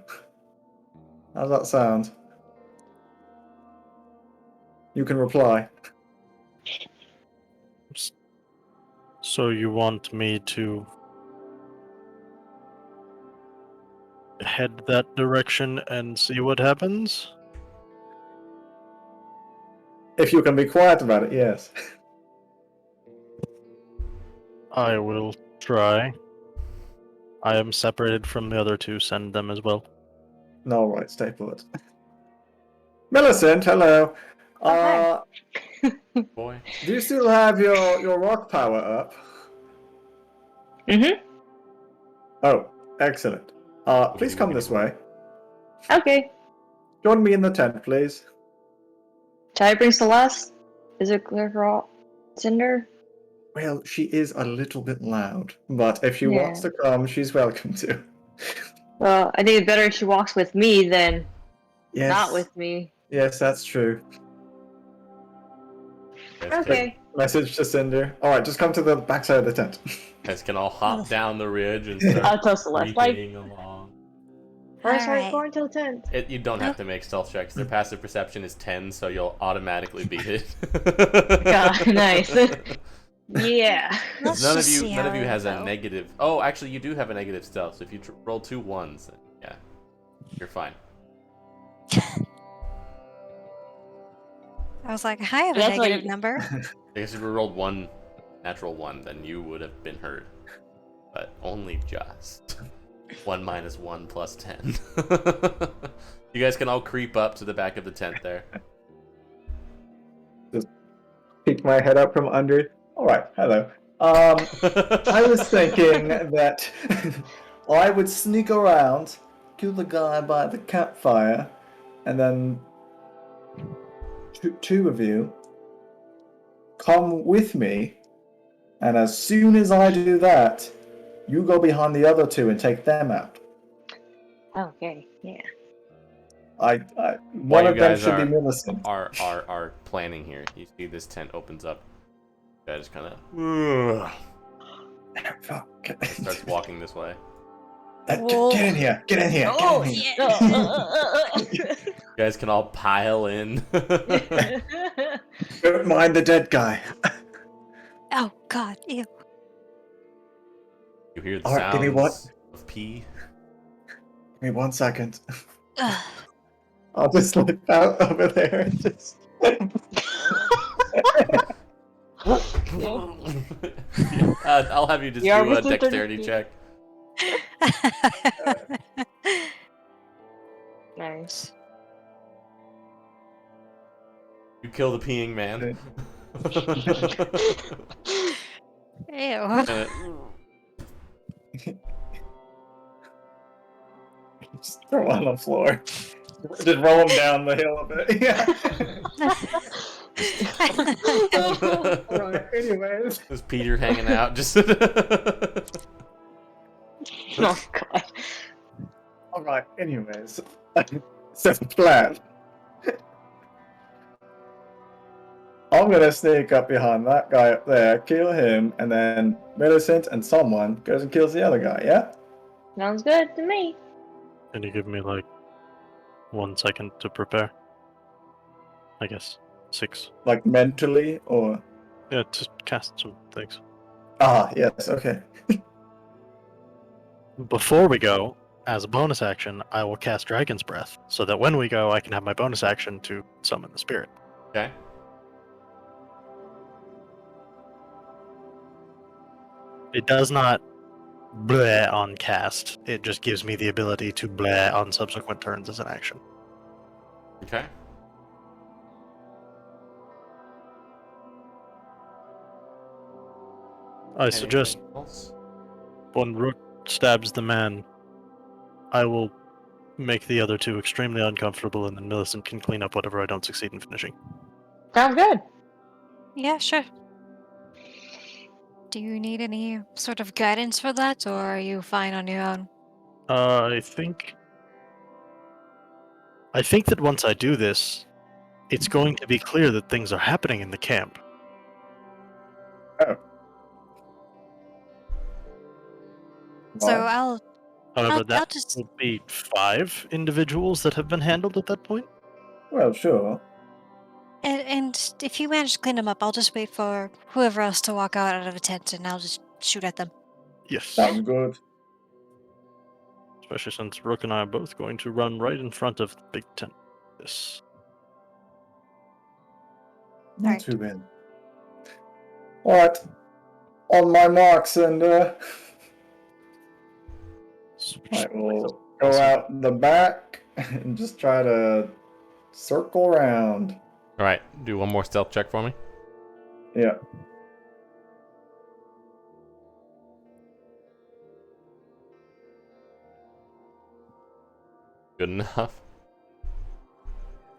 How's that sound? You can reply. So you want me to head that direction and see what happens? If you can be quiet about it, yes. I will try. I am separated from the other two. Send them as well. No, right, stay put. Millicent, hello. Oh, boy. Do you still have your rock power up? Mm-hmm. Oh, excellent. Please come this way. Okay. Join me in the tent, please. Shall I bring Celeste? Is it clear for all? Cinder? Well, she is a little bit loud, but if she wants Yeah. to come, she's welcome to. Well, I think it's better if she walks with me than Yes. not with me. Yes, that's true. Okay. Message to Cinder. Alright, just come to the backside of the tent. Guys can all hop down the ridge and I'll start tell Celeste, like, creeping along. first we're Alright. going to the tent. You don't have to make stealth checks. Their passive perception is 10, so you'll automatically beat it. God, nice. Yeah. Let's none of just you, see none how of you we has a go. negative. Oh, actually, you do have a negative stealth. So if you roll 2 1s, then yeah, you're fine. I was like, I have a That's why negative you- number. I guess if you rolled 1 natural 1, then you would have been hurt, but only just 1 minus 1 plus 10. You guys can all creep up to the back of the tent there. Peek my head up from under. Alright, hello. I was thinking that I would sneak around, kill the guy by the campfire, and then two of you come with me, and as soon as I do that, you go behind the other two and take them out. Okay, yeah. One While you of them guys should be Millicent. are planning here, you see this tent opens up. You guys kind of Fuck. starts walking this way. Get in here! Get in here! Oh, Get in here. yeah. You guys can all pile in. Don't mind the dead guy. Oh God, ew. You hear the Alright, sounds give me what? of pee. Give me 1 second. Ugh. I'll just slip out over there and just. I'll have you just You are do a within 30 dexterity feet. check. Nice. You kill the peeing man. Ew. Just throw it on the floor. Just roll him down the hill a bit. Yeah. Alright, anyways. There's Peter hanging out, just. Oh god. Alright, anyways. Set the plan. I'm gonna sneak up behind that guy up there, kill him, and then Millicent and someone goes and kills the other guy, yeah? Sounds good to me. Can you give me like 1 second to prepare? I guess 6. Like mentally, or... Yeah, to cast some things. Ah, yes, okay. Before we go, as a bonus action, I will cast Dragon's Breath, so that when we go, I can have my bonus action to summon the spirit. Okay. It does not bleh on cast. It just gives me the ability to bleh on subsequent turns as an action. Okay. I suggest Anything else? when Rook stabs the man, I will make the other two extremely uncomfortable, and then Millicent can clean up whatever I don't succeed in finishing. Sounds good. Yeah, sure. Do you need any sort of guidance for that, or are you fine on your own? I think that once I do this, it's going to be clear that things are happening in the camp. So Right. However, I'll that just will be 5 individuals that have been handled at that point. Well, sure. and if you manage to clean them up, I'll just wait for whoever else to walk out of a tent, and I'll just shoot at them. Yes. Sounds good. Especially since Rook and I are both going to run right in front of the big tent. Yes. Not Alright. too bad. Alright. On my marks, and I will go out in the back and just try to circle around. All right. Do one more stealth check for me. Yeah. Good enough.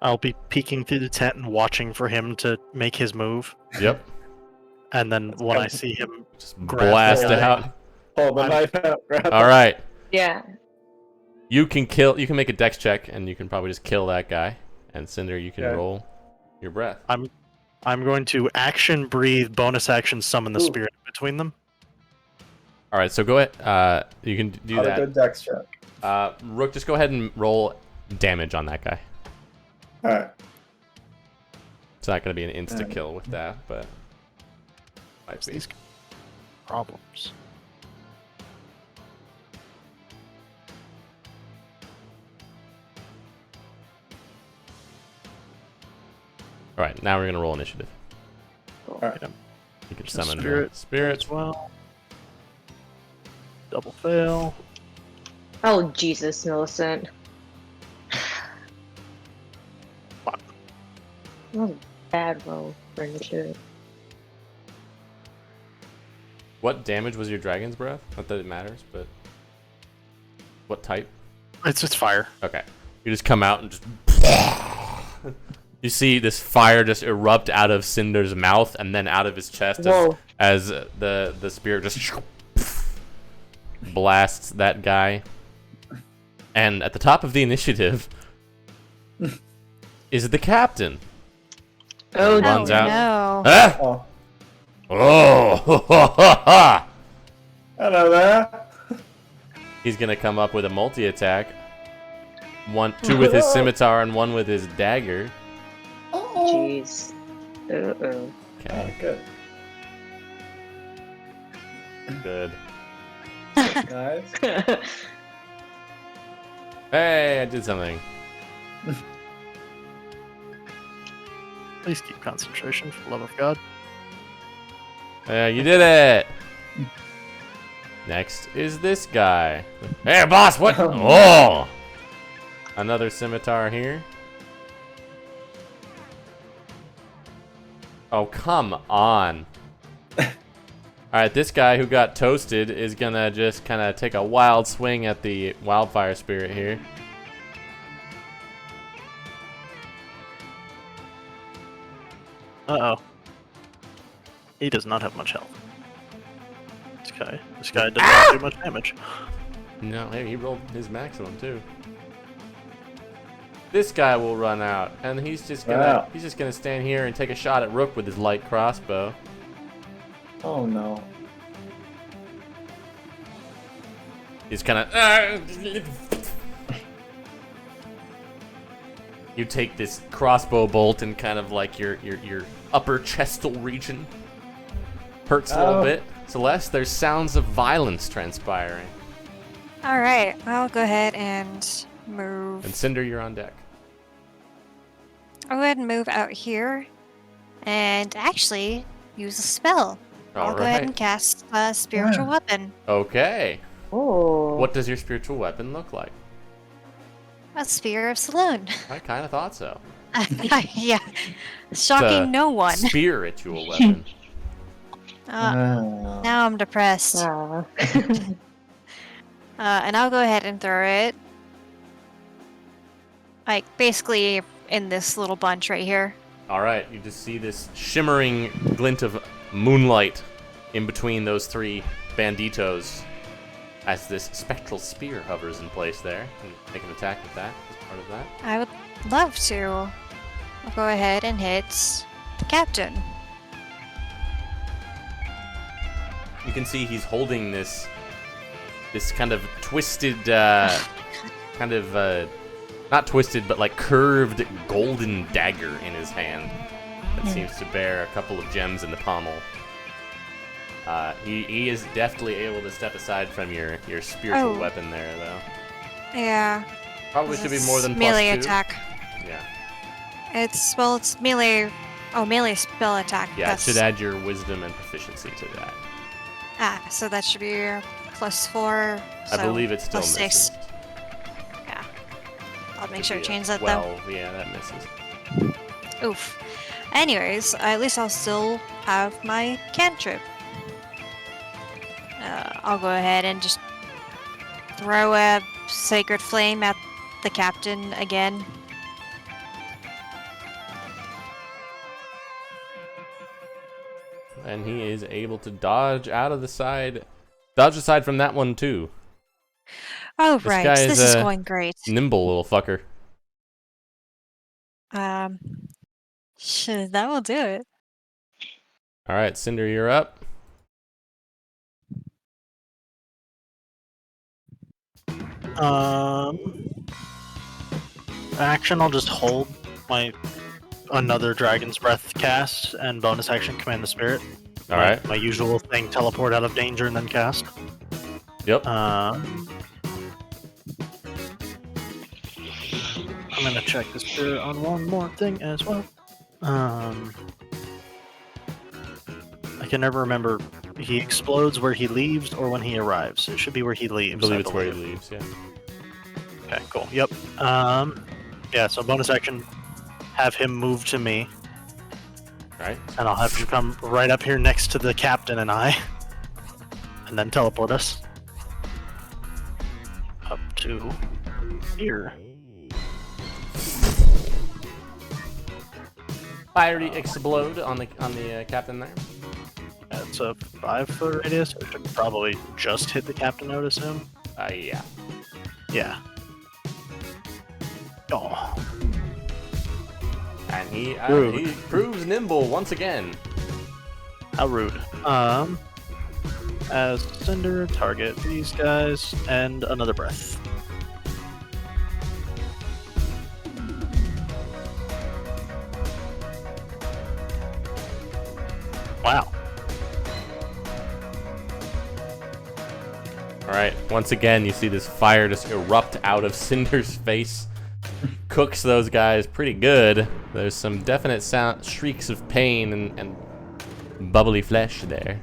I'll be peeking through the tent and watching for him to make his move. Yep. And then when I see him, Just Grab blast the guy. out. Hold the I'm- knife out. Grab All right. Yeah. You can kill. You can make a dex check, and you can probably just kill that guy. And Cinder, you can Okay. roll your breath. I'm going to action breathe, bonus action summon the Ooh. spirit between them. All right. So go ahead. You can do Not a that. good dex check. Rook, just go ahead and roll damage on that guy. Alright. It's not going to be an insta kill with that, but might be. These problems. All right. Now we're going to roll initiative. Alright. You can summon Spirit. spirits. As well. Double fail. Oh Jesus, Millicent. Fuck. That was a bad roll for initiative. What damage was your dragon's breath? Not that it matters, but what type? It's fire. Okay. You just come out and just. You see this fire just erupt out of Cinder's mouth and then out of his chest Whoa. as the spirit just blasts that guy. And at the top of the initiative is the captain. Oh Runs Oh out. no! Ah! Oh. Oh! Hello there. He's gonna come up with a multi-attack. Two with his scimitar and one with his dagger. Oh. Jeez. Uh-oh. Okay, Good. good. Nice. Hey, I did something. Please keep concentration for the love of God. Yeah, you did it! Next is this guy. Hey, boss, what? Oh! Another scimitar here. Oh, come on. Alright, this guy who got toasted is gonna just kind of take a wild swing at the wildfire spirit here. Uh-oh. He does not have much health. This guy does not do much damage. No, hey, he rolled his maximum too. This guy will run out, and he's just gonna stand here and take a shot at Rook with his light crossbow. Oh no. He's kind of. You take this crossbow bolt and kind of like your upper chestal region. Hurts a little bit. Celeste, there's sounds of violence transpiring. Alright, I'll go ahead and move. And Cinder, you're on deck. I'll go ahead and move out here and actually use a spell. I'll go ahead and cast a spiritual weapon. Okay. Oh. What does your spiritual weapon look like? A Spear of Saloon. I kind of thought so. Yeah. Shocking no one. Spiritual weapon. Now I'm depressed. Ah. And I'll go ahead and throw it. Like, basically in this little bunch right here. Alright, you just see this shimmering glint of moonlight in between those three banditos as this spectral spear hovers in place there. Can you make an attack with that as part of that? I would love to. I'll go ahead and hit the captain. You can see he's holding this kind of twisted, not twisted, but like curved golden dagger in his hand that seems to bear a couple of gems in the pommel. He is deftly able to step aside from your spiritual weapon there, though. Yeah. Probably should be more than melee +2. attack. Yeah. It's melee. Oh, melee spell attack. Yeah, it should add your wisdom and proficiency to that. So that should be +4. I believe it still +6. misses. Yeah. I'll make Should sure be to a change that 12. Yeah, that misses. though. Oof. Anyways, at least I'll still have my cantrip. I'll go ahead and just throw a sacred flame at the captain again. And he is able to dodge aside from that one too. Oh, This right. guy This is is a going great. Nimble little fucker. Sure, that will do it. All right, Cinder, you're up. Action, I'll just hold my another Dragon's Breath cast, and bonus action Command the Spirit. All right. My usual thing, teleport out of danger and then cast. Yep. I'm gonna check the spirit on one more thing as well. I can never remember. He explodes where he leaves or when he arrives. It should be where he leaves. I believe it's where he leaves, yeah. Okay, cool. Yep. Yeah, so bonus action, have him move to me. Right. And I'll have him come right up here next to the captain and I. And then teleport us. Up to here. Fiery explode on the captain there. That's a 5-foot radius. I should probably just hit the captain, I would assume. Yeah. Yeah. Oh. And he Rude. proves nimble once again. How rude. As Cinder, target these guys, and another breath. Wow. Alright, once again, you see this fire just erupt out of Cinder's face. Cooks those guys pretty good. There's some definite shrieks of pain and bubbly flesh there.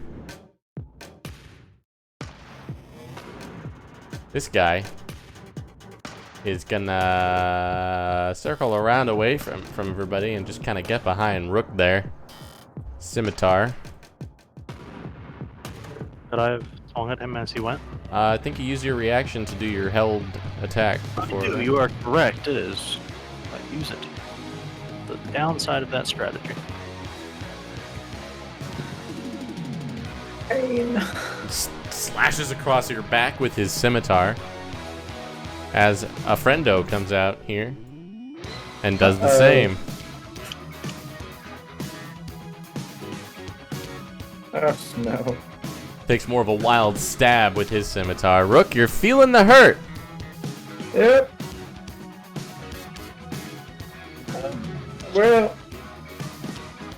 This guy is gonna circle around away from everybody and just kind of get behind Rook there. Scimitar. Could I have swung at him as he went? I think you use your reaction to do your held attack before. that. You are correct. It is. I use it. The downside of that strategy. Pain. Slashes across your back with his scimitar as a friendo comes out here and does the Uh-oh. same. Oh no. Takes more of a wild stab with his scimitar. Rook, you're feeling the hurt. Yep. Well,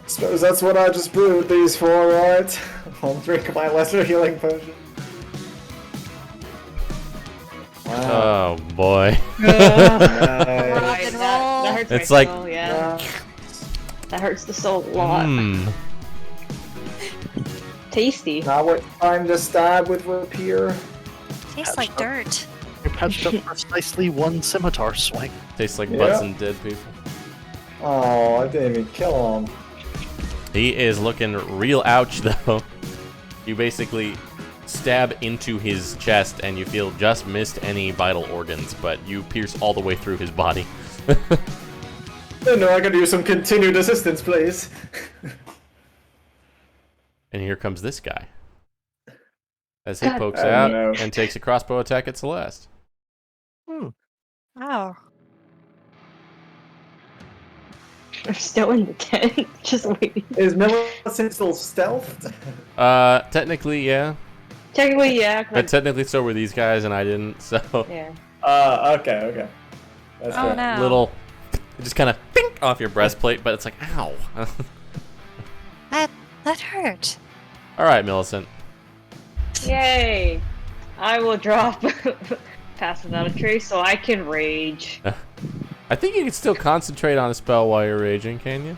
suppose that's what I just brewed these for, right? I'll drink my lesser healing potion. Wow. Oh boy. Right, that hurts It's my like- soul, yeah. That hurts the soul a lot. Hmm. Tasty. Now what time to stab with rapier? Tastes like dirt. You patched up precisely one scimitar swing. Tastes like Yeah. butts and dead people. Oh, I didn't even kill him. He is looking real ouch though. You basically stab into his chest and you feel just missed any vital organs, but you pierce all the way through his body. No, I could use some continued assistance, please. And here comes this guy. As he God. pokes Oh, out no. and takes a crossbow attack at Celeste. Oh. I'm still in the tent, just waiting. Is Millicent still stealthed? Technically, yeah. Technically, yeah. 'cause But technically so were these guys and I didn't, so... yeah. Okay. That's Oh good. no. Little... Just kind of off your breastplate, but it's like, ow. That hurt. Alright, Millicent. Yay! I will drop Pass Without a Trace so I can rage. I think you can still concentrate on a spell while you're raging, can you?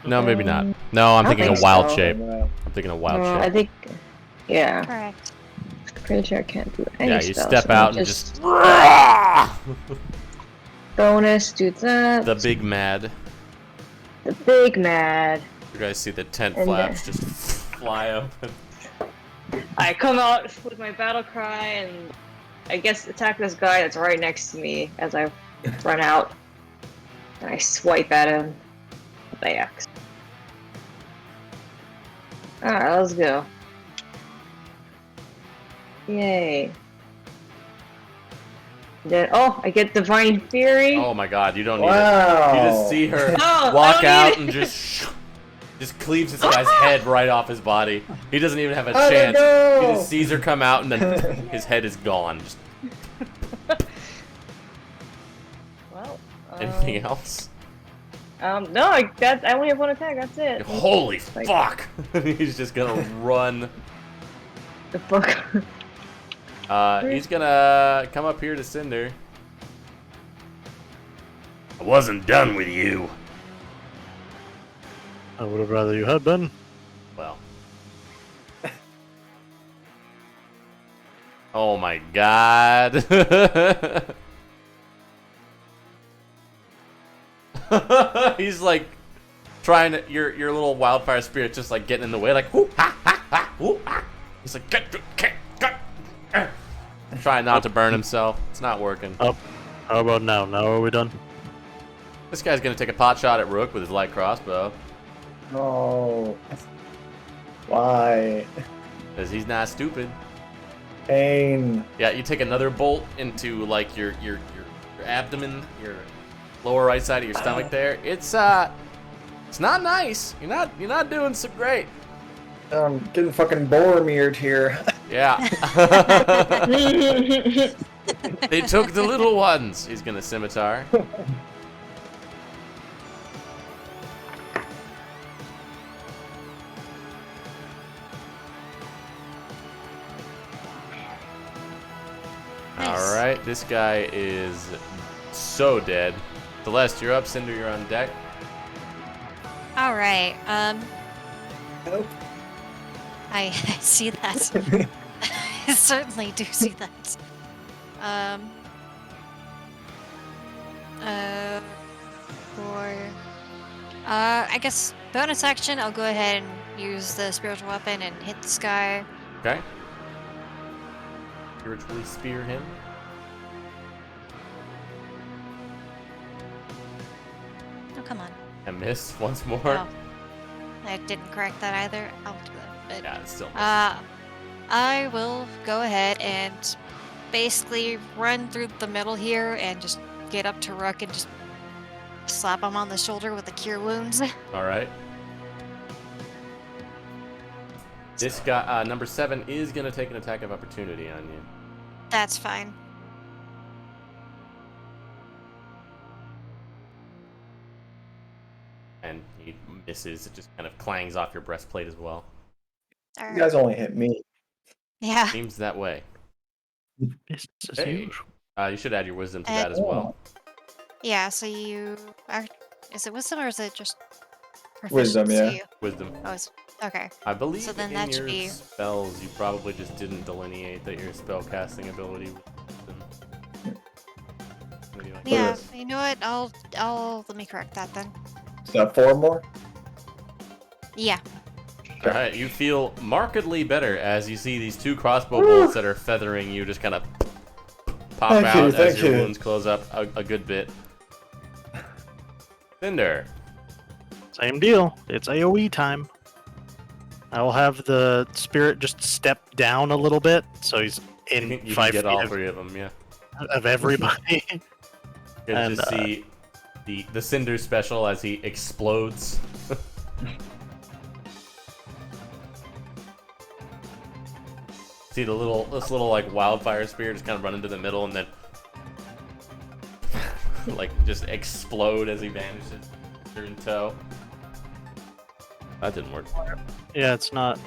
No, maybe not. No, I'm I thinking think of wild so. shape. I'm thinking of wild I shape. think, yeah. Correct. Pretty sure I can't do any Yeah, you spell, step so out and just... bonus, do that. The big mad. The big mad. You guys see the tent And, flaps just fly open. I come out with my battle cry and I guess attack this guy that's right next to me as I run out. And I swipe at him with the axe. Alright, let's go. Yay. Then, oh, I get Divine Fury. Oh my god, you don't need Wow. it. You just see her Oh, walk I don't out need and it. just cleaves this guy's head right off his body. He doesn't even have a How'd it chance. go? He just sees her come out and then his head is gone. Just Well, anything else? no, I only have one attack, that's it. Holy Like- fuck! He's just gonna run. The fuck? He's gonna come up here to Cinder. I wasn't done with you. I would have rather you had been. Well. Oh my god. He's like trying to, your little wildfire spirit just like getting in the way, like whoop ha ha ha whoop ha. He's like get. Trying not to burn himself. It's not working. Up. How about now? Now are we done? This guy's gonna take a pot shot at Rook with his light crossbow. No. Why? Because he's not stupid. Pain. Yeah, you take another bolt into like your abdomen, your lower right side of your stomach there. It's not nice. You're not doing so great. I'm getting fucking Boromired here. Yeah. They took the little ones. He's gonna scimitar. Nice. All right, this guy is so dead. Celeste, you're up. Cinder, you're on deck. All right. Nope. I see that. I certainly do see that. I guess bonus action, I'll go ahead and use the spiritual weapon and hit this guy Okay. Spiritually spear him. Oh, come on. And miss once more. Oh, I didn't correct that either. I'll do that. But, Yeah, it's still misses. I will go ahead and basically run through the middle here and just get up to Rook and just slap him on the shoulder with the cure wounds. All right. This guy, number 7, is gonna take an attack of opportunity on you. That's fine. And he misses. It just kind of clangs off your breastplate as well. All You right. guys only hit me. Yeah. Seems that way. Business as Hey. usual. You should add your wisdom to that as well. Yeah. So you are. Is it wisdom or is it just Wisdom, proficiency? yeah. Wisdom. Oh, it's okay. I believe So then in that should your be- spells, you probably just didn't delineate that your spellcasting ability was wisdom. Maybe like- Yeah. is- You know what? Let me correct that then. Is that 4 more? Yeah. All right, you feel markedly better as you see these 2 crossbow bolts that are feathering you just kind of pop Thank out you, as thank your you. wounds close up a good bit. Cinder. Same deal. It's AoE time. I will have the spirit just step down a little bit, so he's in You can 5 get feet all of, 3 of them, yeah. of everybody. You can And, just see the Cinder special as he explodes. See this little like wildfire spear just kind of run into the middle and then like just explode as he vanishes. You're in tow. That didn't work. Yeah, it's not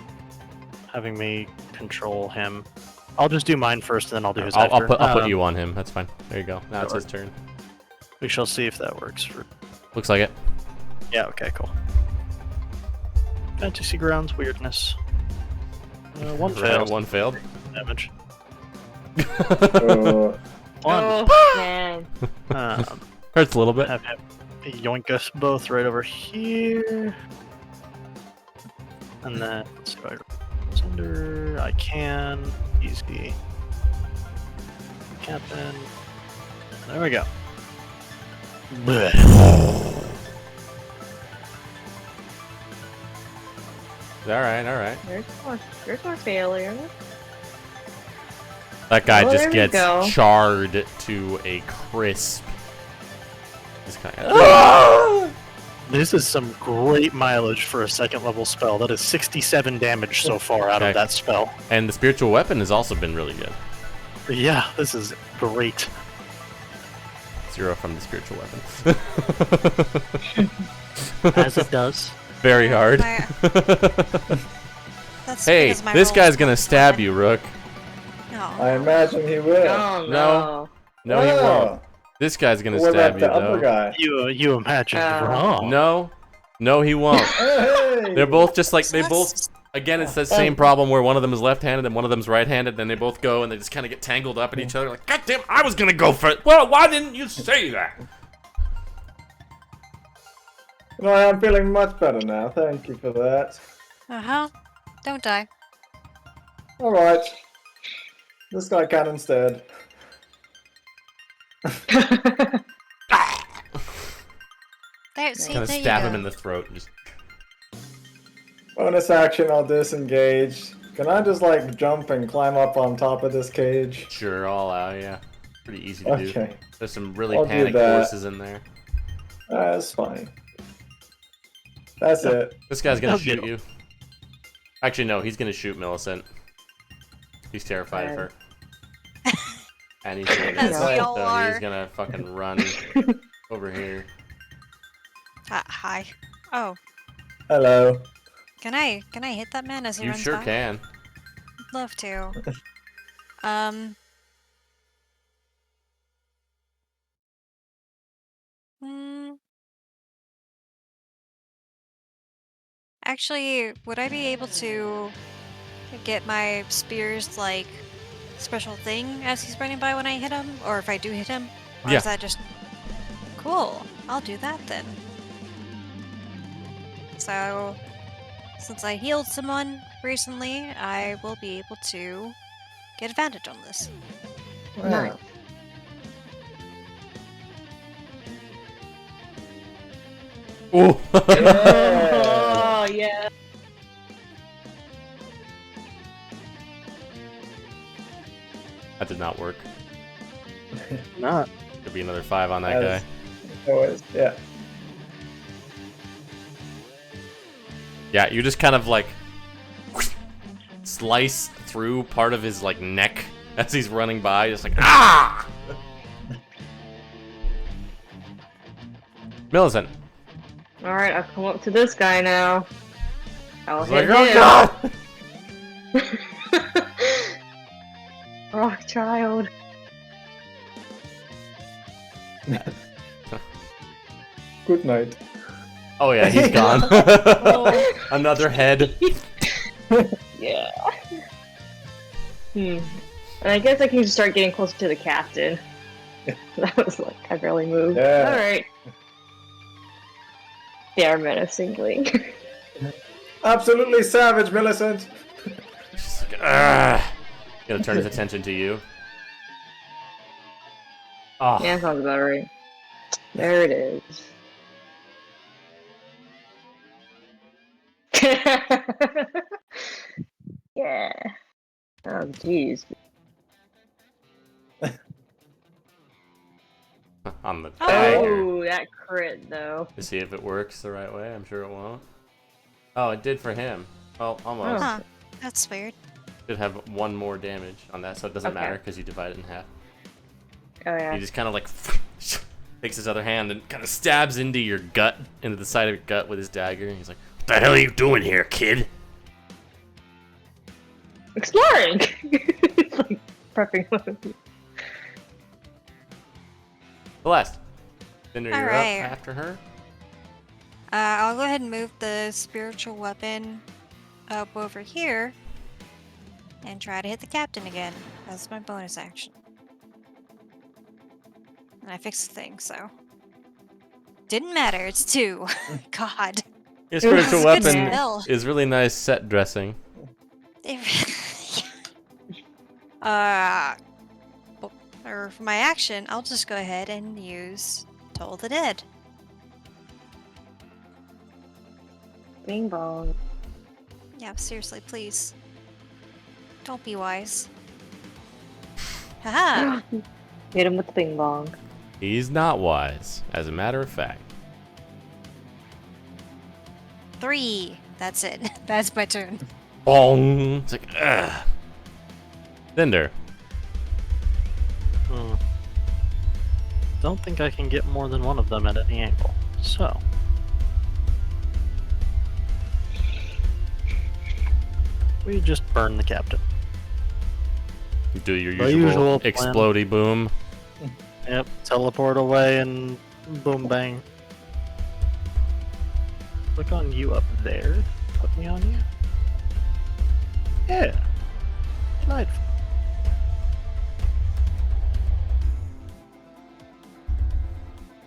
having me control him. I'll just do mine first, and then I'll do his I'll after. put you on him. That's fine. There you go. Now it's his turn. We shall see if that works. Looks like it. Yeah, okay, cool. Fantasy grounds weirdness. One Right, failed. one failed. Damage. Uh, One. Oh man. Hurts a little bit. Have him yoink us both right over here. And then, let's see if I can Cinder. I can. Easy. Captain. There we go. Blech. Alright. There's more failure. That guy Oh, just there we gets go. charred to a crisp. Just kind of, This is some great mileage for a second level spell. That is 67 damage so far out Okay. of that spell. and the spiritual weapon has also been really good. Yeah, this is great. 0 from the spiritual weapon. As it does. Very hard. That's Hey, because my this roll guy's was gonna plus stab 1. you, Rook. No. I imagine he will. Oh No. No, he won't. This guy's gonna What stab about you, the upper though. guy? You imagined Oh. wrong. No, he won't. Hey! They're both just like, So they that's both, just- again, it's the same problem where one of them is left-handed and one of them's right-handed, then they both go and they just kind of get tangled up at each other like, God damn, I was gonna go for it. Well, why didn't you say that? No, I'm feeling much better now. Thank you for that. Uh-huh. Don't die. Alright. This guy can instead. There, see, Kind of there stab you him go. in the throat and just... Bonus action, I'll disengage. Can I just like jump and climb up on top of this cage? Sure, all out, yeah. Pretty easy to do. Okay, There's some really I'll do panicked that. voices in there. that's fine. That's it. This guy's gonna I'll shoot get you. Actually, no, he's gonna shoot Millicent. He's terrified of her. And he's gonna, As we all so are. he's gonna fucking run over here. Hi. Oh, Hello. can I hit that man as he You runs sure by? can. I'd love to. Hmm. Actually, would I be able to get my spear's like special thing as he's running by when I hit him, or if I do hit him, or Yeah. is that just cool? I'll do that then. So, since I healed someone, recently, I will be able to get advantage on this. Nice. Ooh. Oh, yeah. That did not work. Not. Could be another 5 on that As guy. always, yeah. Yeah, you just kind of like slice through part of his like neck as he's running by, just like ah. Millicent. All right, I'll come up to this guy now. I'll He's like, hit oh him. god! Rock child. Good night. Oh yeah, he's gone. Another head. Yeah. And I guess I can just start getting closer to the captain. That was like, I barely moved. Yeah. Alright. They are menacingly. Absolutely savage, Millicent. Just like, ah. Gonna turn his attention to you. Oh, Yeah, sounds about right. There it is. Yeah. Oh, jeez. on the dagger. Oh, that crit, though. To see if it works the right way. I'm sure it won't. Oh, it did for him. Well, almost. Huh. That's weird. Should have 1 more damage on that, so it doesn't Okay. matter because you divide it in half. Oh, yeah. He just kind of like takes his other hand and kind of stabs into your gut, into the side of your gut with his dagger. He's like, "What the hell are you doing here, kid?" Exploring! It's like prepping. Celeste. Cinder, you're Alright. up after her. I'll go ahead and move the spiritual weapon up over here and try to hit the captain again. That's my bonus action. And I fixed the thing, so. Didn't matter, it's 2. God. Your spiritual That's a good weapon spell. is really nice set dressing. Or for my action, I'll just go ahead and use Toll the Dead. Bing bong. Yeah, seriously, please. Don't be wise. Haha! Hit him with the bing bong. He's not wise, as a matter of fact. 3! That's it. That's my turn. Bong! It's like, ugh. Cinder. Don't think I can get more than one of them at any angle. So. We just burn the captain. You do your The usual usual plan. explodey boom. Yep, teleport away and boom bang. Click on you up there. Put me on you. Yeah. Delightful.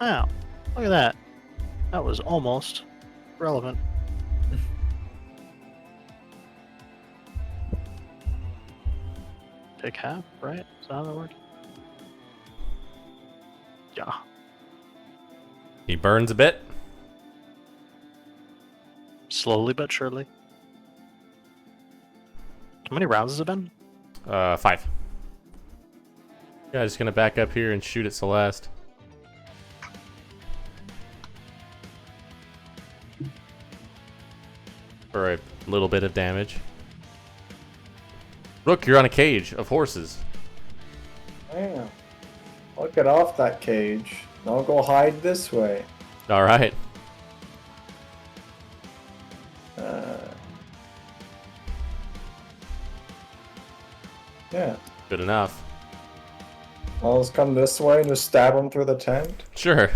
Wow. Look at that. That was almost relevant. Take half, right? Is that how that works? Yeah. He burns a bit. Slowly but surely. How many rounds has it been? 5. Yeah, just gonna back up here and shoot at Celeste. For a little bit of damage. Rook, you're on a cage of horses. Yeah. I'll get off that cage. I'll go hide this way. Alright. Yeah. Good enough. I'll just come this way and just stab him through the tent. Sure.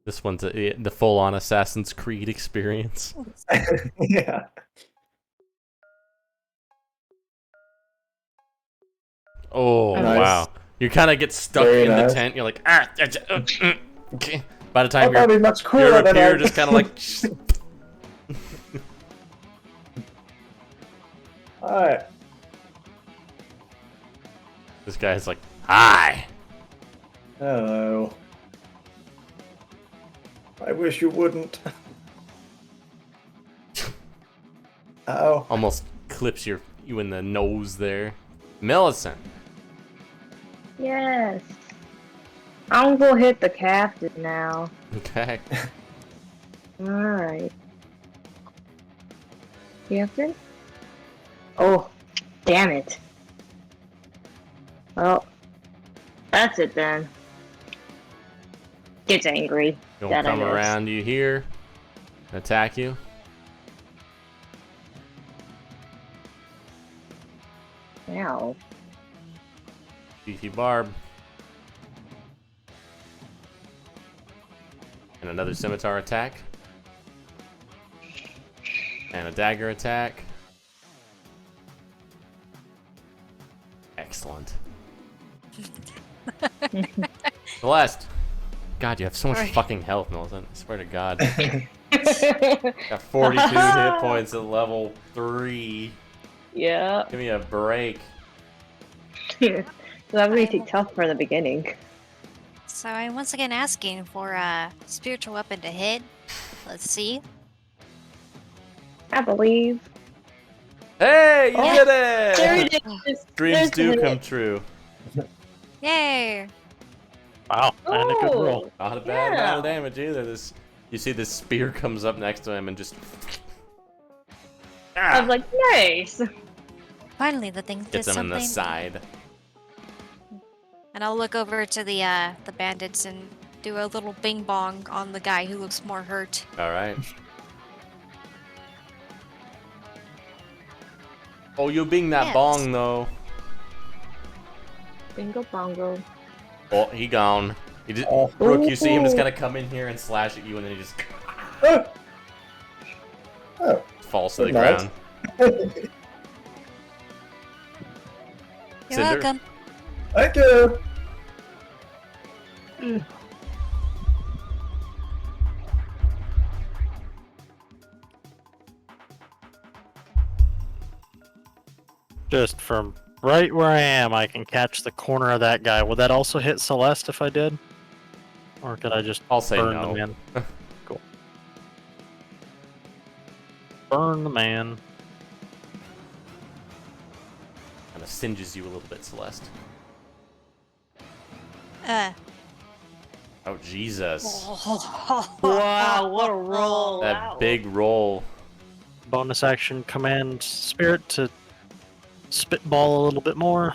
This one's the full-on Assassin's Creed experience. Yeah. Oh, Nice. wow. You kind of get stuck Very in nice. the tent. You're like, okay. By the I time thought you're it'd be much cooler up than here, I... just kind of like... Alright. This guy's like, hi. Hello. I wish you wouldn't. Ow. Almost clips you in the nose there. Millicent. Yes. I'm gonna hit the captain now. Okay. Alright. Captain? Oh, damn it. Well, that's it then. Gets angry. He'll That I come missed. around you here, attack you. Ow. Beefy barb. And another scimitar attack. And a dagger attack. Excellent. Celeste. God, you have so much Sorry. fucking health, Millicent. I swear to God. Got 42 hit points at level 3. Yeah. Give me a break. That would be tough for the beginning. So I'm once again asking for a spiritual weapon to hit. Let's see. I believe. Hey, you Oh, did There it! it is. Dreams There's do the come hit. true. Yay! Wow, and a good roll. Oh, Not a bad amount of yeah. damage either. This, you see this spear comes up next to him and just I was like, nice. Finally, the thing did gets him in something. the side. And I'll look over to the bandits and do a little bing bong on the guy who looks more hurt. All right. Oh, you bing that Yes. bong though. Bingo bongo. Oh, he gone. He just, Oh. Brooke, you see him just kind of come in here and slash at you, and then he just Oh. Oh. falls to the Nice. ground. You're Cinder? welcome. Thank you. Just from right where I am, I can catch the corner of that guy. Would that also hit Celeste if I did? Or could I just I'll say burn no. the man? Cool. Burn the man. Kind of singes you a little bit, Celeste. Oh, Jesus. Wow, what a roll. That Wow. big roll. Bonus action command spirit to spitball a little bit more.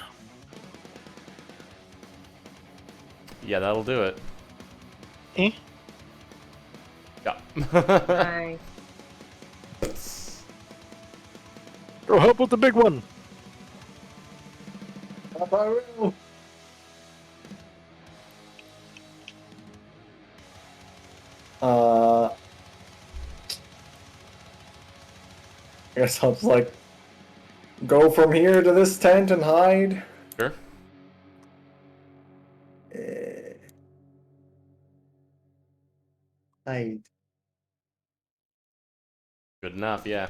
Yeah, that'll do it. Eh? Yeah. Nice. Go help with the big one. Up I will. I guess I'll just like go from here to this tent and hide. Sure. Hide. Good enough, yeah.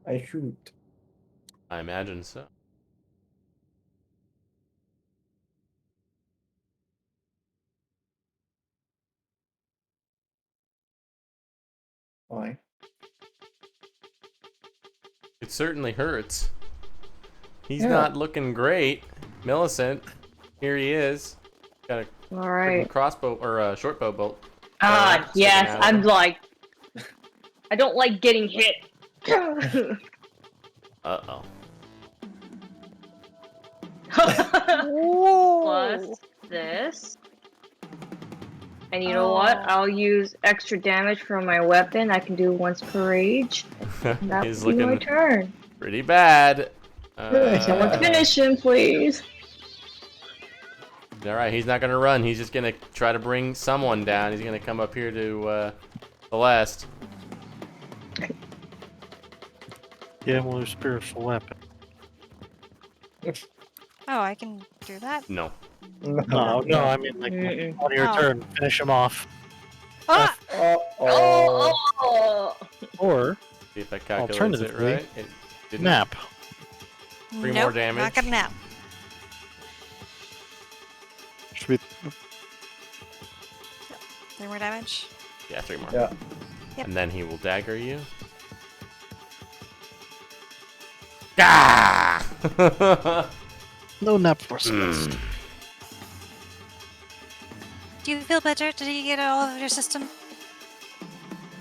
I shoot. I imagine so. Why? It certainly hurts. He's Yeah. not looking great. Millicent, here he is. Got a freaking Alright. crossbow or a short bow bolt. Ah, sticking yes. out of I'm him. like, I don't like getting hit. Uh-oh. Plus this. And you know what? Oh. I'll use extra damage from my weapon. I can do once per rage. That He's will be my looking turn. pretty bad. Someone finish him, please. Alright, he's not gonna run. He's just gonna try to bring someone down. He's gonna come up here to Celeste. Yeah, well, your spiritual weapon. Oh, I can do that? No. No, no, I mean like Mm-mm. on your Oh. turn, finish him off. Ah! Oh. Oh, oh. Or See if that calculates it Alternatively, right. It didn't. nap. 3 nope, more damage. not gonna nap. Should we? 3 more damage. Yeah, 3 more. Yeah. Yep. And then he will dagger you. Ah! No nap for Celeste. Mm. Do you feel better? Did you get it all of your system?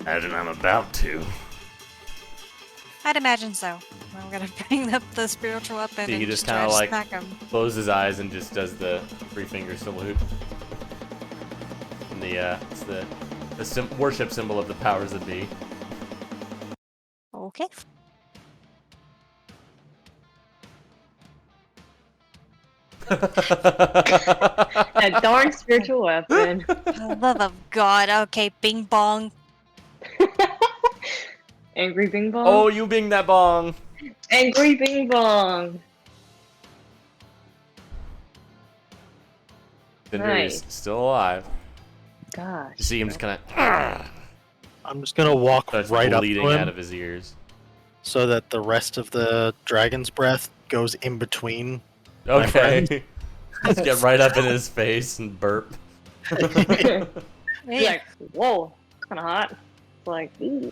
Imagine I'm about to. I'd imagine so. I'm gonna bring up the spiritual weapon See, he and just try kinda to like- smack him. Closes his eyes and just does the 3-finger salute. And it's the worship symbol of the powers that be. Okay. That darn spiritual weapon. For the love of God. Okay, bing bong. Angry Bing Bong. Oh, you bing that bong! Angry Bing Bong. Cinder Nice. is still alive. Gosh. You see him just kind of I'm just gonna walk starts right up to bleeding him out of his ears. so that the rest of the dragon's breath goes in between. My Okay. Just get right up in his face and burp. You're Hey, like, whoa, it's kind of hot. It's like, ooh,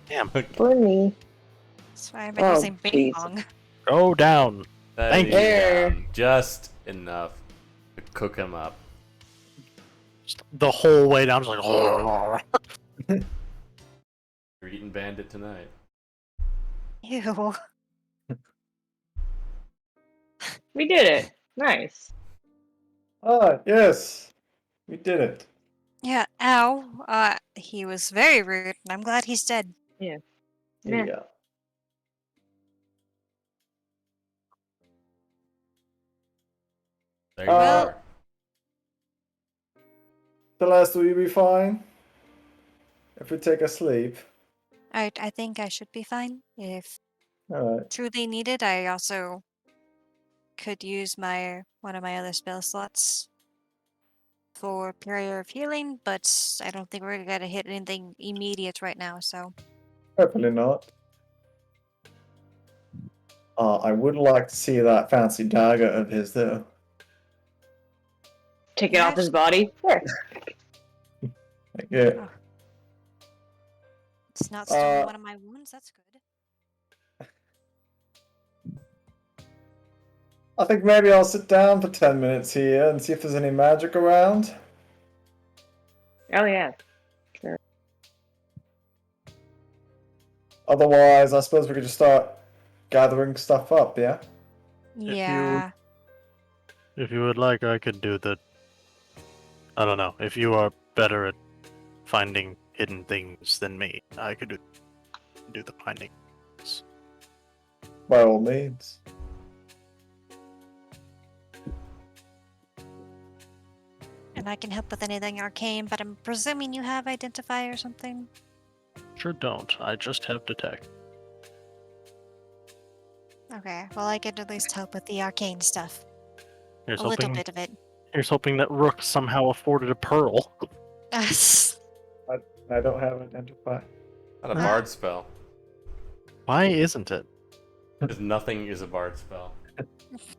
Damn. for me. that's why I've been Oh, using bing jeez. bong. Go down. Thank That you. is There. down just enough to cook him up. Just the whole way down. Just like. You're eating bandit tonight. Ew. We did it. Nice. Ah, yes. We did it. Yeah, ow. He was very rude, and I'm glad he's dead. Yeah. Yeah. There you Uh, are. Celeste, will you be fine? If we take a sleep. I think I should be fine. If Alright. truly needed, I also could use one of my other spell slots for prayer of healing, but I don't think we're gonna hit anything immediate right now, so Hopefully not. I would like to see that fancy dagger of his, though. Take it off his body. Sure. Yeah. it's not stealing Uh, one of my wounds, that's good. I think maybe I'll sit down for 10 minutes here and see if there's any magic around. Oh, yeah. Otherwise, I suppose we could just start gathering stuff up, yeah? you- Yeah. If you would like, I could do the. I don't know. If you are better at finding hidden things than me, I could do the finding. By all means. And I can help with anything arcane, but I'm presuming you have identify or something? Sure don't. I just have detect. Okay, well I could at least help with the arcane stuff. Here's A little hoping. bit of it. Here's hoping that Rook somehow afforded a pearl. I don't have identify. Not a bard spell. Why isn't it? Because nothing is a bard spell.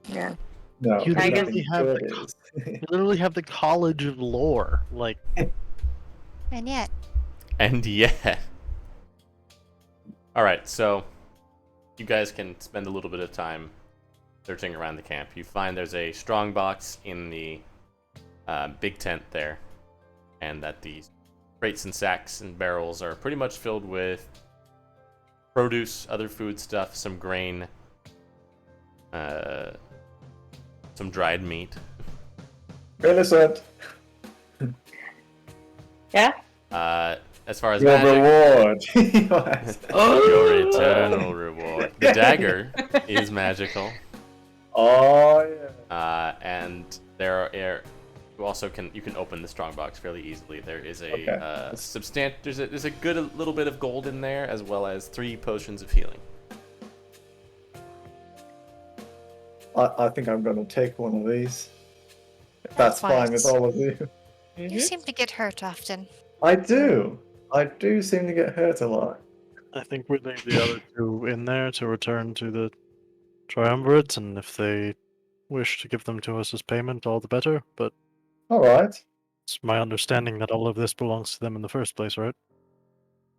Yeah. No, You I guess- literally have it the is. You literally have the College of Lore. Like, And yet, And yeah. Alright, so you guys can spend a little bit of time searching around the camp. You find there's a strong box in the big tent there, and that the crates and sacks and barrels are pretty much filled with produce, other food stuff, some grain, some dried meat. Millicent, Yeah? As far as your magic, reward. your eternal reward. The dagger is magical. Oh, yeah. And there are you also can open the strongbox fairly easily. There is a Okay. there's a good little bit of gold in there, as well as 3 potions of healing. I think I'm going to take one of these. If that's fine with all of you. you seem to get hurt often. I do. I do seem to get hurt a lot. I think we leave the other two in there to return to the Triumvirate, and if they wish to give them to us as payment, all the better. But All right. it's my understanding that all of this belongs to them in the first place, right?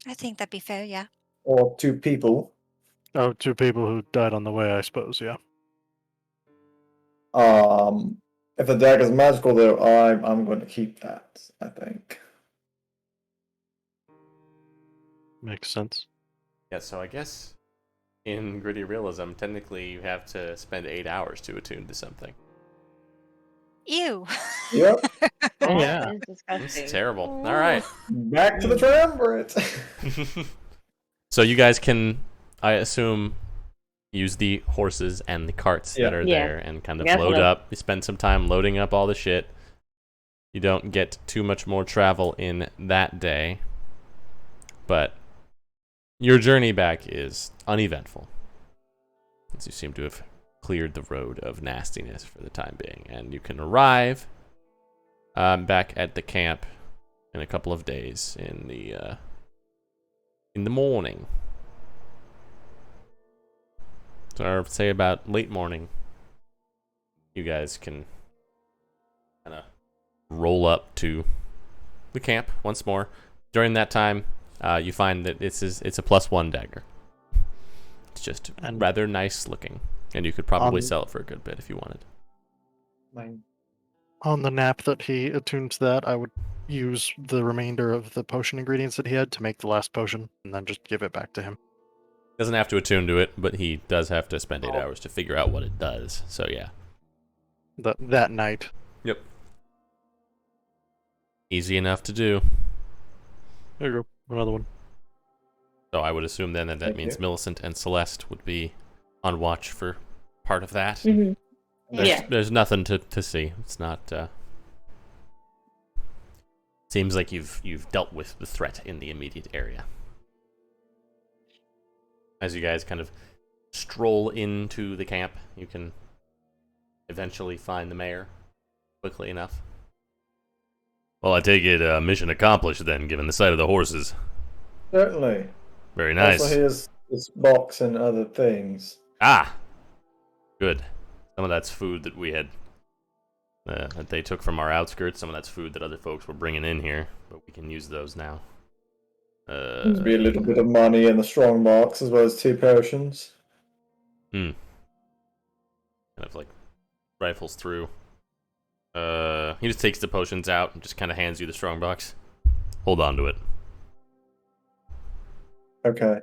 I think that'd be fair, yeah. Or 2 people. Oh, 2 people who died on the way, I suppose, yeah. If the dagger's magical, though, I'm going to keep that. I think. Makes sense. Yeah, so I guess in gritty realism, technically you have to spend 8 hours to attune to something. Ew. Yep. Oh, That yeah. is disgusting. It's terrible. All right. Back to the triumvirate. So you guys can, I assume, use the horses and the carts Yeah. that are Yeah. there and kind of Yeah, load hello. up. You spend some time loading up all the shit. You don't get too much more travel in that day. But your journey back is uneventful, as you seem to have cleared the road of nastiness for the time being. And you can arrive back at the camp in a couple of days in the morning. So I would say about late morning, you guys can kind of roll up to the camp once more. During that time, you find that it's a +1 dagger. It's just And- rather nice looking, and you could probably On- sell it for a good bit if you wanted. On the nap that he attuned to that, I would use the remainder of the potion ingredients that he had to make the last potion, and then just give it back to him. Doesn't have to attune to it, but he does have to spend 8 Oh. hours to figure out what it does. So yeah. That night. Yep. Easy enough to do. There you go. Another one. So I would assume then that Thank means you. Millicent and Celeste would be on watch for part of that. Mhm. Yeah. There's nothing to see. It's not. Seems like you've dealt with the threat in the immediate area. As you guys kind of stroll into the camp, you can eventually find the mayor quickly enough. Well, I take it mission accomplished then, given the sight of the horses. Certainly. Very nice. Also, here's this box and other things. Ah, good. Some of that's food that we had, that they took from our outskirts. Some of that's food that other folks were bringing in here, but we can use those now. There's be a little bit of money in the strong box, as well as 2 potions. Kind of like rifles through. He just takes the potions out and just kind of hands you the strong box. Hold on to it. Okay.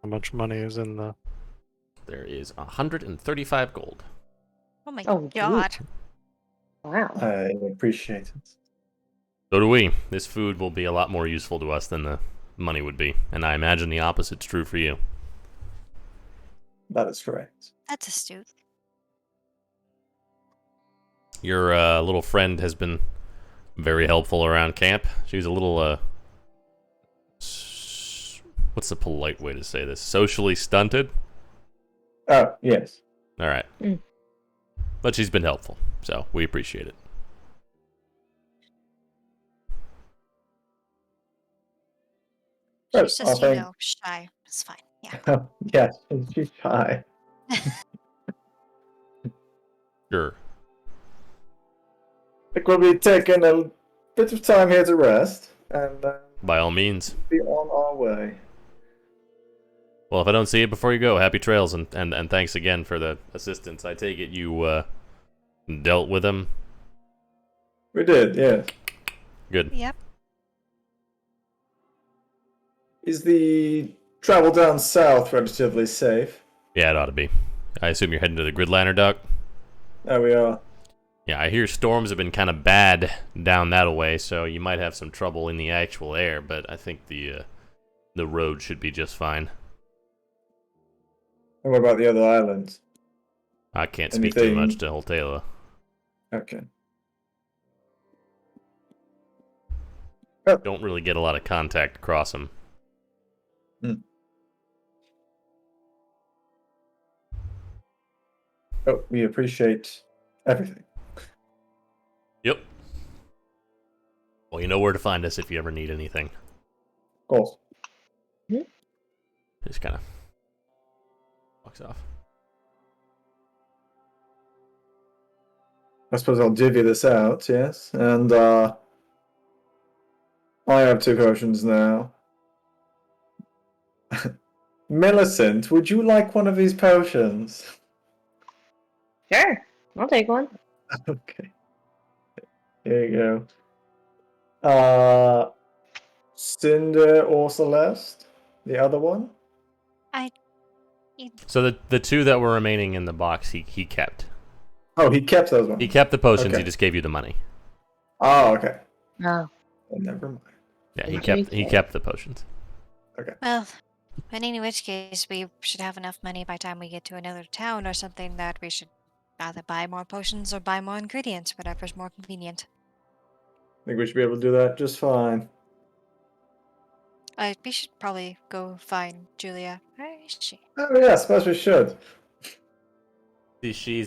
How much money is in the... There is 135 gold. Oh my Oh, god. Wow. I appreciate it. So do we. This food will be a lot more useful to us than the money would be, and I imagine the opposite's true for you. That is correct. That's astute. Your little friend has been very helpful around camp. She was a little, what's the polite way to say this? Socially stunted? Oh, yes. All right. But she's been helpful, so we appreciate it. Well, She's I just, you think- know, shy. It's fine. Yeah. Yes, she's shy. Sure. I think we'll be taking a bit of time here to rest, and By all means. be on our way. Well, if I don't see you before you go, happy trails, and thanks again for the assistance. I take it you dealt with him? We did, yes. Good. Yep. Is the travel down south relatively safe? Yeah, it ought to be. I assume you're heading to the Gridliner dock? There we are. Yeah, I hear storms have been kind of bad down that way, so you might have some trouble in the actual air, but I think the road should be just fine. And what about the other islands? I can't speak too Anything- much to Holtela. Okay. Don't really get a lot of contact across them. Oh, we appreciate everything. Yep. Well, you know where to find us if you ever need anything. course. Just kind of walks off. I suppose I'll divvy this out, yes. And I have 2 potions now. Millicent, would you like one of these potions? Sure, I'll take one. Okay. Here you go. Cinder or Celeste? The other one? So the 2 that were remaining in the box, he kept. Oh, he kept those ones. He kept the potions. Okay. He just gave you the money. Oh, okay. Oh. Never mind. Yeah, Okay. he kept the potions. Well, in which case, we should have enough money by the time we get to another town or something that we should either buy more potions or buy more ingredients, whatever's more convenient. I think we should be able to do that just fine. We should probably go find Julia. Where is she? Oh, yeah, I suppose we should. See, she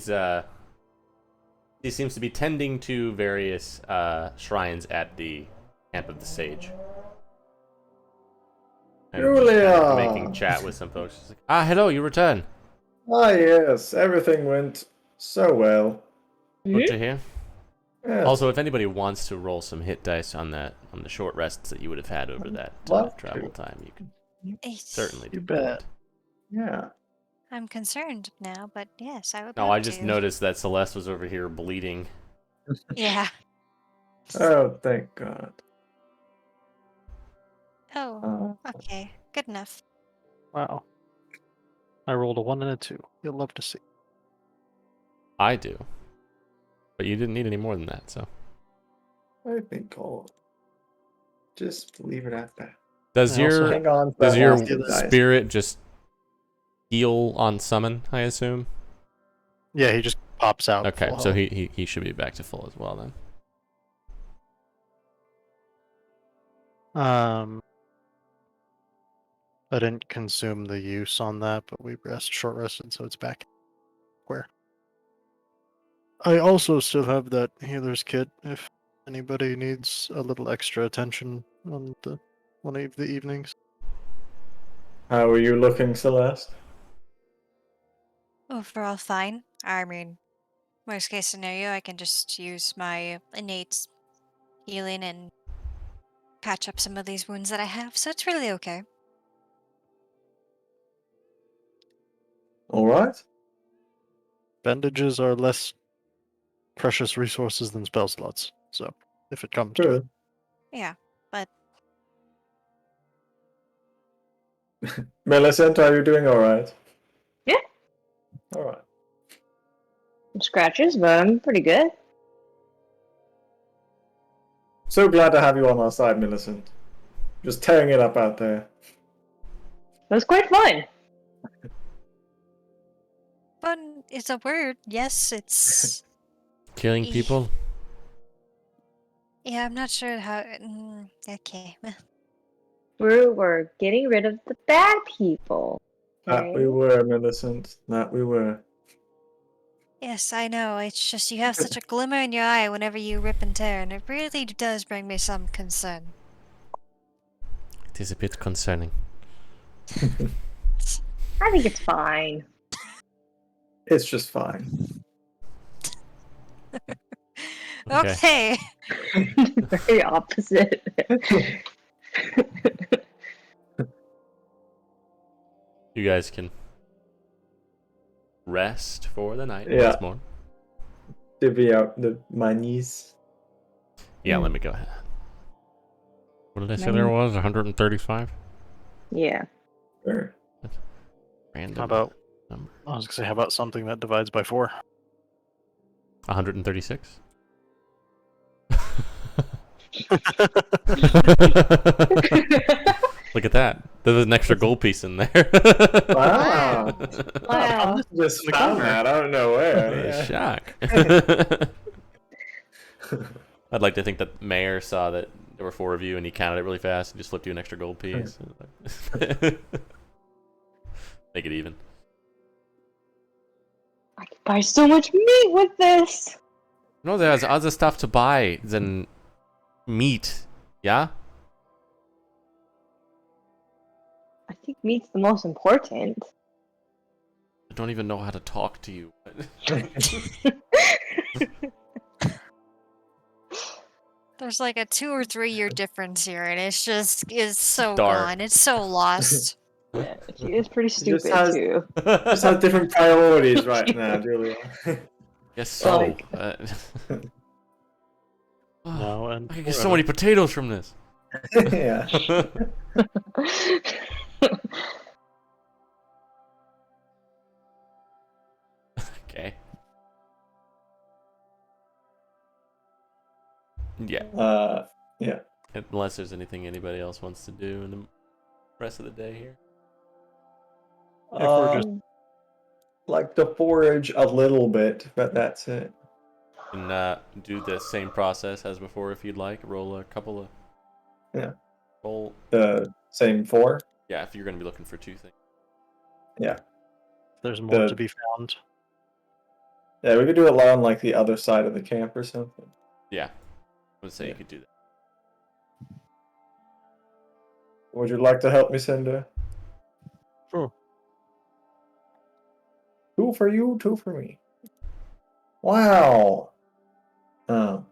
seems to be tending to various shrines at the Camp of the Sage. And just kind Julia! of making chat with some folks. She's like, hello, you return. Ah, yes, everything went so well. Good to hear. Yes. Also, if anybody wants to roll some hit dice on the short rests that you would have had over that Love travel to. time, you can certainly do You bet. Yeah. I'm concerned now, but yes, I would No, love I just to. noticed that Celeste was over here bleeding. Yeah. Oh, thank God. Oh, okay. Good enough. Wow. I rolled a 1 and a 2. You'll love to see. I do. But you didn't need any more than that, so. I think I'll just leave it at that. Does I also your Hang on. to does that your last hit dice. spirit just heal on summon, I assume? Yeah, he just pops out. Okay, full so health. he should be back to full as well then. I didn't consume the use on that, but we short rested, so it's back. Where? I also still have that healer's kit if anybody needs a little extra attention on one of the evenings. How are you looking, Celeste? Overall, fine. I mean, worst case scenario, I can just use my innate healing and patch up some of these wounds that I have, so it's really okay. All right. Bandages are less precious resources than spell slots, so if it comes to it. Good. Yeah, but Millicent, are you doing all right? Yeah. All right. Scratches, but I'm pretty good. So glad to have you on our side, Millicent. Just tearing it up out there. It was quite fun. fun is a word. Yes, it's. Killing people? Yeah, I'm not sure how. Okay. We're getting rid of the bad people. That we were, Millicent. That we were. Yes, I know. It's just you have such a glimmer in your eye whenever you rip and tear, and it really does bring me some concern. It is a bit concerning. I think it's fine. It's just fine. Okay. Very opposite. You guys can rest for the night Yeah. once more. Divvy out my knees. Yeah, let me go ahead. What did I say there was? 135? Yeah. Sure. Random How about? number. I was gonna say, how about something that divides by 4? 136? Look at that. There's an extra gold piece in there. Wow. Wow. Just found that out of nowhere. Yeah. Shock. I'd like to think that Mayor saw that there were 4 of you and he counted it really fast and just flipped you an extra gold piece. Make it even. I could buy so much meat with this. No, there's other stuff to buy than meat. Yeah? think meat's the most important. I don't even know how to talk to you. There's like a 2 or 3 year difference here, and it's so Dark. gone. It's so lost. Yeah, she is pretty She just stupid has- too. Just have different priorities right now, Julia. Yes, so. Like- Now and I can get so forever. many potatoes from this. Yeah. Okay. Yeah. Yeah. Unless there's anything anybody else wants to do in the rest of the day here. If we're just Like to forage a little bit, but that's it. And do the same process as before if you'd like. Roll a couple of. Yeah. Roll. The same 4. Yeah, if you're going to be looking for 2 things. there's more the- to be found. Yeah, we could do it on like the other side of the camp or something. Yeah. I would say you Yeah. could do that. Would you like to help me, Cinder? Sure. 2 for you, 2 for me. Wow. Oh.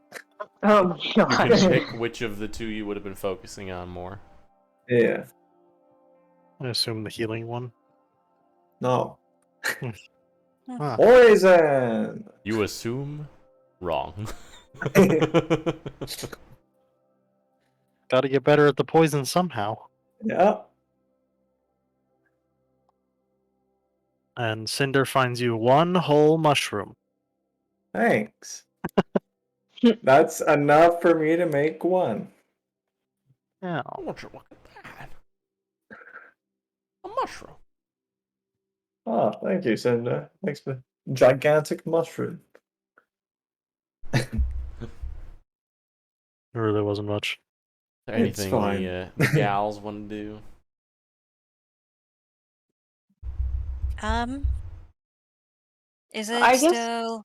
Oh my You god. can pick which of the 2 you would have been focusing on more. Yeah. I assume the healing one. No. Ah, Poison! You assume wrong. gotta get better at the poison somehow. Yeah. And Cinder finds you 1 whole mushroom. Thanks. That's enough for me to make 1. Yeah. What's your looking bad? A mushroom. Oh, thank you, Cinder. Thanks for gigantic mushroom. There really wasn't much. Is there It's anything fine. the gals want to do? Is it I guess- still?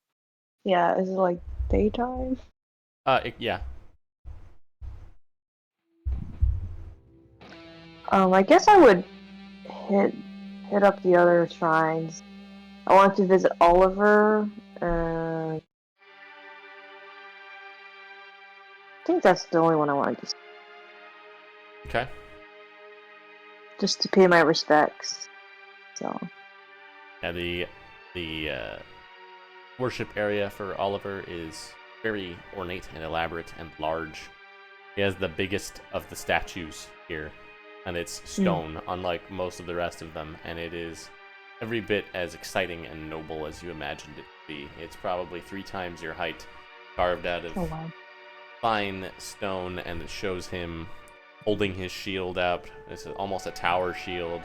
Yeah, is it like daytime? Yeah. I guess I would hit up the other shrines. I want to visit Oliver. I think that's the only one I want to Okay. just to pay my respects. So Yeah, the worship area for Oliver is very ornate and elaborate and large. He has the biggest of the statues here, and it's stone, unlike most of the rest of them, and it is every bit as exciting and noble as you imagined it to be. It's probably 3 times your height, carved out of oh wow. fine stone, and it shows him holding his shield up. It's almost a tower shield.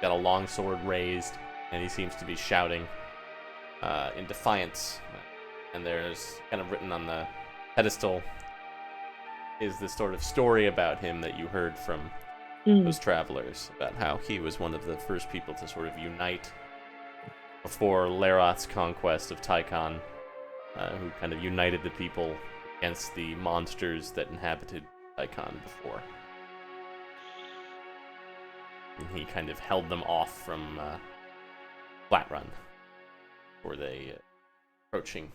Got a long sword raised, and he seems to be shouting in defiance. And there's kind of written on the pedestal is this sort of story about him that you heard from those travelers, about how he was one of the first people to sort of unite before Laroth's conquest of Tychon, who kind of united the people against the monsters that inhabited Tychon before. And he kind of held them off from Flatrun, were they approaching.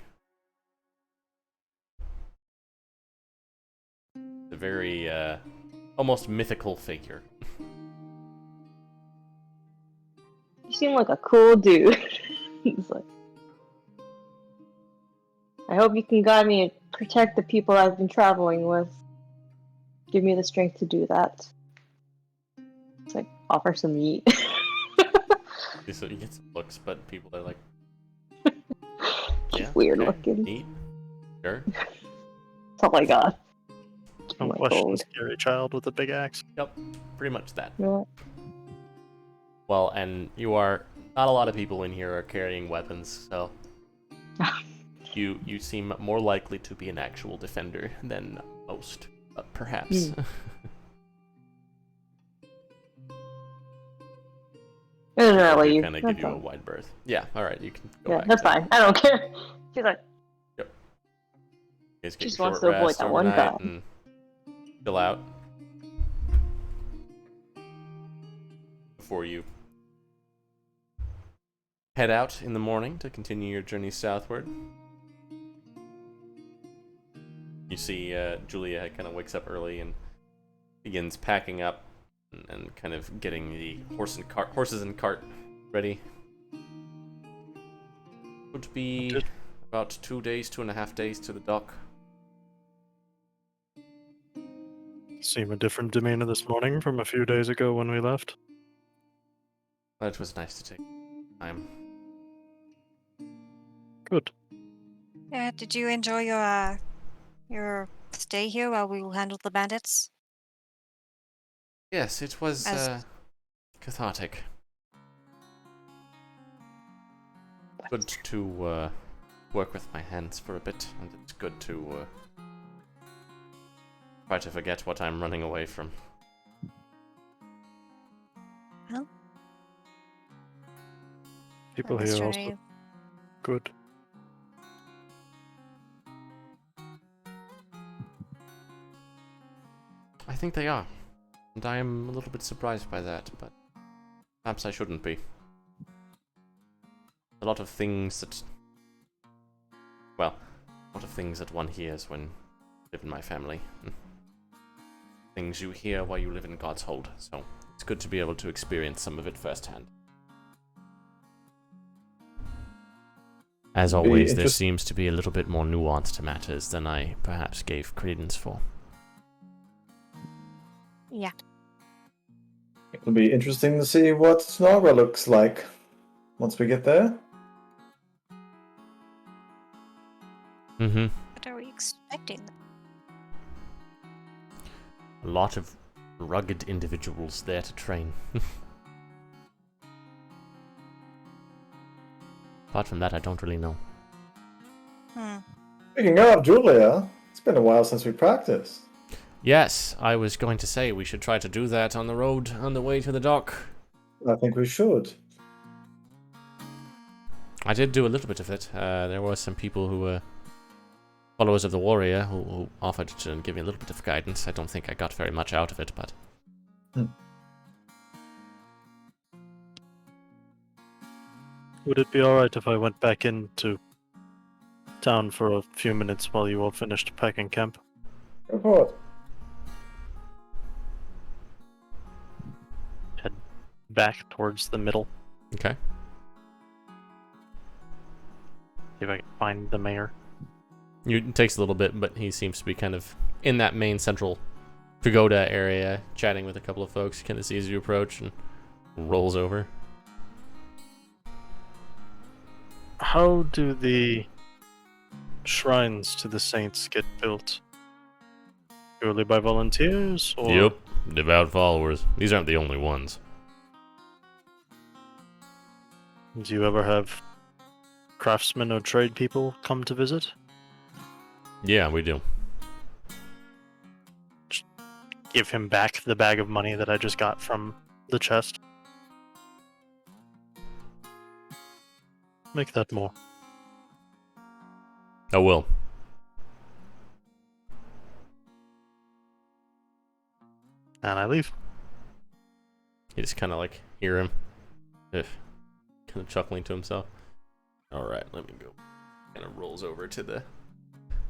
A very almost mythical figure. You seem like a cool dude. He's like, I hope you can guide me and protect the people I've been traveling with. Give me the strength to do that. It's like offer some meat. So you get some looks, but people are like, He's yeah, weird okay, looking. eat, sure. That's all I got. No Oh my question, God. scary child with a big axe. Yep, pretty much that. You know Well, and not a lot of people in here are carrying weapons, so you seem more likely to be an actual defender than most, perhaps. what? No, no, They leave. kind of That's give you a fine. wide berth. Yeah, all right, you can go Yeah, back. that's then. fine. I don't care. She's like, You guys get Just your wants short to avoid rest that one overnight guy. and chill out. before you head out in the morning to continue your journey southward. You see Julia kind of wakes up early and begins packing up and kind of getting the horses and cart ready. Would be about 2.5 days to the dock. Seem a different demeanor this morning from a few days ago when we left. But it was nice to take time. Good. Yeah, did you enjoy your stay here while we handled the bandits? Yes, it was As- cathartic. Good to work with my hands for a bit, and it's good to try to forget what I'm running away from. Well, People this here are journey, also good. I think they are, and I am a little bit surprised by that, but perhaps I shouldn't be. A lot of things that... Well, a lot of things that one hears when you live in my family. Things you hear while you live in God's hold, so it's good to be able to experience some of it firsthand. As always, there seems to be a little bit more nuance to matters than I perhaps gave credence for. yeah. It'll be interesting to see what Snarra looks like once we get there. Mm-hmm. What are we expecting? A lot of rugged individuals there to train. Apart from that, I don't really know. Speaking of, Julia, it's been a while since we practiced. Yes, I was going to say we should try to do that on the road on the way to the dock. I think we should. I did do a little bit of it. There were some people who were followers of the warrior who offered to give me a little bit of guidance. I don't think I got very much out of it, but... Would it be alright if I went back into town for a few minutes while you all finished packing camp? Go for it. Head back towards the middle. Okay. See if I can find the mayor. It takes a little bit, but he seems to be kind of in that main central pagoda area, chatting with a couple of folks. Kind of sees you approach and rolls over. How do the shrines to the saints get built? Purely by volunteers, or Yep, devout followers. These aren't the only ones. do you ever have craftsmen or trade people come to visit? Yeah, we do. Give him back the bag of money that I just got from the chest. Make that more. I will. And I leave. You just kind of like hear him, kind of chuckling to himself. All right, let me go. Kind of rolls over to the.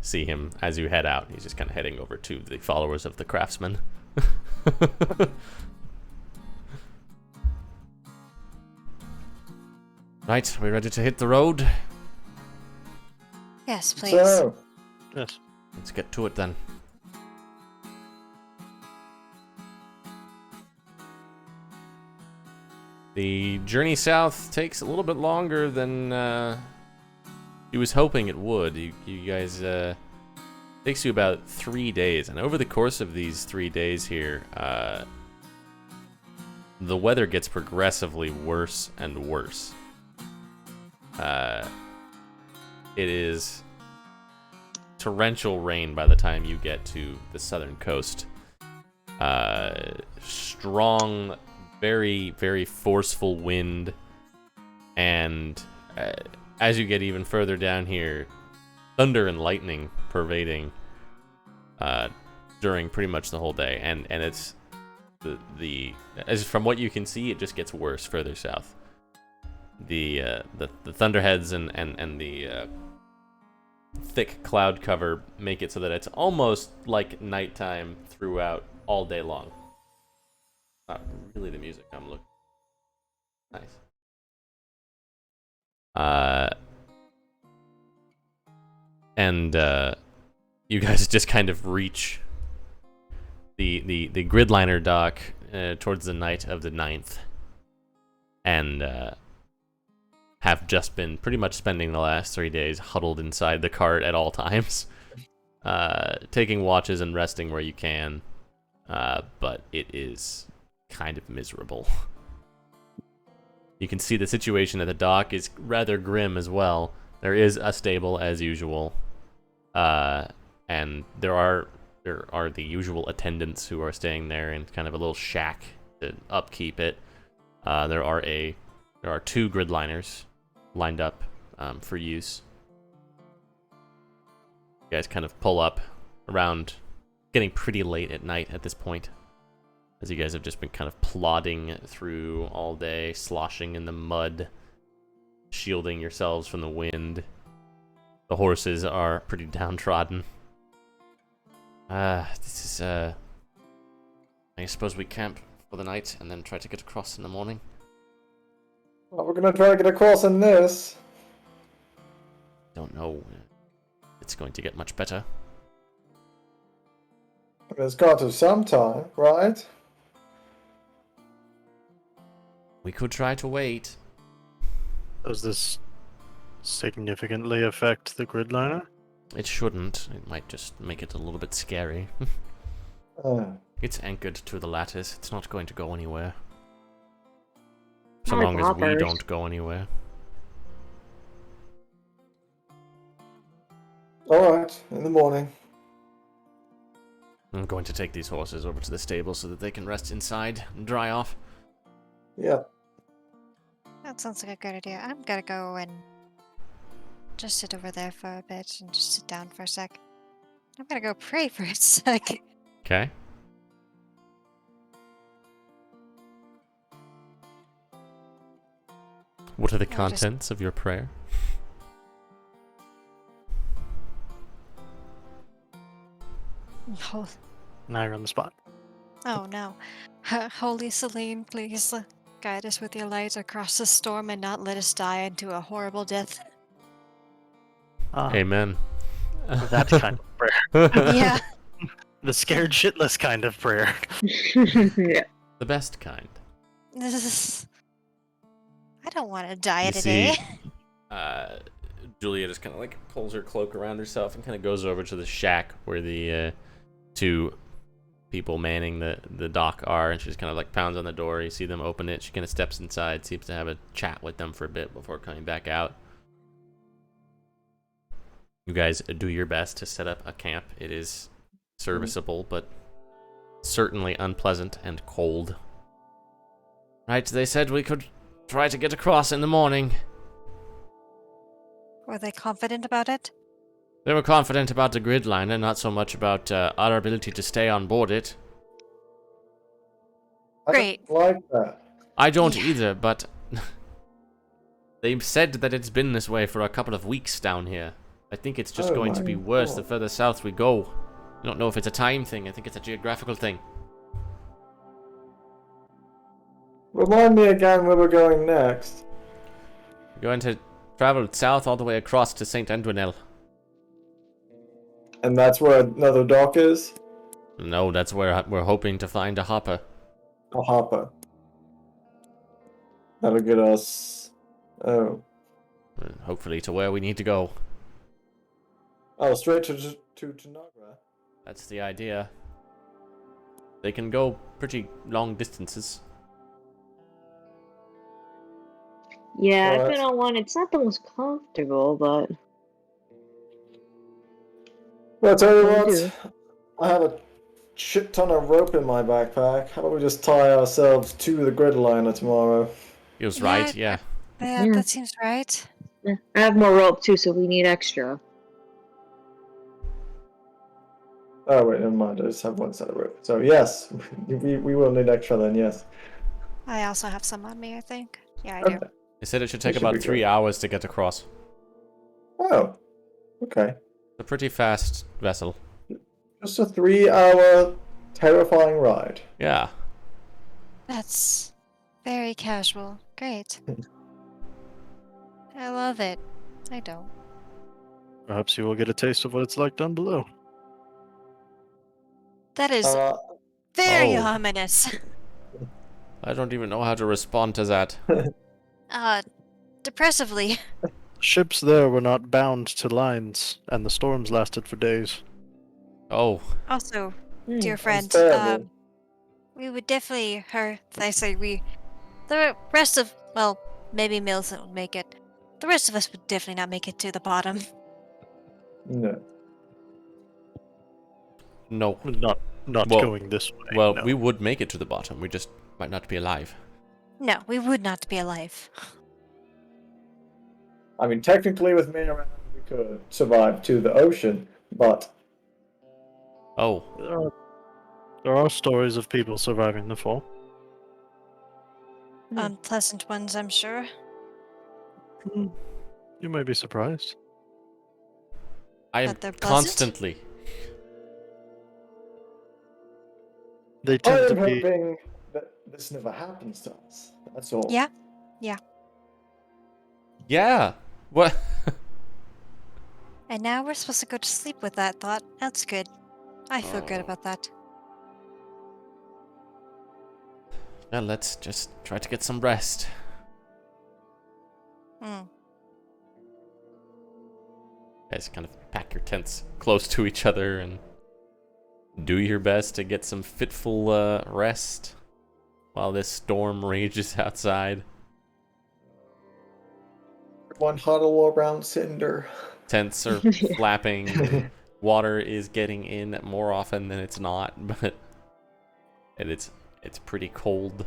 See him as you head out. He's just kind of heading over to the followers of the craftsman. Right, we ready to hit the road? Yes, please. So, Yes. Let's get to it then. The journey south takes a little bit longer than he was hoping it would. You guys, takes you about 3 days, and over the course of these 3 days here, the weather gets progressively worse and worse. It is torrential rain by the time you get to the southern coast. Strong, very, very forceful wind, and as you get even further down here, thunder and lightning pervading during pretty much the whole day, and it's as from what you can see, it just gets worse further south. The thunderheads and the thick cloud cover make it so that it's almost like nighttime throughout all day long. Not really the music I'm looking. Nice. And you guys just kind of reach the gridliner dock towards the night of the 9th, and have just been pretty much spending the last 3 days huddled inside the cart at all times, taking watches and resting where you can, but it is kind of miserable. You can see the situation at the dock is rather grim as well. There is a stable as usual, and there are the usual attendants who are staying there in kind of a little shack to upkeep it. There are 2 gridliners lined up for use. You guys kind of pull up around, getting pretty late at night at this point, as you guys have just been kind of plodding through all day, sloshing in the mud, shielding yourselves from the wind. The horses are pretty downtrodden. This is, I suppose we camp for the night and then try to get across in the morning. Well, we're gonna try to get across in this. Don't know if it's going to get much better. It's got to sometime, right? We could try to wait. Does this significantly affect the gridliner? It shouldn't. It might just make it a little bit scary. It's anchored to the lattice. It's not going to go anywhere. So Not like long as we hoppers. don't go anywhere. Alright, in the morning. I'm going to take these horses over to the stable so that they can rest inside and dry off. Yeah. That sounds like a good idea. I'm gonna go and just sit over there for a bit and just sit down for a sec. I'm gonna go pray for a sec. Okay. What are the I'll just- contents of your prayer? Oh, Now you're on the spot. oh no. Holy Celine, please guide us with your light across the storm and not let us die into a horrible death. Amen. That kind of prayer. Yeah. The scared shitless kind of prayer. Yeah. The best kind. I don't want to die You today. see, Julia just kind of like pulls her cloak around herself and kind of goes over to the shack where the 2 people manning the dock are, and she just kind of like pounds on the door. You see them open it. She kind of steps inside, seems to have a chat with them for a bit before coming back out. You guys do your best to set up a camp. It is serviceable, but certainly unpleasant and cold. Right, they said we could try to get across in the morning. Were they confident about it? They were confident about the gridliner, not so much about our ability to stay on board it. I Great. don't like that. I don't Yeah. either, but they've said that it's been this way for a couple of weeks down here. I think it's just Oh going to my be worse the God. further south we go. I don't know if it's a time thing. I think it's a geographical thing. Remind me again where we're going next. We're going to travel south all the way across to St. Endwinel. And that's where another dock is? No, that's where we're hoping to find a hopper. A hopper. That'll get us... Oh. Hopefully to where we need to go. Oh, straight to Tanagra. That's the idea. They can go pretty long distances. Yeah, I've Alright. been on one. It's not the most comfortable, but Well, I'll tell you Will what. do. I have a shit ton of rope in my backpack. How about we just tie ourselves to the gridliner tomorrow? He was Yeah, right, yeah. Yeah, Yeah. that seems right. yeah, I have more rope too, so we need extra. Oh wait, never mind. I just have one set of rope. So yes, we will need extra then. Yes. I also have some on me, I think. Yeah, I Okay. do. They said it should That take should about be 3 good. hours to get across. Oh. Okay. It's a pretty fast vessel. Just a 3-hour terrifying ride. Yeah. That's very casual. Great. I love it. I don't. Perhaps you will get a taste of what it's like down below. That is Uh, very Oh. ominous. I don't even know how to respond to that. Depressively. Ships there were not bound to lines, and the storms lasted for days. Oh. Also, Hmm. dear that's friend, terrible. we would definitely I say we, the rest of, well, maybe Millicent would make it. The rest of us would definitely not make it to the bottom. No. No. Not Well- going this way. Well, no. we would make it to the bottom. We just might not be alive. No, we would not be alive. I mean, technically, with me around, we could survive to the ocean, but Oh. There are stories of people surviving the fall. Hmm. Unpleasant ones, I'm sure. Hmm. You may be surprised. I'm But they're pleasant? constantly. They I tend am to be. hoping that this never happens to us. That's all. Yeah. Yeah. What? And now we're supposed to go to sleep with that thought. That's good. I feel good Oh. about that. Well, let's just try to get some rest. Hmm. Guys, kind of pack your tents close to each other and do your best to get some fitful rest while this storm rages outside. One huddle around Cinder. Tents are flapping. The water is getting in more often than it's not, but it's pretty cold.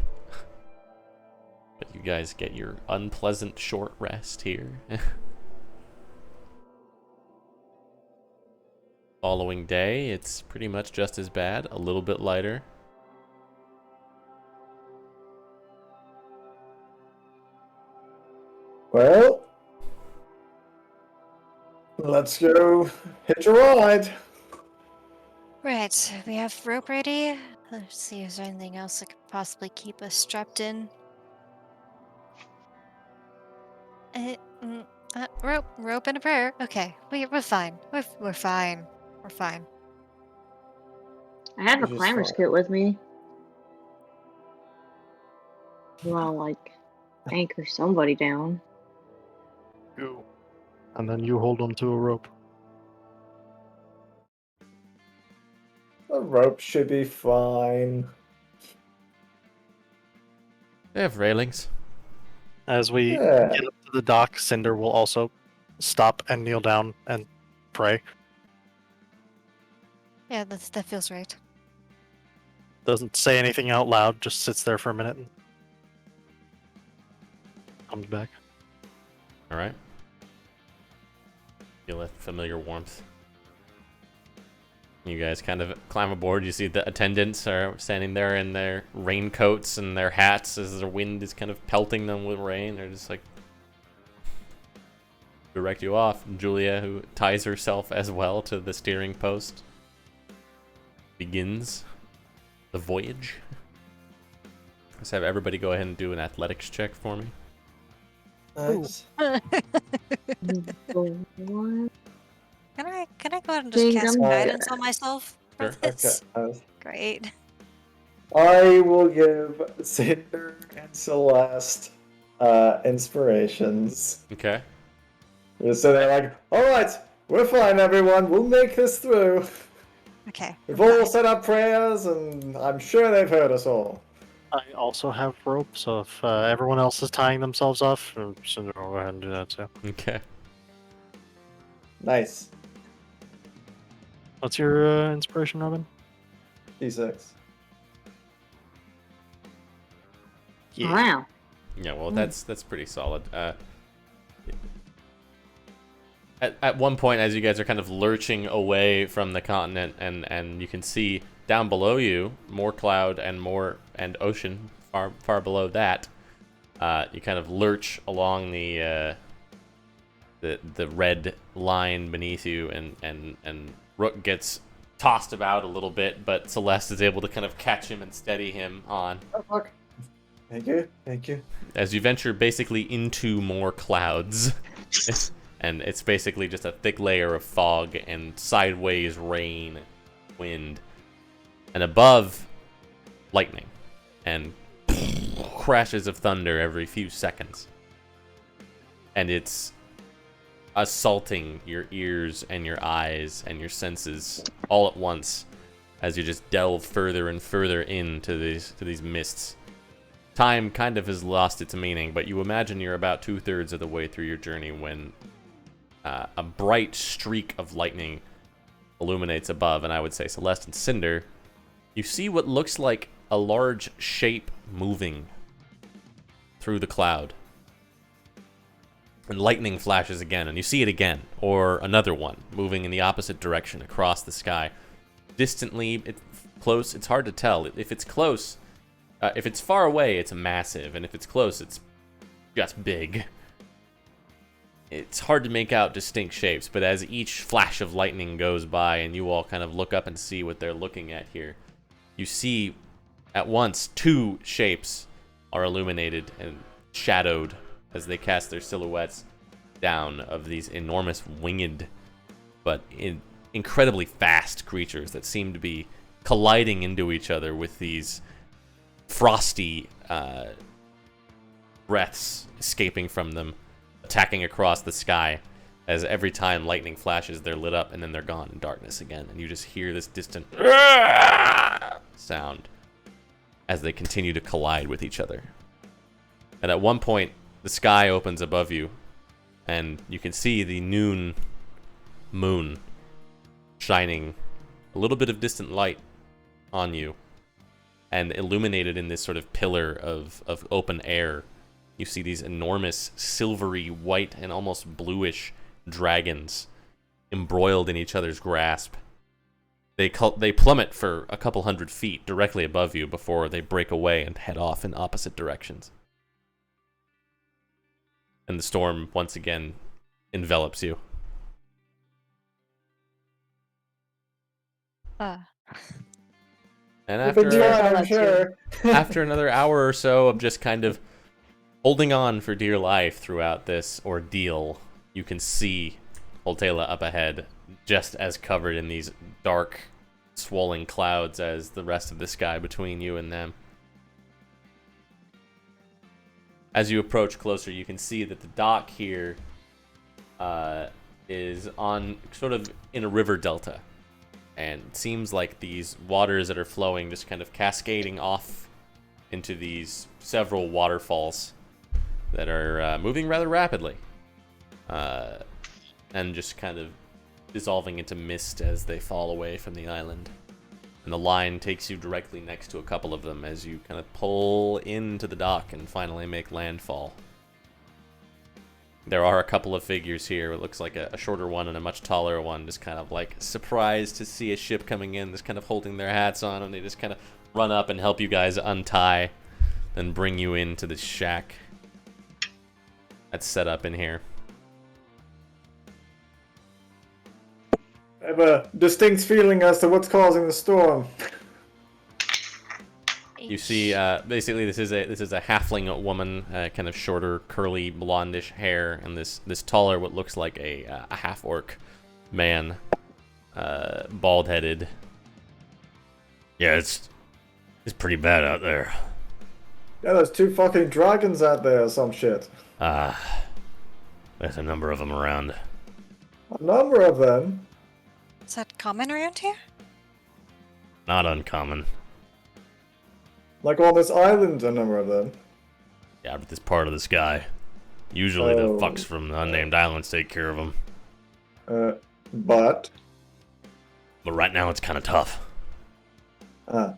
But you guys get your unpleasant short rest here. Following day, it's pretty much just as bad, a little bit lighter. Well, let's go hitch a ride. Right, we have rope ready. Let's see, is there anything else that could possibly keep us strapped in? Rope and a prayer. Okay, we're fine. We're fine. We're fine. I have a Which is climber's fine. kit with me. You wanna like anchor somebody down? Go. And then you hold onto a rope. The rope should be fine. They have railings. As we Yeah. get up to the dock, Cinder will also stop and kneel down and pray. Yeah, that feels right. Doesn't say anything out loud, just sits there for a minute and comes back. All right. Feel that familiar warmth. You guys kind of climb aboard. You see the attendants are standing there in their raincoats and their hats as the wind is kind of pelting them with rain. They're just like direct you off. Julia, who ties herself as well to the steering post, begins the voyage. Let's have everybody go ahead and do an athletics check for me. Nice. One. Can I go ahead and just Think cast I'm guidance good. on myself for Sure. this? Okay. Great. I will give Cinder and Celeste inspirations. Okay. So they're like, alright, we're fine, everyone. We'll make this through. Okay. We've all said our prayers, and I'm sure they've heard us all. I also have rope, so if everyone else is tying themselves off, Cinder will go ahead and do that too. Okay. Nice. What's your inspiration, Robin? D6. Wow. Yeah, well, that's pretty solid. at one point, as you guys are kind of lurching away from the continent, and you can see down below you more cloud and ocean far below that. You kind of lurch along the red line beneath you, and Rook gets tossed about a little bit, but Celeste is able to kind of catch him and steady him on. Oh, fuck. Thank you. As you venture basically into more clouds. And it's basically just a thick layer of fog and sideways rain, wind. And above, lightning. And crashes of thunder every few seconds. And it's assaulting your ears and your eyes and your senses all at once as you just delve further and further into these mists. Time kind of has lost its meaning, but you imagine you're about 2/3 of the way through your journey when a bright streak of lightning illuminates above, and I would say, Celeste and Cinder, you see what looks like a large shape moving through the cloud. And lightning flashes again, and you see it again, or another one moving in the opposite direction across the sky. Distantly, it's close, it's hard to tell. If it's close, if it's far away, it's massive, and if it's close, it's just big. It's hard to make out distinct shapes, but as each flash of lightning goes by and you all kind of look up and see what they're looking at here, you see at once 2 shapes are illuminated and shadowed as they cast their silhouettes down of these enormous winged but incredibly fast creatures that seem to be colliding into each other with these frosty breaths escaping from them, attacking across the sky. As every time lightning flashes, they're lit up and then they're gone in darkness again, and you just hear this distant sound as they continue to collide with each other. And at one point, the sky opens above you, and you can see the noon moon shining a little bit of distant light on you, and illuminated in this sort of pillar of open air. You see these enormous silvery white and almost bluish dragons embroiled in each other's grasp. They plummet for a couple 100 feet directly above you before they break away and head off in opposite directions. And the storm once again envelops you. And I'm sure. after another hour or so of just kind of holding on for dear life throughout this ordeal, you can see Holtela up ahead, just as covered in these dark, swollen clouds as the rest of the sky between you and them. As you approach closer, you can see that the dock here is on sort of in a river delta. And it seems like these waters that are flowing just kind of cascading off into these several waterfalls that are moving rather rapidly. And just kind of dissolving into mist as they fall away from the island. And the line takes you directly next to a couple of them as you kind of pull into the dock and finally make landfall. There are a couple of figures here. It looks like a shorter one and a much taller one, just kind of like surprised to see a ship coming in, just kind of holding their hats on, and they just kind of run up and help you guys untie and bring you into the shack that's set up in here. I have a distinct feeling as to what's causing the storm. You see, basically, this is a halfling woman, kind of shorter, curly, blondish hair, and this taller, what looks like a half orc man, bald-headed. Yeah, it's pretty bad out there. Yeah, there's 2 fucking dragons out there or some shit. There's a number of them around. A number of them? Is that common around here? Not uncommon. Like on this island, a number of them. Yeah, but this part of the sky. Usually the Oh. fucks from the unnamed islands take care of them. But right now it's kind of tough. uh,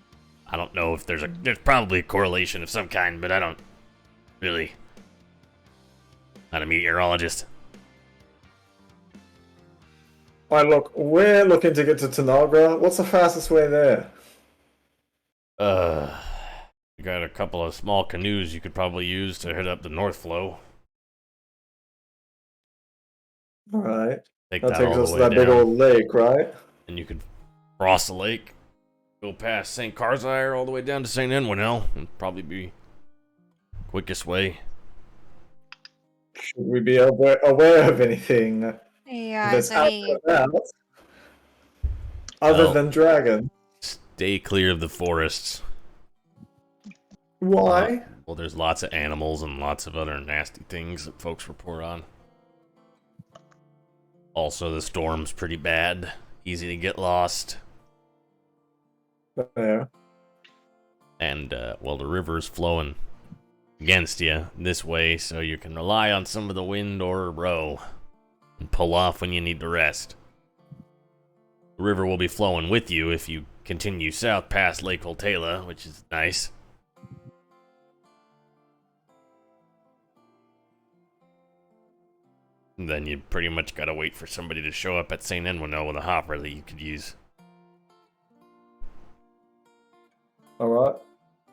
I don't know if there's probably a correlation of some kind, but I don't really. Not a meteorologist. Right, look, we're looking to get to Tanagra. What's the fastest way there? You got a couple of small canoes you could probably use to head up the North Flow. Alright. Take That that takes all us the to way that big down, old lake, right? and you could cross the lake, go past St. Carzire all the way down to St. Enwinel. It'd probably be quickest way. Should we be aware of anything Yeah, that's is out any there about, other Well- than dragon? Stay clear of the forests. Why? Well, there's lots of animals and lots of other nasty things that folks report on. Also, the storm's pretty bad. Easy to get lost. There. And, well, the river's flowing against you this way, so you can rely on some of the wind or row and pull off when you need to rest. The river will be flowing with you if you continue south past Lake Holtela, which is nice. And then you pretty much gotta wait for somebody to show up at St. Enwinel with a hopper that you could use. Alright.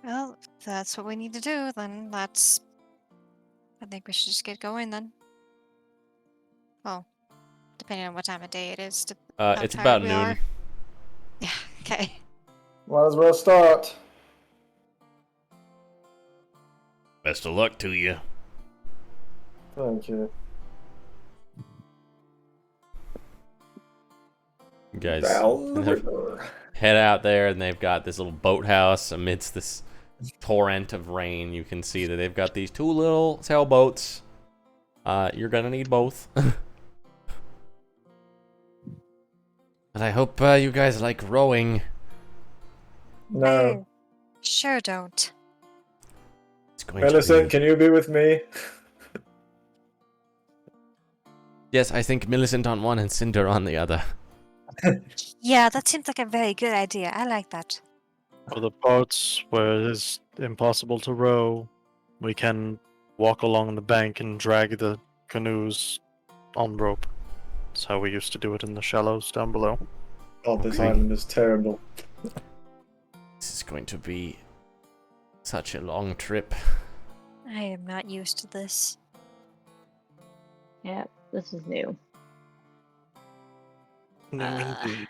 well, if that's what we need to do, then that's I think we should just get going then. Well, depending on what time of day it is. How It's tired about we noon. are. Yeah, okay. Might as well start. Best of luck to you. Thank you. You guys Down the kind of river. head out there, and they've got this little boathouse amidst this torrent of rain. You can see that they've got these two little sailboats. You're gonna need both. And I hope you guys like rowing. No. Sure don't. It's going to Millicent, be... can you be with me? Yes, I think Millicent on one and Cinder on the other. Yeah, that seems like a very good idea. I like that. For the parts where it is impossible to row, we can walk along the bank and drag the canoes on rope. That's how we used to do it in the shallows down below. Oh, this Okay. island is terrible. This is going to be such a long trip. I am not used to this. Yeah, this is new. No, indeed.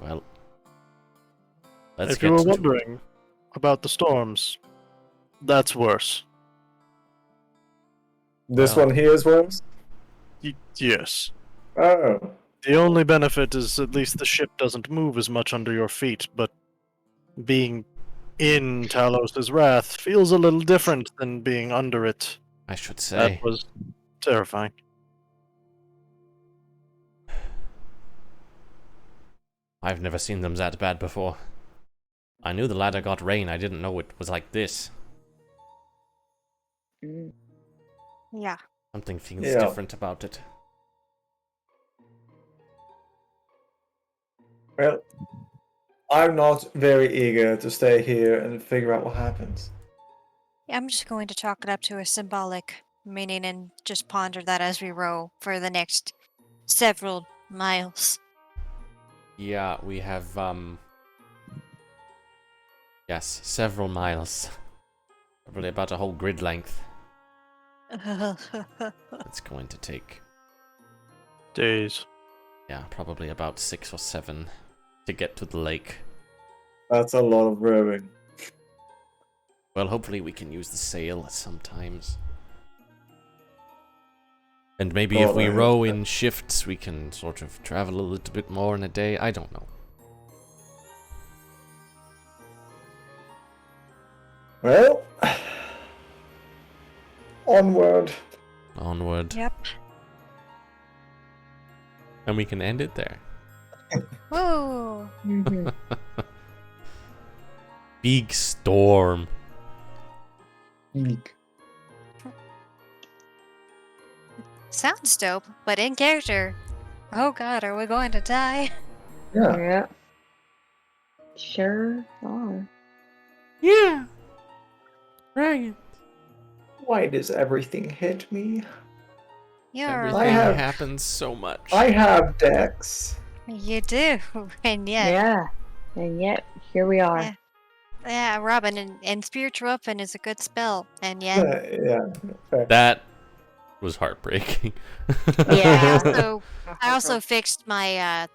Well, let's If get you were to wondering about the storms, that's worse. This Well. one here is worse? Yes. Oh. The only benefit is at least the ship doesn't move as much under your feet, but being in Talos' wrath feels a little different than being under it. I should That say. was terrifying. I've never seen them that bad before. I knew the ladder got rain, I didn't know it was like this. Mm. Yeah. Something feels Yeah. different about it. Well, I'm not very eager to stay here and figure out what happens. I'm just going to chalk it up to a symbolic meaning and just ponder that as we row for the next several miles. Yeah, we have, yes, several miles. Probably about a whole grid length. It's going to take, Days. yeah, probably about 6 or 7 to get to the lake. That's a lot of rowing. Well, hopefully we can use the sail sometimes. And maybe if God, we I hope row so. in shifts, we can sort of travel a little bit more in a day. I don't know. Well, onward. Onward. Yep. And we can end it there. Whoa! Mhm. Big storm. Sounds dope, but in character. Oh god, are we going to die? Yeah. Yeah. Sure are. Yeah. Right. Why does everything hit me? You're Everything have- happens so much. I have Dex. You do, and yet, Yeah. And yet, here we are. Yeah. yeah, Robin, and spiritual weapon is a good spell, and yet, Yeah. Fair. That was heartbreaking. Yeah. I also fixed my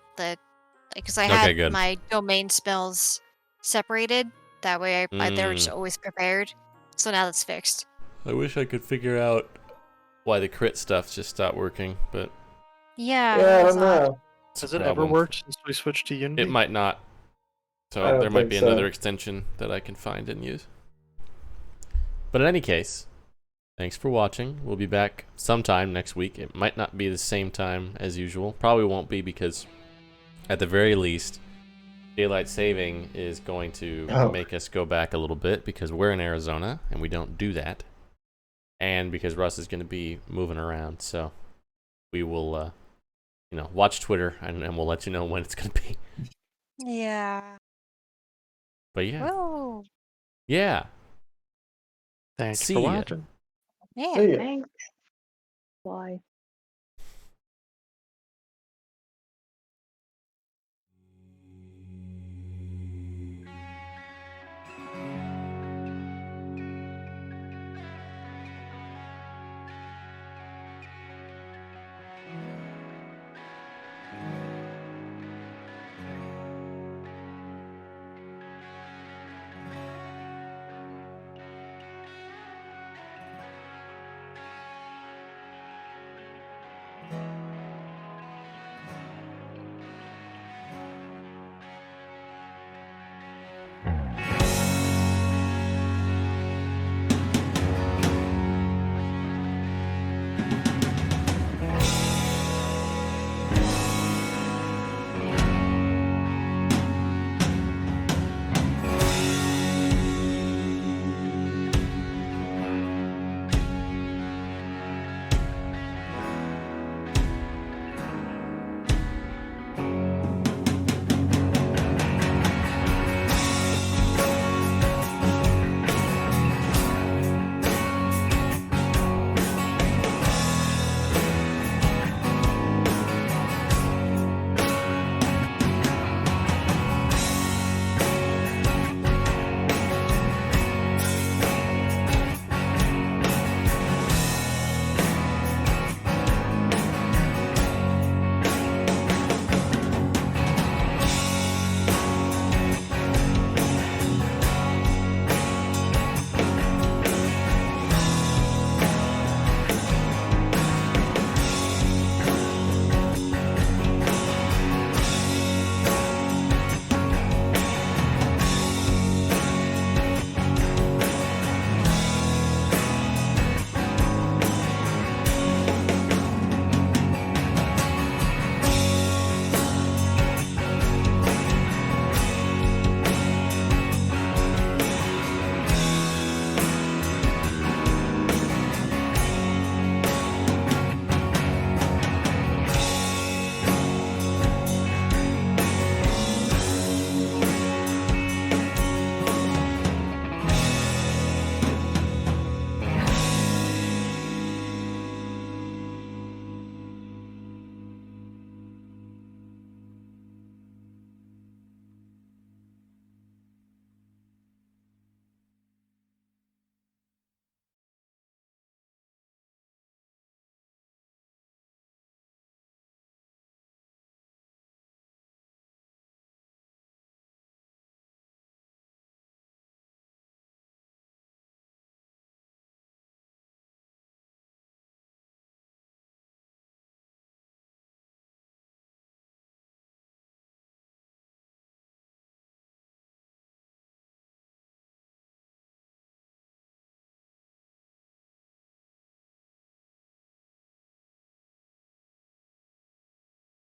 because I Okay, had good. my domain spells separated. That way, they were just Mm. always prepared. So now that's fixed. I wish I could figure out why the crit stuff just stopped working, but Yeah, Yeah, I that was don't odd. know. it's Has a it ever problem. worked since we switched to Unity? It might not. I So don't there might think be so. another extension that I can find and use. But in any case, thanks for watching. We'll be back sometime next week. It might not be the same time as usual. Probably won't be because, at the very least, daylight saving is going to Oh. make us go back a little bit because we're in Arizona and we don't do that. And because Russ is going to be moving around, so we will, watch Twitter and we'll let you know when it's going to be. Yeah. But yeah, Whoa. yeah. Thanks See for ya. watching. Yeah. See ya. Thanks. Bye.